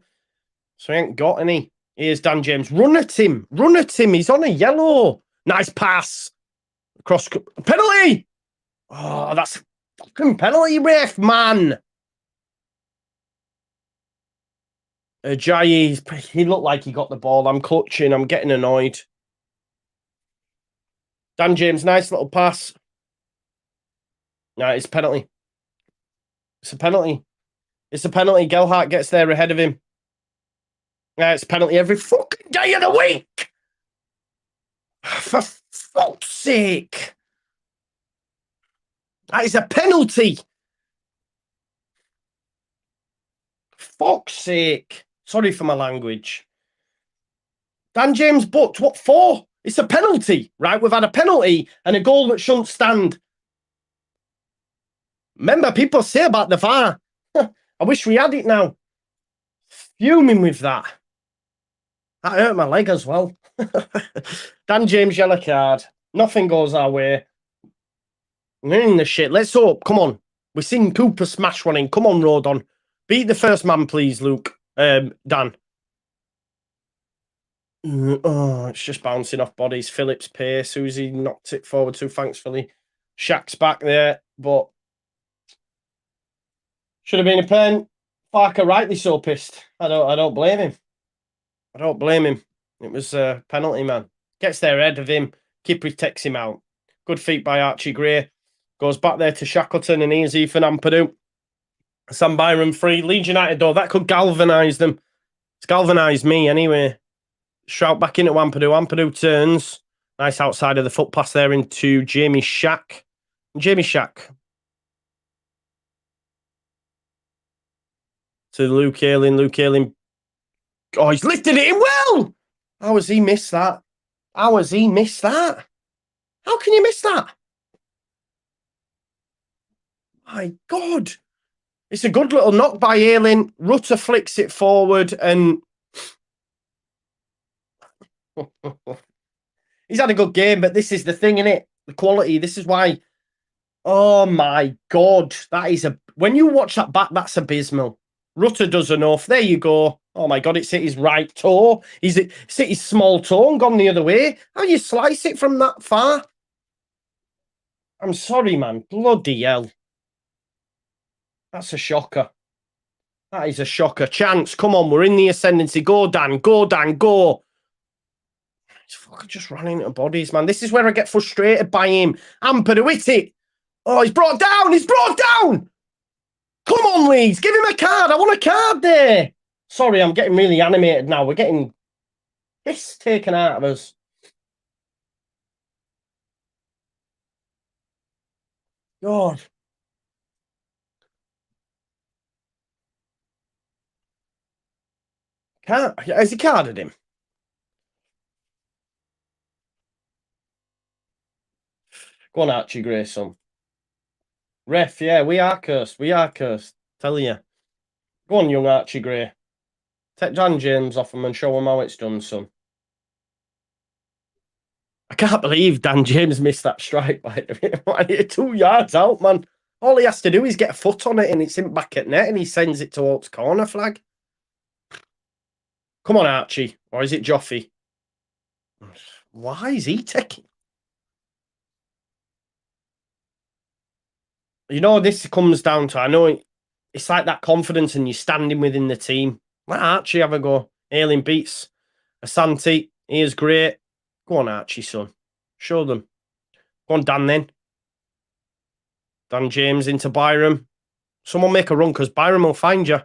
S1: he ain't got any. Here's Dan James. Run at him. Run at him. He's on a yellow. Nice pass. Cross penalty. Oh, that's fucking penalty, ref, man. Ajayi, he looked like he got the ball. I'm clutching. I'm getting annoyed. Dan James, nice little pass. No, it's a penalty. It's a penalty. It's a penalty. Gelhardt gets there ahead of him. Yeah, it's a penalty every fucking day of the week. For fuck's sake. That is a penalty. Fuck's sake. Sorry for my language. Dan James booked. What for? It's a penalty, right? We've had a penalty and a goal that shouldn't stand. Remember, people say about the VAR. I wish we had it now. Fuming with that. That hurt my leg as well. Dan James yellow card. Nothing goes our way. We're in the shit. Let's hope. Come on. We've seen Cooper smash one in. Come on, Rodon. Beat the first man, please, Luke. Dan. Oh, it's just bouncing off bodies. Phillips pace. Who's he knocked it forward to, thankfully. Shaq's back there, but should have been a pen. Farker rightly so pissed. I don't blame him. I don't blame him. It was a penalty, man. Gets there ahead of him. Kipri takes him out. Good feet by Archie Gray. Goes back there to Shackleton and here's Ethan Ampadu. Sam Byron free. Leeds United, though, that could galvanise them. It's galvanised me anyway. Shout back into Ampadu. Ampadu turns. Nice outside of the foot pass there into Jamie Shack. Jamie Shack. To Luke Ayling. Luke Ayling. Oh, he's lifted it in well. How has he missed that? How has he missed that? How can you miss that? My God. It's a good little knock by Ayling. Rutter flicks it forward and he's had a good game, but this is the thing, innit? The quality. This is why. Oh my God. That is when you watch that back, that's abysmal. Rutter does enough. There you go. Oh my God, it's hit his right toe. It's hit his small toe and gone the other way. How you slice it from that far? I'm sorry, man. Bloody hell. That's a shocker. That is a shocker. Chance, come on, we're in the ascendancy. Go, Dan. Go, Dan. Go. He's fucking just running into bodies, man. This is where I get frustrated by him. Ampadu, hit it. Oh, he's brought down. He's brought down. Come on, Leeds. Give him a card. I want a card there. Sorry, I'm getting really animated now. We're getting this taken out of us. God. Has he carded him? Go on, Archie Grayson. Ref, yeah, we are cursed. We are cursed. Tell you. Go on, young Archie Gray. Take Dan James off him and show him how it's done, son. I can't believe Dan James missed that strike by 2 yards out, man. All he has to do is get a foot on it and it's in back at net and he sends it towards corner flag. Come on, Archie. Or is it Joffy? Why is he taking... You know, this comes down to... I know it's like that confidence and you're standing within the team. Let Archie have a go. Ayling beats Asante. He is great. Go on, Archie, son. Show them. Go on, Dan, then. Dan James into Byram. Someone make a run because Byram will find you.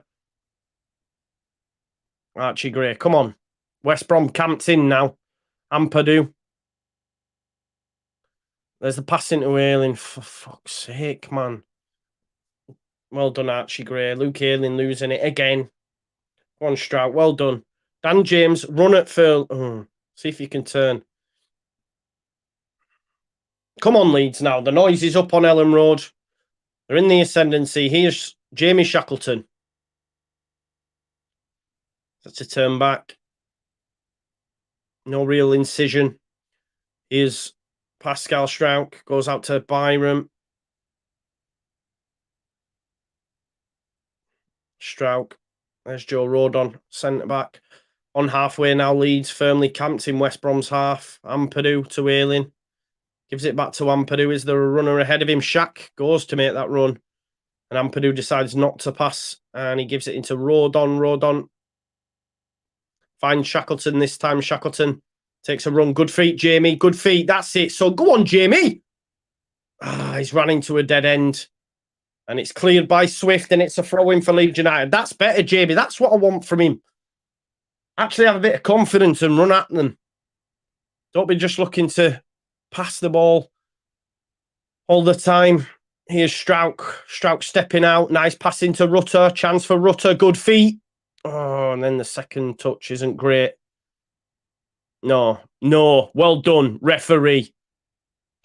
S1: Archie Gray, come on. West Brom camped in now. Ampadu. There's the pass into Ayling. For fuck's sake, man. Well done, Archie Gray. Luke Ayling losing it again. Go on, Strout. Well done. Dan James, run at Phil. See if you can turn. Come on, Leeds now. The noise is up on Ellen Road. They're in the ascendancy. Here's Jamie Shackleton. That's a turn back. No real incision. Here's Pascal Strauch. Goes out to Byram. Strauch. There's Joe Rodon, centre back. On halfway now, Leeds firmly camped in West Brom's half. Ampadu to Ayling. Gives it back to Ampadu. Is there a runner ahead of him? Shaq goes to make that run. And Ampadu decides not to pass. And he gives it into Rodon. Rodon finds Shackleton this time. Shackleton takes a run. Good feet, Jamie. Good feet. That's it. So go on, Jamie. He's run into a dead end. And it's cleared by Swift. And it's a throw-in for Leeds United. That's better, Jamie. That's what I want from him. Actually have a bit of confidence and run at them. Don't be just looking to pass the ball all the time. Here's Strauch. Strauch stepping out. Nice pass into Rutter. Chance for Rutter. Good feet. Oh, and then the second touch isn't great. No. Well done, referee.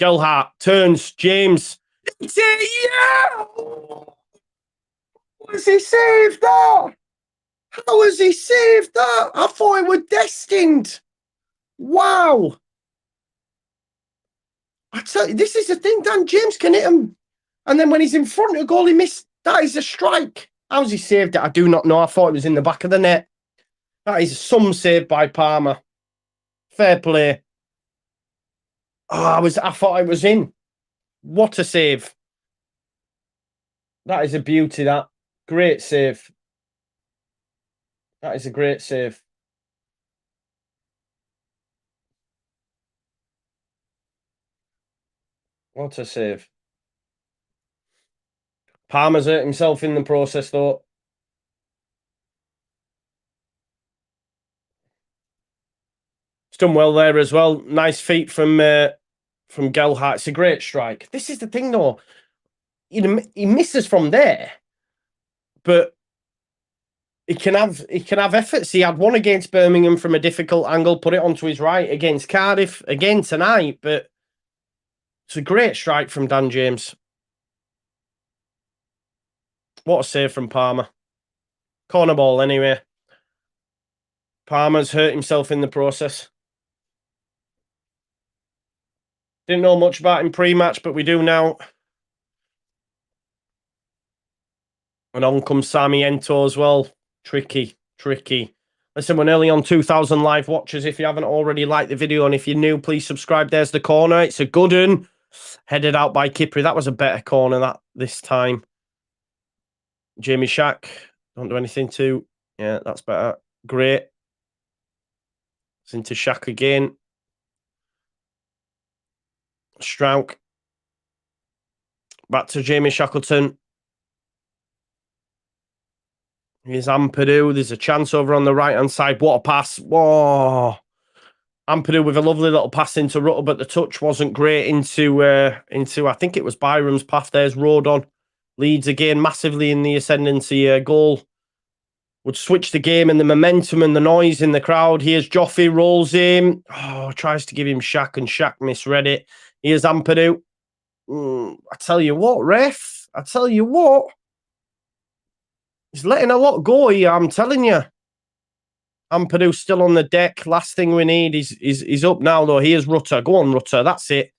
S1: Gelhart turns. James. It's it, yeah! How has he saved that? How has he saved that? I thought it was destined. Wow. I tell you, this is the thing. Dan James can hit him. And then when he's in front of goal, he missed. That is a strike. How's he saved it? I do not know. I thought it was in the back of the net. That is some save by Palmer. Fair play. Oh, I thought it was in. What a save. That is a beauty, that. Great save. That is a great save. What a save. Palmer's hurt himself in the process, though. He's done well there as well. Nice feet from Gelhardt. It's a great strike. This is the thing, though. You know, he misses from there, but he can have efforts. He had one against Birmingham from a difficult angle, put it onto his right against Cardiff again tonight, but it's a great strike from Dan James. What a save from Palmer. Corner ball anyway. Palmer's hurt himself in the process. Didn't know much about him pre-match, but we do now. And on comes Sarmiento as well. Tricky. Listen, we're nearly on 2,000 live watchers. If you haven't already liked the video, and if you're new, please subscribe. There's the corner. It's a good one. Headed out by Kipri. That was a better corner this time. Jamie Shack. Don't do anything to. Yeah, that's better. Great. It's into Shack again. Strauch. Back to Jamie Shackleton. Here's Ampadu. There's a chance over on the right-hand side. What a pass. Whoa. Ampadu with a lovely little pass into Rutter, but the touch wasn't great into I think it was Byram's path. There's Rodon. Leeds again massively in the ascendancy. Goal would switch the game and the momentum and the noise in the crowd. Here's Joffy, rolls in. Oh, tries to give him Shaq, and Shaq misread it. Here's Ampadu. I tell you what, ref. I tell you what. He's letting a lot go here, I'm telling you. Ampadu still on the deck. Last thing we need is up now, though. Here's Rutter. Go on, Rutter. That's it.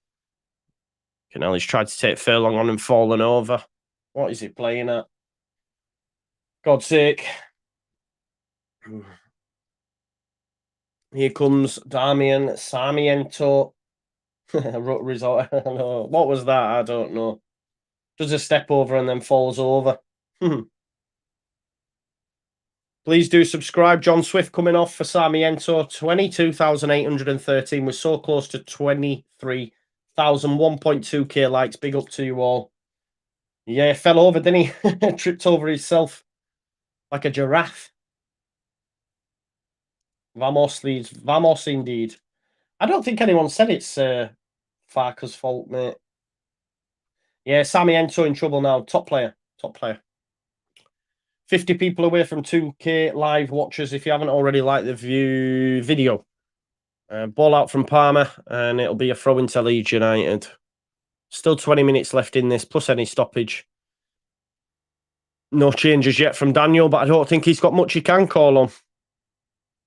S1: He's tried to take Furlong on and fallen over. What is he playing at? God's sake. Here comes Damian Sarmiento. Result. What was that? I don't know. Does a step over and then falls over. Please do subscribe. John Swift coming off for Sarmiento. 22,813. We're so close to 23,000. 1.2k likes. Big up to you all. Yeah, fell over, didn't he? Tripped over himself like a giraffe. Vamos, Leeds. Vamos, indeed. I don't think anyone said it's Farker's fault, mate. Yeah, Sarmiento in trouble now. Top player. 50 people away from 2k live watchers. If you haven't already liked the video. Ball out from Palmer, and it'll be a throw into Leeds United. Still 20 minutes left in this, plus any stoppage. No changes yet from Daniel, but I don't think he's got much he can call on.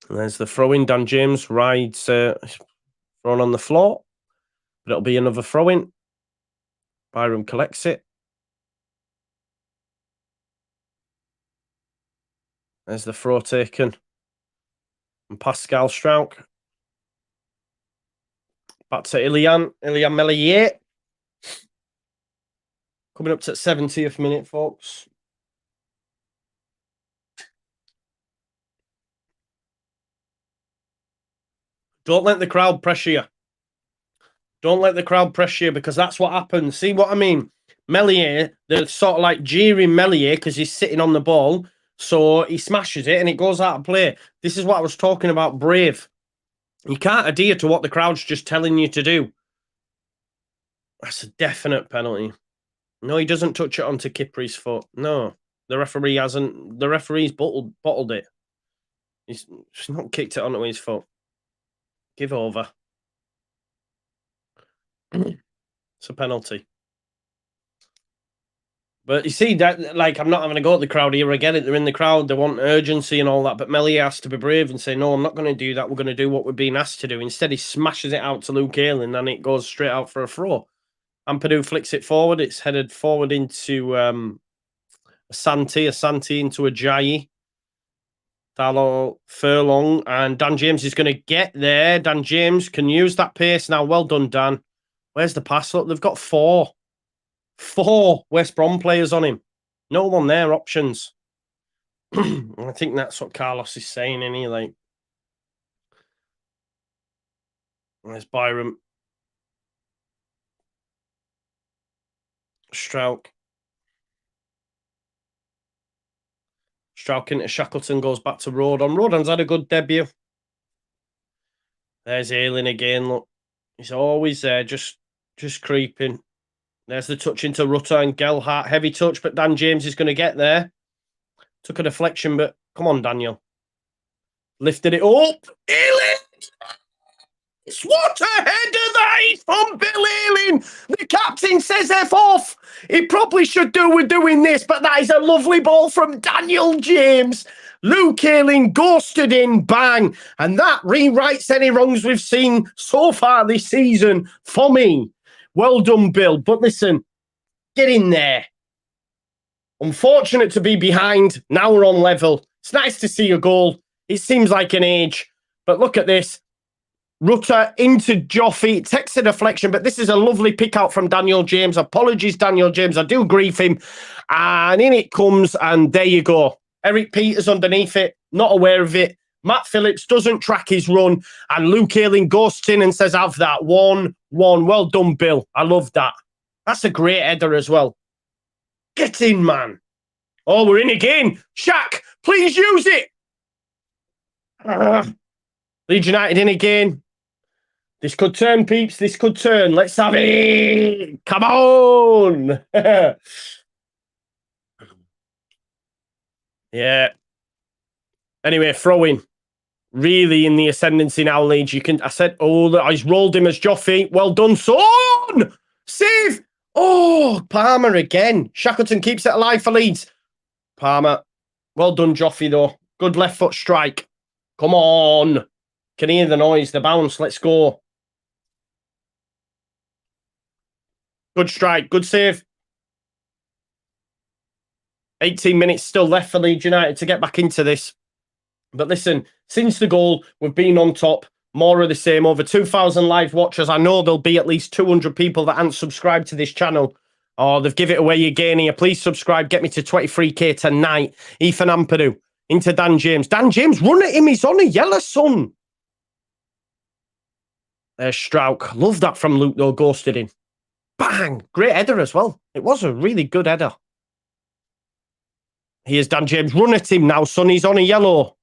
S1: And there's the throw-in. Dan James rides thrown on the floor, but it'll be another throw-in. Byram collects it. There's the throw taken. And Pascal Strauch. Back to Ilian Melier. Coming up to 70th minute, folks. Don't let the crowd pressure you. Don't let the crowd pressure you, because that's what happens. See what I mean? Melier, they're sort of like jeering Melier because he's sitting on the ball. So he smashes it and it goes out of play. This is what I was talking about, brave. You can't adhere to what the crowd's just telling you to do. That's a definite penalty. No, he doesn't touch it onto Kipri's foot. No, the referee hasn't. The referee's bottled it. He's not kicked it onto his foot. Give over. It's a penalty. But you see, that like I'm not having to go at the crowd here. I get it. They're in the crowd. They want urgency and all that. But Mellier has to be brave and say, no, I'm not going to do that. We're going to do what we're being asked to do. Instead, he smashes it out to Luke Ayling and it goes straight out for a throw. Ampadu flicks it forward. It's headed forward into Asante into Ajayi. Dallo Furlong. And Dan James is going to get there. Dan James can use that pace now. Well done, Dan. Where's the pass? Look, they've got four West Brom players on him. No one there, options. I think that's what Carlos is saying, isn't he? Like, there's Byram. Strauch into Shackleton, goes back to Rodon. Rodon's had a good debut. There's Ayling again, look. He's always there, just creeping. There's the touch into Rutter and Gelhardt. Heavy touch, but Dan James is going to get there. Took a deflection, but come on, Daniel. Lifted it up. Ayling! What a header that is from Bill Ayling! The captain says F off. He probably should do with doing this, but that is a lovely ball from Daniel James. Luke Ayling ghosted in, bang. And that rewrites any wrongs we've seen so far this season for me. Well done, Bill. But listen, get in there. Unfortunate to be behind. Now we're on level. It's nice to see a goal. It seems like an age. But look at this. Rutter into Joffy. Takes a deflection, but this is a lovely pick out from Daniel James. Apologies, Daniel James. I do grieve him. And in it comes, and there you go. Eric Peters underneath it, not aware of it. Matt Phillips doesn't track his run, and Luke Ayling ghosts in and says, have that. 1-1. Well done, Bill. I love that. That's a great header as well. Get in, man. Oh, we're in again. Shaq, please use it. Leeds United in again. This could turn, peeps. This could turn. Let's have it. Come on. Yeah. Anyway, throwing. Really in the ascendancy now, Leeds. You can. I said, oh, he's rolled him as Joffy. Well done, son. Save. Oh, Palmer again. Shackleton keeps it alive for Leeds. Palmer. Well done, Joffy, though. Good left foot strike. Come on. Can hear the noise, the bounce. Let's go. Good strike. Good save. 18 minutes still left for Leeds United to get back into this. But listen, since the goal, we've been on top. More of the same. Over 2,000 live watchers. I know there'll be at least 200 people that aren't subscribed to this channel. Oh, they've given it away again here. Please subscribe. Get me to 23k tonight. Ethan Ampadu into Dan James. Dan James, run at him. He's on a yellow, son. There's Strauch. Love that from Luke, though. Ghosted in. Bang. Great header as well. It was a really good header. Here's Dan James. Run at him now, son. He's on a yellow.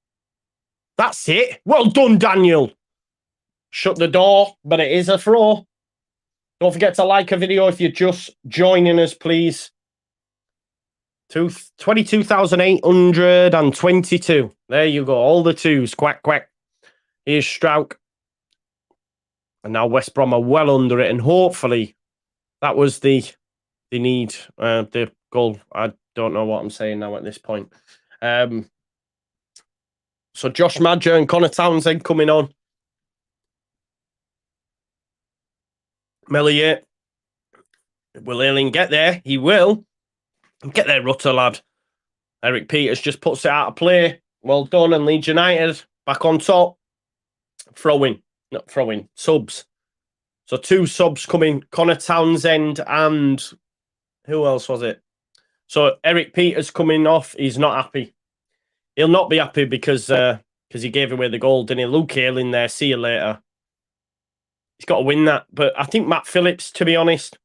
S1: That's it. Well done, Daniel. Shut the door, but it is a throw. Don't forget to like a video if you're just joining us, please. 22,822. There you go. All the twos. Quack, quack. Here's Strauch. And now West Brom are well under it. And hopefully that was the need. The goal. I don't know what I'm saying now at this point. So Josh Madger and Connor Townsend coming on. Mellier. Will Ayling get there? He will. Get there, Rutter, lad. Eric Peters just puts it out of play. Well done. And Leeds United back on top. Throwing. Not throwing. Subs. So 2 subs coming. Connor Townsend and... Who else was it? So Eric Peters coming off. He's not happy. He'll not be happy because he gave away the goal, didn't he? Luke Ayling there. See you later. He's got to win that. But I think Matt Phillips, to be honest,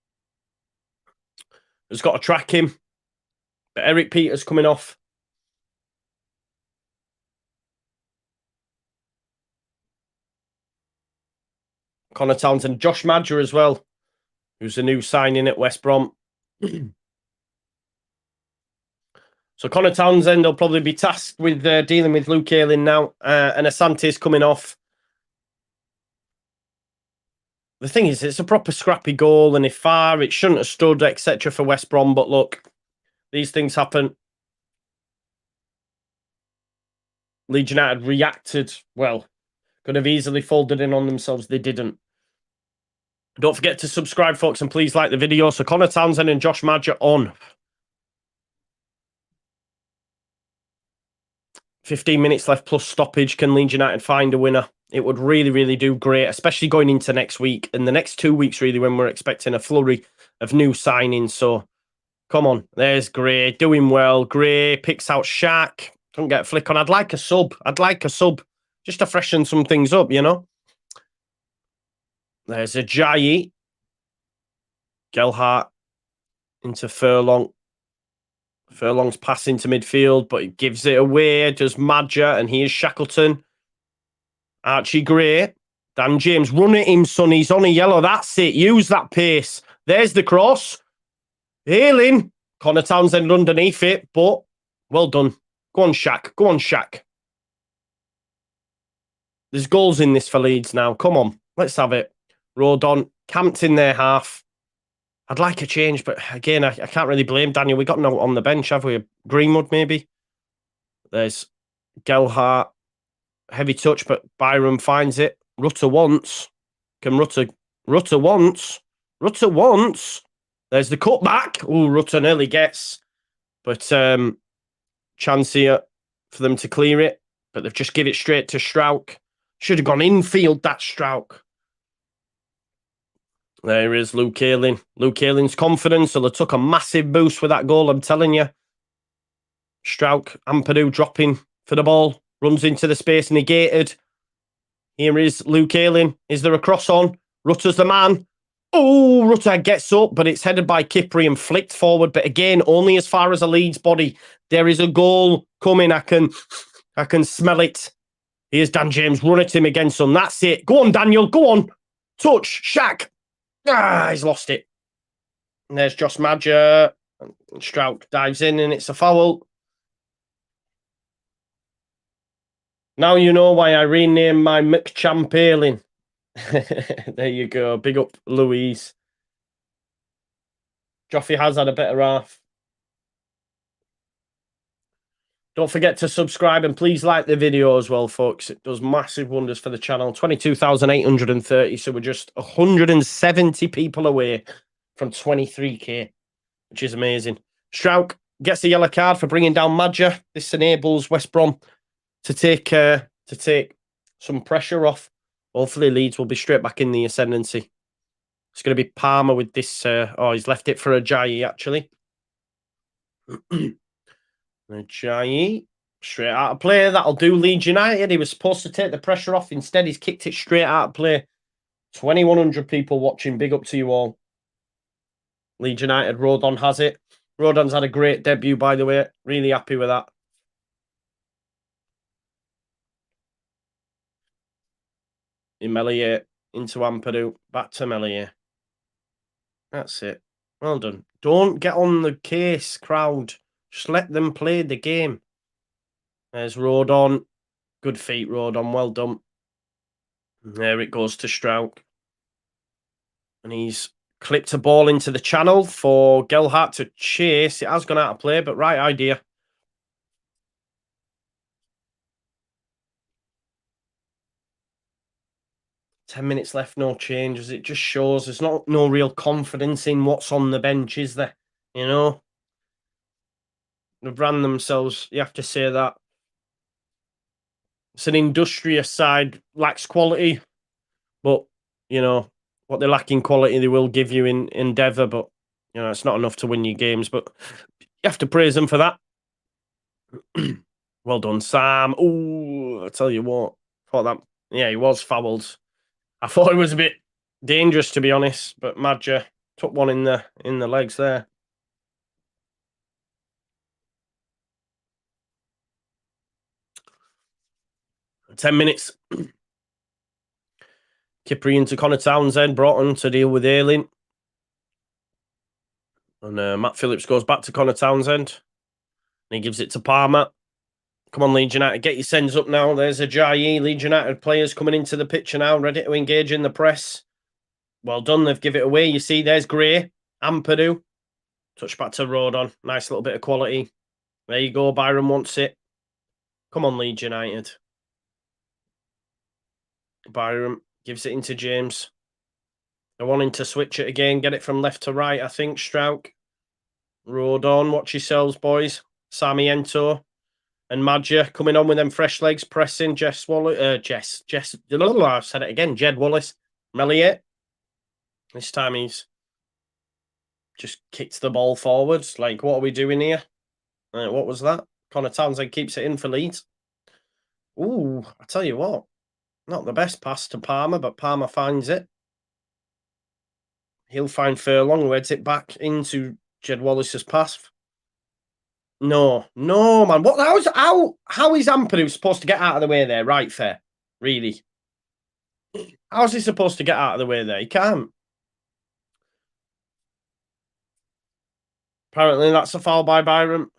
S1: has got to track him. But Eric Peters coming off. Connor Townsend. Josh Madger as well, who's a new signing at West Brom. So Connor Townsend will probably be tasked with dealing with Luke Ayling now. And Asante's coming off. The thing is, it's a proper scrappy goal, and if far, it shouldn't have stood, etc. for West Brom. But look, These things happen. Leeds United reacted well. Could have easily folded in on themselves. They didn't. Don't forget to subscribe, folks, and please like the video. So Connor Townsend and Josh Madger on. 15 minutes left plus stoppage. Can Leeds United find a winner? It would really, really do great, especially going into next week and the next 2 weeks, really, when we're expecting a flurry of new signings. So come on. There's Gray doing well. Gray picks out Shaq. Don't get a flick on. I'd like a sub. Just to freshen some things up, you know. There's a Ajayi. Gelhardt into Furlong. Furlong's pass into midfield, but he gives it away. Does Madger, and here's Shackleton. Archie Gray. Dan James, run at him, son. He's on a yellow. That's it. Use that pace. There's the cross. Hailing. Connor Townsend underneath it, but well done. Go on, Shaq. Go on, Shaq. There's goals in this for Leeds now. Come on. Let's have it. Rodon camped in their half. I'd like a change, but again, I can't really blame Daniel. We got no on the bench, have we? Greenwood, maybe? There's Gelhardt. Heavy touch, but Byram finds it. Rutter once. Can Rutter once? Rutter once. There's the cutback. Oh, Rutter nearly gets. But chance here for them to clear it. But they've just give it straight to Strauch. Should have gone infield, that Strauch. There is Luke Ayling. Luke Ayling's confidence. So they took a massive boost with that goal, I'm telling you. Strauch, Ampadu dropping for the ball. Runs into the space, negated. Here is Luke Ayling. Is there a cross on? Rutter's the man. Oh, Rutter gets up, but it's headed by Kipri and flicked forward. But again, only as far as a Leeds body. There is a goal coming. I can smell it. Here's Dan James. Run at him again, son. That's it. Go on, Daniel. Go on. Touch. Shaq. He's lost it. And there's Josh Madger. Strauch dives in, and it's a foul. Now you know why I renamed my McChamp Ayling. There you go. Big up, Louise. Joffy has had a better half. Don't forget to subscribe and please like the video as well, folks. It does massive wonders for the channel. 22,830, so we're just 170 people away from 23k, which is amazing. Strauch gets a yellow card for bringing down Madger. This enables West Brom to take some pressure off. Hopefully Leeds will be straight back in the ascendancy. It's going to be Palmer with this. He's left it for Ajayi, actually. Ajayi, straight out of play. That'll do Leeds United. He was supposed to take the pressure off. Instead, he's kicked it straight out of play. 2,100 people watching. Big up to you all. Leeds United, Rodon has it. Rodon's had a great debut, by the way. Really happy with that. In Melier, into Ampadu, back to Melier. That's it. Well done. Don't get on the case, crowd. Just let them play the game. There's Rodon. Good feet, Rodon. Well done. There it goes to Strauch. And he's clipped a ball into the channel for Gelhardt to chase. It has gone out of play, but right idea. Ten minutes left, no changes. It just shows there's no real confidence in what's on the bench, is there? You know? They've ran themselves, you have to say that. It's an industrious side, lacks quality, but, you know, what they lack in quality, they will give you in endeavour, but, you know, it's not enough to win your games, but you have to praise them for that. Well done, Sam. Oh, I tell you what, thought that, yeah, he was fouled. I thought it was a bit dangerous, to be honest, but Madger took one in the legs there. $10 minutes. Kipri into Connor Townsend, brought on to deal with Ayling. And Matt Phillips goes back to Connor Townsend. And he gives it to Palmer. Come on, Leeds United, get your sends up now. There's Ajayi. Leeds United players coming into the picture now, ready to engage in the press. Well done, they've given it away. You see, there's Gray, Ampadu. Touch back to Rodon. Nice little bit of quality. There you go. Byron wants it. Come on, Leeds United. Byron gives it into James. They're wanting to switch it again. Get it from left to right, I think. Strauch. Rodon. Watch yourselves, boys. Sarmiento. And Madja coming on with them fresh legs. Pressing. Jess Wallace. I've said it again. Jed Wallace. Melier. This time he's just kicked the ball forwards. Like, what are we doing here? What was that? Connor Townsend keeps it in for Leeds. Ooh, I tell you what. Not the best pass to Palmer, but Palmer finds it. He'll find Furlong, who heads it back into Jed Wallace's pass. No, man. What? How is Ampadu supposed to get out of the way there? Right, fair. Really? How's he supposed to get out of the way there? He can't. Apparently, that's a foul by Byron.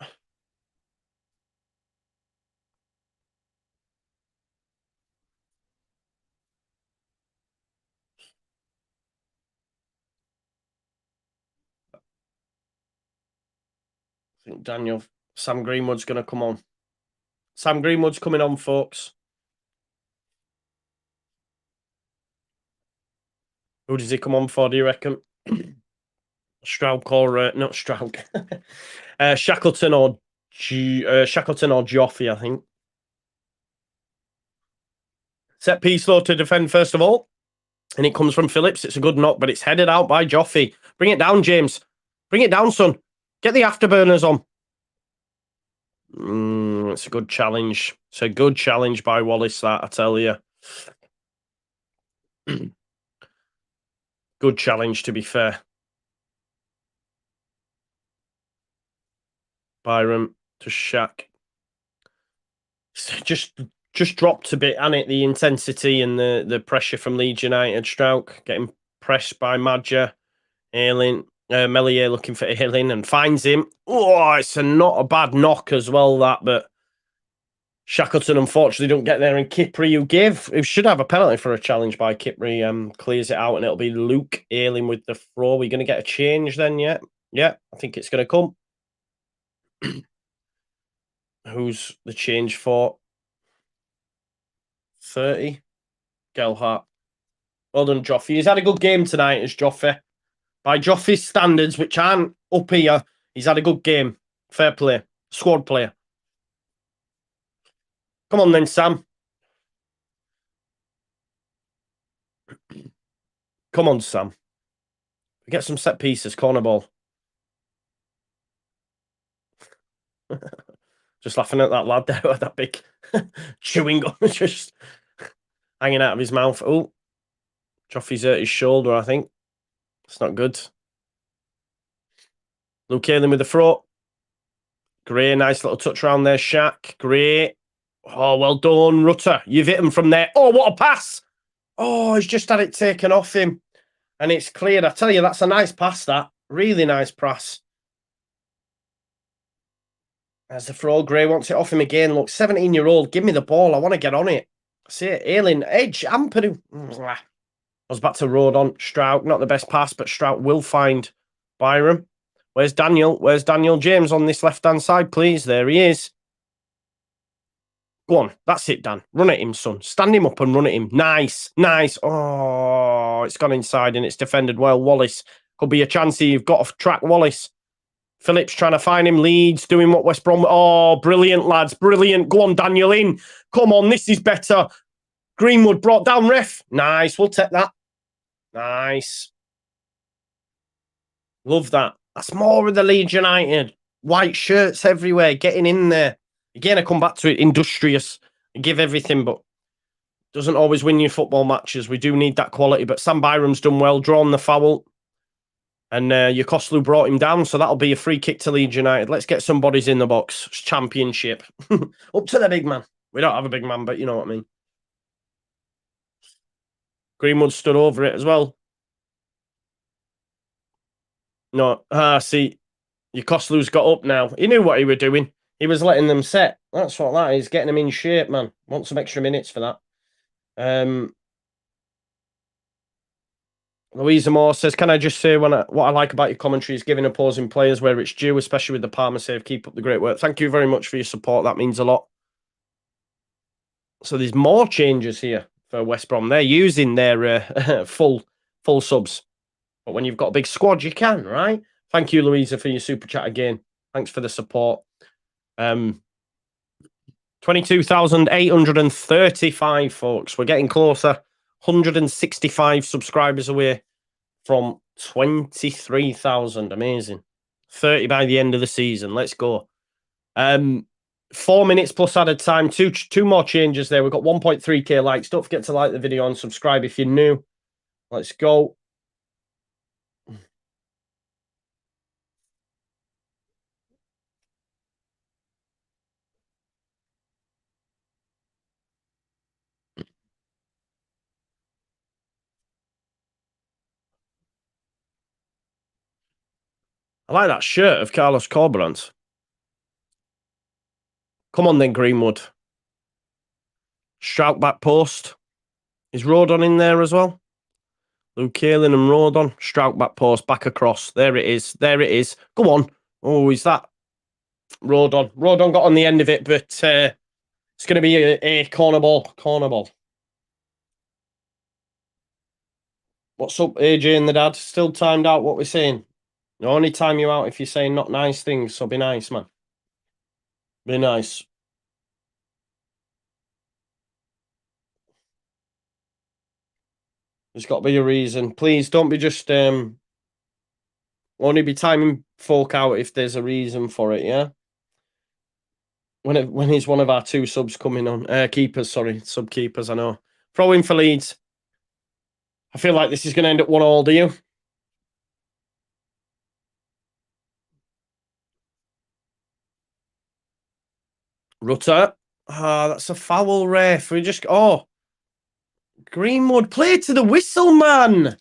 S1: I think Sam Greenwood's going to come on. Sam Greenwood's coming on, folks. Who does he come on for, do you reckon? Straub or not Straub. Shackleton or Joffy, I think. Set piece though to defend first of all. And it comes from Phillips. It's a good knock, but it's headed out by Joffy. Bring it down, James. Bring it down, son. Get the afterburners on. It's a good challenge. It's a good challenge by Wallace, that, I tell you. Good challenge, to be fair. Byron to Shaq. Just dropped a bit, hasn't it? The intensity and the pressure from Leeds United. Strauch getting pressed by Madja. Melier looking for Ayling and finds him. Oh, it's not a bad knock as well, that, but Shackleton unfortunately don't get there, and Kipri, who should have a penalty for a challenge by Kipri, clears it out, and it'll be Luke Ayling with the throw. We're going to get a change then, yeah? Yeah, I think it's going to come. Who's the change for? 30. Gelhart. Well done, Joffy. He's had a good game tonight, as Joffy. By Joffy's standards, which aren't up here, he's had a good game. Fair play. Squad player. Come on then, Sam. Come on, Sam. Get some set pieces, corner ball. Just laughing at that lad there with that big chewing gum just hanging out of his mouth. Oh, Joffy's hurt his shoulder, I think. It's not good. Luke Ayling with the throw. Gray, nice little touch around there, Shaq. Great. Oh, well done, Rutter. You've hit him from there. Oh, what a pass. Oh, he's just had it taken off him. And it's cleared. I tell you, that's a nice pass, that. Really nice pass. As the throw, Gray wants it off him again. Look, 17-year-old, give me the ball. I want to get on it. See it, Ayling, edge, Ampadu. I was back to Rodon. Strauch, not the best pass, but Strauch will find Byron. Where's Daniel? Where's Daniel James on this left-hand side, please? There he is. Go on. That's it, Dan. Run at him, son. Stand him up and run at him. Nice. Nice. Oh, it's gone inside and it's defended well. Wallace. Could be a chance here. You've got to track Wallace. Phillips trying to find him. Leeds doing what West Brom. Oh, brilliant, lads. Brilliant. Go on, Daniel in. Come on. This is better. Greenwood brought down ref. Nice. We'll take that. Nice. Love that. That's more of the Leeds United. White shirts everywhere. Getting in there. Again, I come back to it. Industrious. Give everything, but doesn't always win you football matches. We do need that quality. But Sam Byram's done well. Drawn the foul. And Yokoslu brought him down, so that'll be a free kick to Leeds United. Let's get some bodies in the box. It's championship. Up to the big man. We don't have a big man, but you know what I mean. Greenwood stood over it as well. No, see, Yokoslu's got up now. He knew what he was doing. He was letting them set. That's what that is. Getting them in shape, man. Want some extra minutes for that. Louisa Moore says, can I just say what I like about your commentary is giving opposing players where it's due, especially with the Palmer save. Keep up the great work. Thank you very much for your support. That means a lot. So there's more changes here for West Brom. They're using their full subs. But when you've got a big squad, you can, right? Thank you, Louisa, for your super chat again. Thanks for the support. 22,835, folks. We're getting closer. 165 subscribers away from 23,000. Amazing. 30 by the end of the season. Let's go. 4 minutes plus added time. Two more changes there. We've got 1.3k likes. Don't forget to like the video and subscribe if you're new. Let's go. I like that shirt of Carlos Corberant's. Come on then, Greenwood. Shout back post. Is Rodon in there as well? Luke Kaelin and Rodon. Strout back post, back across. There it is. There it is. Go on. Oh, is that Rodon? Rodon got on the end of it, but it's going to be a corner ball. Corner ball. What's up, AJ and the dad? Still timed out what we're saying. I only time you out if you're saying not nice things, so be nice, man. Be nice. There's got to be a reason. Please don't be just only be timing folk out if there's a reason for it, yeah? When he's one of our two subs coming on. Keepers, sorry. Sub keepers, I know. Throw in for Leeds. I feel like this is going to end up 1-1, do you? Rutter. Ah, that's a foul, ref. We just... Oh. Greenwood, play to the whistle, man.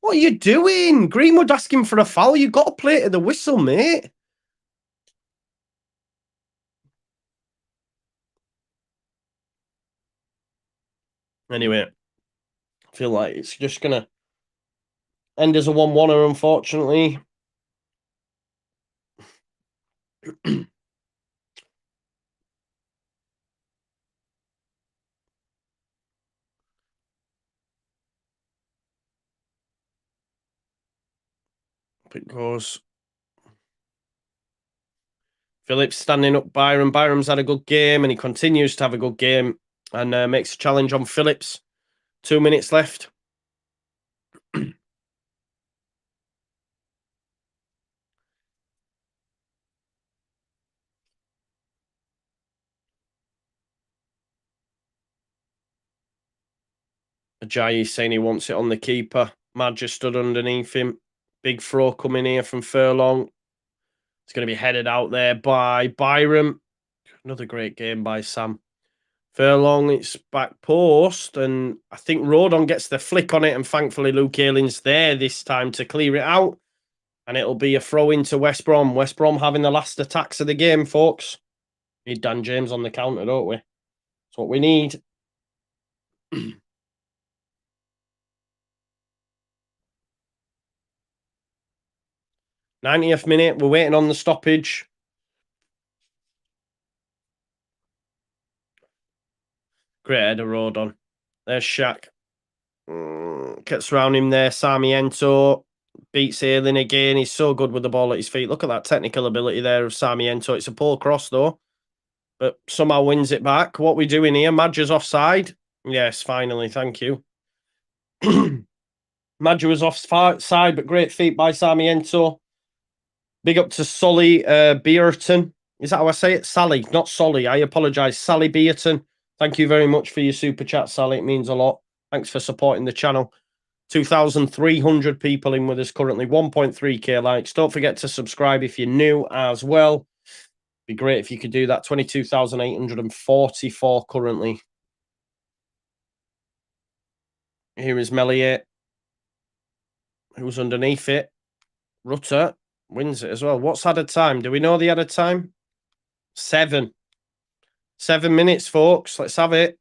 S1: What are you doing? Greenwood asking for a foul. You've got to play to the whistle, mate. Anyway, I feel like it's just going to end as a 1-1er, unfortunately. Up it goes. Phillips standing up Byram. Byram's had a good game and he continues to have a good game and makes a challenge on Phillips. 2 minutes left. Ajayi saying he wants it on the keeper. Madger stood underneath him. Big throw coming here from Furlong. It's going to be headed out there by Byram. Another great game by Sam. Furlong, it's back post, and I think Rodon gets the flick on it, and thankfully Luke Aylin's there this time to clear it out, and it'll be a throw into West Brom. West Brom having the last attacks of the game, folks. Need Dan James on the counter, don't we? That's what we need. 90th minute, we're waiting on the stoppage. Great header, Rodon. There's Shaq. Gets around him there. Sarmiento beats Aylin again. He's so good with the ball at his feet. Look at that technical ability there of Sarmiento. It's a poor cross, though. But somehow wins it back. What we doing here? Madger's offside. Yes, finally. Thank you. Madger was offside, but great feat by Sarmiento. Big up to Solly Beerton. Is that how I say it? Sally, not Solly. I apologise. Sally Beerton. Thank you very much for your super chat, Sally. It means a lot. Thanks for supporting the channel. 2,300 people in with us currently. 1.3k likes. Don't forget to subscribe if you're new as well. Be great if you could do that. 22,844 currently. Here is Melier, who's underneath it. Rutter wins it as well. What's added time? Do we know the added time? 7. 7 minutes, folks. Let's have it.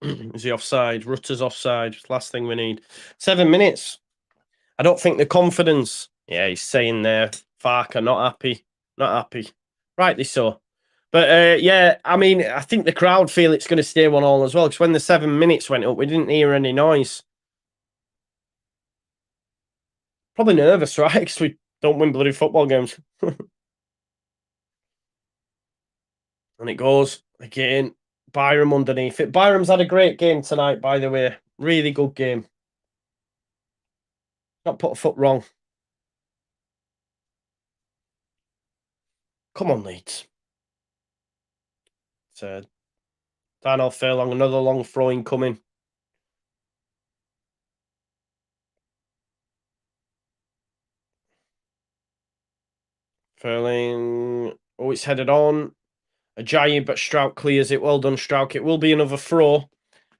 S1: Is he offside? Rutter's offside. Last thing we need. 7 minutes. I don't think the confidence. Yeah, he's saying there, Farker, not happy. Not happy. Rightly so. But yeah, I mean, I think the crowd feel it's going to stay 1-1 as well. Because when the 7 minutes went up, we didn't hear any noise. Probably nervous, right? Because we don't win bloody football games. And it goes again. Byram underneath it. Byram's had a great game tonight, by the way. Really good game. Not put a foot wrong. Come on, Leeds. So, Daniel Furlong, another long throwing coming. Furling. Oh, it's headed on. Ajayi, but Strouk clears it. Well done, Strouk. It will be another throw.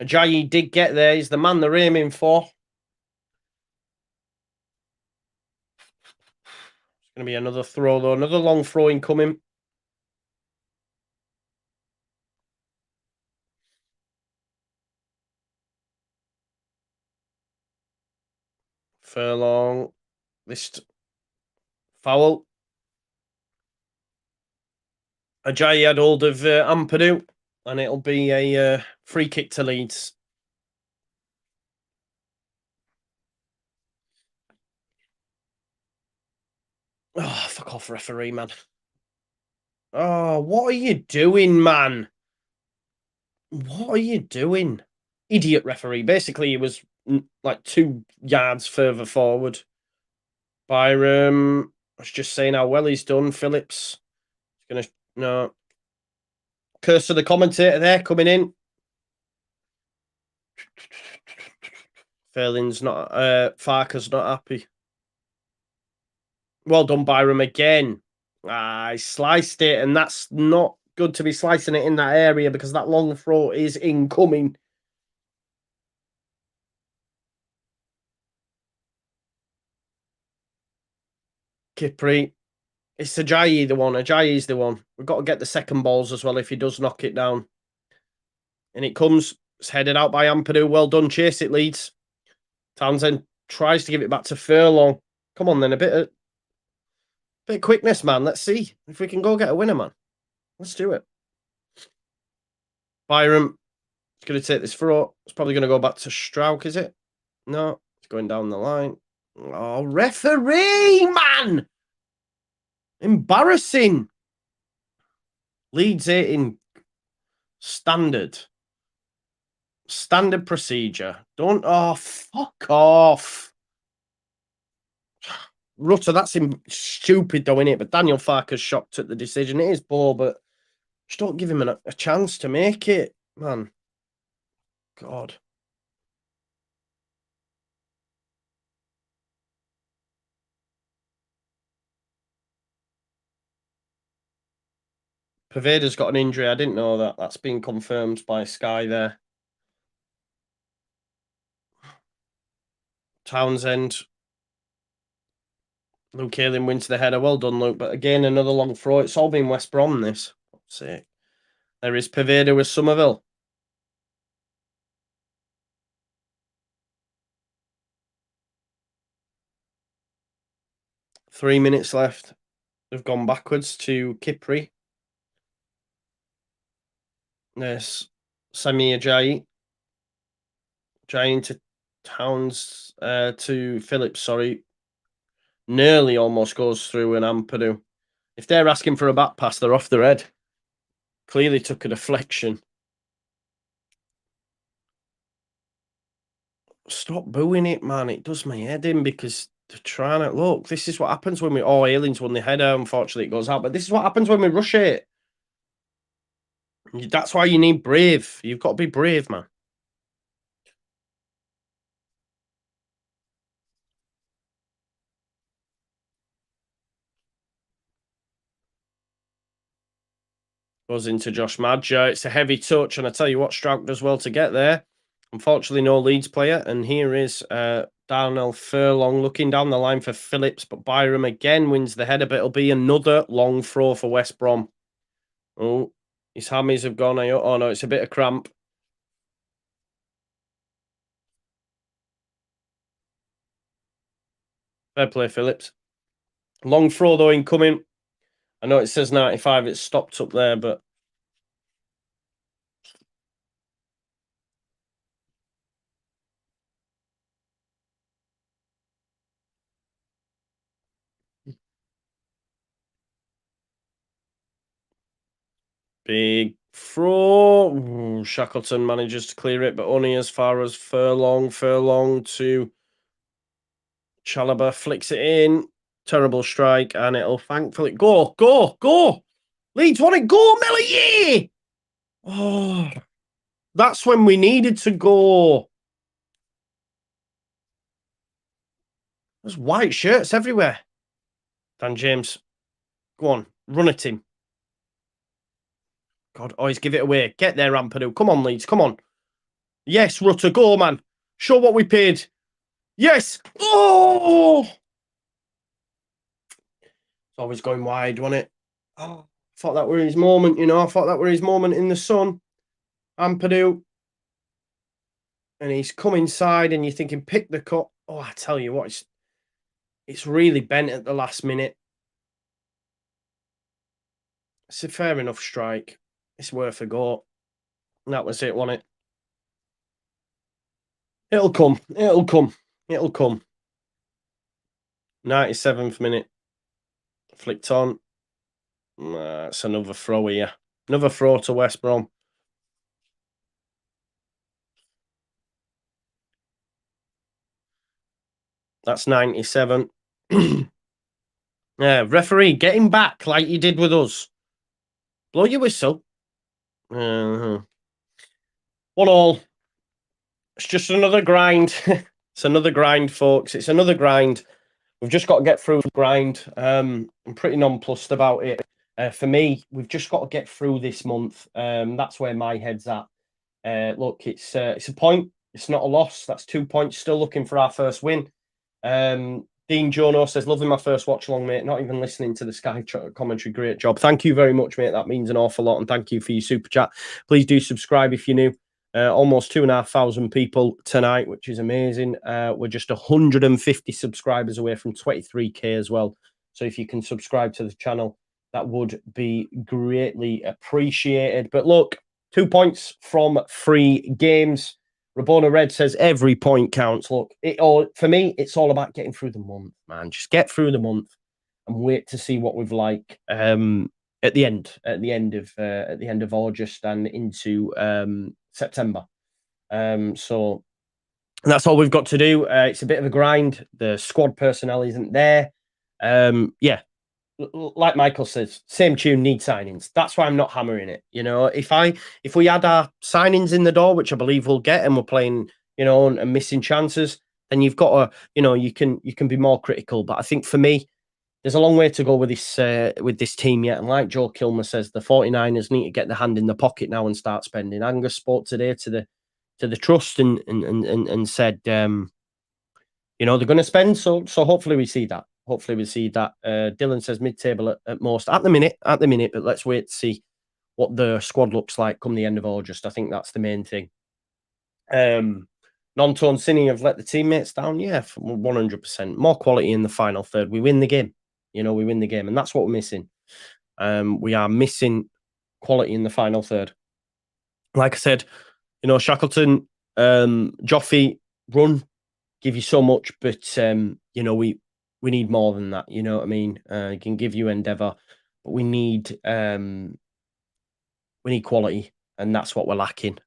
S1: Ajayi did get there. He's the man they're aiming for. It's going to be another throw, though. Another long throw incoming. Furlong. This foul. Ajayi had hold of Ampadu, and it'll be a free kick to Leeds. Oh, fuck off, referee, man. Oh, what are you doing, man? What are you doing? Idiot referee. Basically, he was like 2 yards further forward. Byram. I was just saying how well he's done. Phillips. He's going to... No. Curse to the commentator there coming in. Furling's not... Farker's not happy. Well done, Byram, again. I sliced it, and that's not good to be slicing it in that area because that long throw is incoming. Kipri. It's Ajayi the one. Ajayi's the one. We've got to get the second balls as well if he does knock it down. And it comes. It's headed out by Ampadu. Well done. Chase it, Leeds. Townsend tries to give it back to Furlong. Come on then, a bit of quickness, man. Let's see if we can go get a winner, man. Let's do it. Byram is going to take this throw. It's probably going to go back to Strouk, is it? No, it's going down the line. Oh, referee, man! Embarrassing. Leeds 8 in standard procedure. Don't... Oh, fuck off. Rutter, that's stupid though, innit? But Daniel Farker's shocked at the decision. It is poor, but just don't give him a chance to make it, man. God. Pervader's got an injury. I didn't know that. That's been confirmed by Sky there. Townsend. Luke Ayling wins the header. Well done, Luke. But again, another long throw. It's all been West Brom, this. Let's see. There is Pervader with Somerville. Three minutes left. They've gone backwards to Kipri. There's Sami Ajayi. Ajayi to Towns, to Phillips, sorry. Nearly almost goes through an Ampadu. If they're asking for a back pass, they're off their head. Clearly took a deflection. Stop booing it, man. It does my head in because they're trying to... Look, this is what happens when we... Oh, Ayling's won the header. Unfortunately, it goes out. But this is what happens when we rush it. That's why you need brave. You've got to be brave, man. Goes into Josh Madger. It's a heavy touch, and I tell you what, Strouk does well to get there. Unfortunately, no Leeds player. And here is Darnell Furlong looking down the line for Phillips, but Byram again wins the header, but it'll be another long throw for West Brom. Oh, his hammies have gone. Oh, no, it's a bit of cramp. Fair play, Phillips. Long throw, though, incoming. I know it says 95. It's stopped up there, but... Big throw. Ooh, Shackleton manages to clear it, but only as far as Furlong. Furlong to Chalobah, flicks it in. Terrible strike, and it'll thankfully... Go! Leeds want it. Go, Mellier! Oh, that's when we needed to go. There's white shirts everywhere. Dan James, go on, run at him. God, always give it away. Get there, Ampadu. Come on, Leeds, come on. Yes, Rutter, go, man. Show what we paid. Yes. Oh! It's always going wide, wasn't it? Oh, I thought that were his moment, you know. I thought that were his moment in the sun. Ampadu. And he's come inside and you're thinking, pick the cut. Oh, I tell you what, it's really bent at the last minute. It's a fair enough strike. It's worth a go. And that was it, wasn't it? It'll come. It'll come. It'll come. 97th minute. Flicked on. It's another throw here. Another throw to West Brom. That's 97. Yeah, referee, get him back like you did with us. Blow your whistle. 1-1. It's just another grind. It's another grind, folks. It's another grind. We've just got to get through the grind. I'm pretty nonplussed about it. For me, we've just got to get through this month. That's where my head's at. Look, it's a point. It's not a loss. That's 2 points. Still looking for our first win. Dean Jono says, loving my first watch along, mate. Not even listening to the Sky commentary. Great job. Thank you very much, mate. That means an awful lot. And thank you for your super chat. Please do subscribe if you're new. Almost 2,500 people tonight, which is amazing. We're just 150 subscribers away from 23k as well. So if you can subscribe to the channel, that would be greatly appreciated. But look, 2 points from 3 games. Rabona Red says every point counts. Look, for me, it's all about getting through the month, man. Just get through the month and wait to see what we've like at the end of August and into September. So that's all we've got to do. It's a bit of a grind. The squad personnel isn't there. Yeah, like Michael says, same tune, need signings. That's why I'm not hammering it. You know, if we had our signings in the door, which I believe we'll get, and we're playing, you know, and missing chances, then you've got to, you know, you can be more critical. But I think for me, there's a long way to go with this team yet. And like Joe Kilmer says, the 49ers need to get their hand in the pocket now and start spending. Angus spoke today to the trust and said, you know, they're going to spend. So hopefully we see that. Hopefully we see that. Dylan says mid-table at most at the minute, but let's wait to see what the squad looks like come the end of August. I think that's the main thing. Gnonto and Cine have let the teammates down. Yeah, 100%. More quality in the final third. We win the game. You know, we win the game, and that's what we're missing. We are missing quality in the final third. Like I said, you know, Shackleton, Joffy, run, give you so much, but you know, we need more than that. You know what I mean? He can give you endeavour, but we need quality, and that's what we're lacking.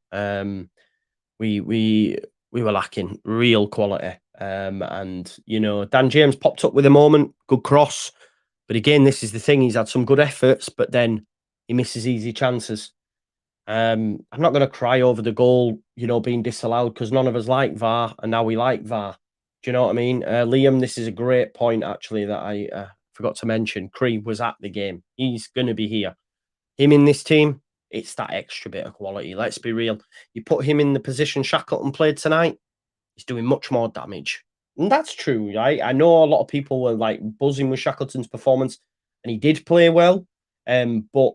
S1: We were lacking real quality. And you know, Dan James popped up with a moment, good cross. But again, this is the thing. He's had some good efforts, but then he misses easy chances. I'm not going to cry over the goal, you know, being disallowed, because none of us like VAR, and now we like VAR. Do you know what I mean? Liam, this is a great point, actually, that I forgot to mention. Cree was at the game. He's going to be here. Him in this team, it's that extra bit of quality. Let's be real. You put him in the position Shackleton played tonight, he's doing much more damage. And that's true, right? I know a lot of people were like buzzing with Shackleton's performance, and he did play well. But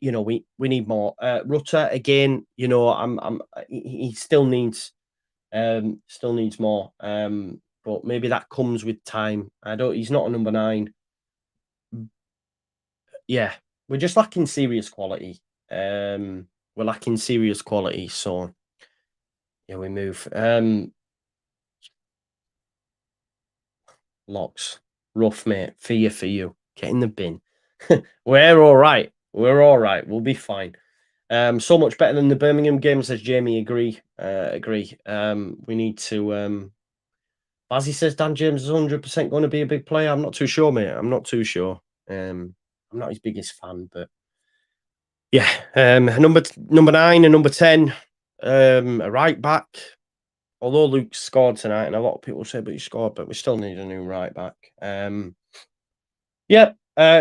S1: you know, we need more. Rutter again, you know, he still needs more. but maybe that comes with time. He's not a number 9. Yeah, we're just lacking serious quality. We're lacking serious quality, so yeah, we move. Locks, rough, mate. For you. Get in the bin. We're all right. We're all right. We'll be fine. So much better than the Birmingham game, says Jamie. Agree. Agree. We need to. Bazzy says Dan James is 100% going to be a big player. I'm not too sure, mate. I'm not too sure. I'm not his biggest fan, but yeah. Number 9 and number 10, a right back. Although Luke scored tonight, and a lot of people say, but he scored, but we still need a new right back. Yeah,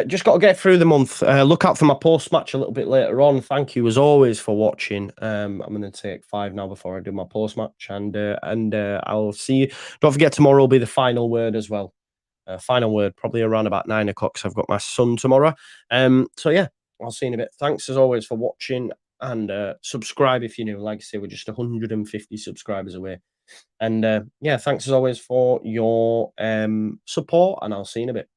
S1: just got to get through the month. Look out for my post match a little bit later on. Thank you as always for watching. I'm going to take 5 now before I do my post match, and I'll see you. Don't forget, tomorrow will be the final word as well. Final word probably around about 9 o'clock. So I've got my son tomorrow. So yeah, I'll see you in a bit. Thanks as always for watching, and subscribe if you're new. Like I say, we're just 150 subscribers away. And yeah, thanks as always for your support, and I'll see you in a bit.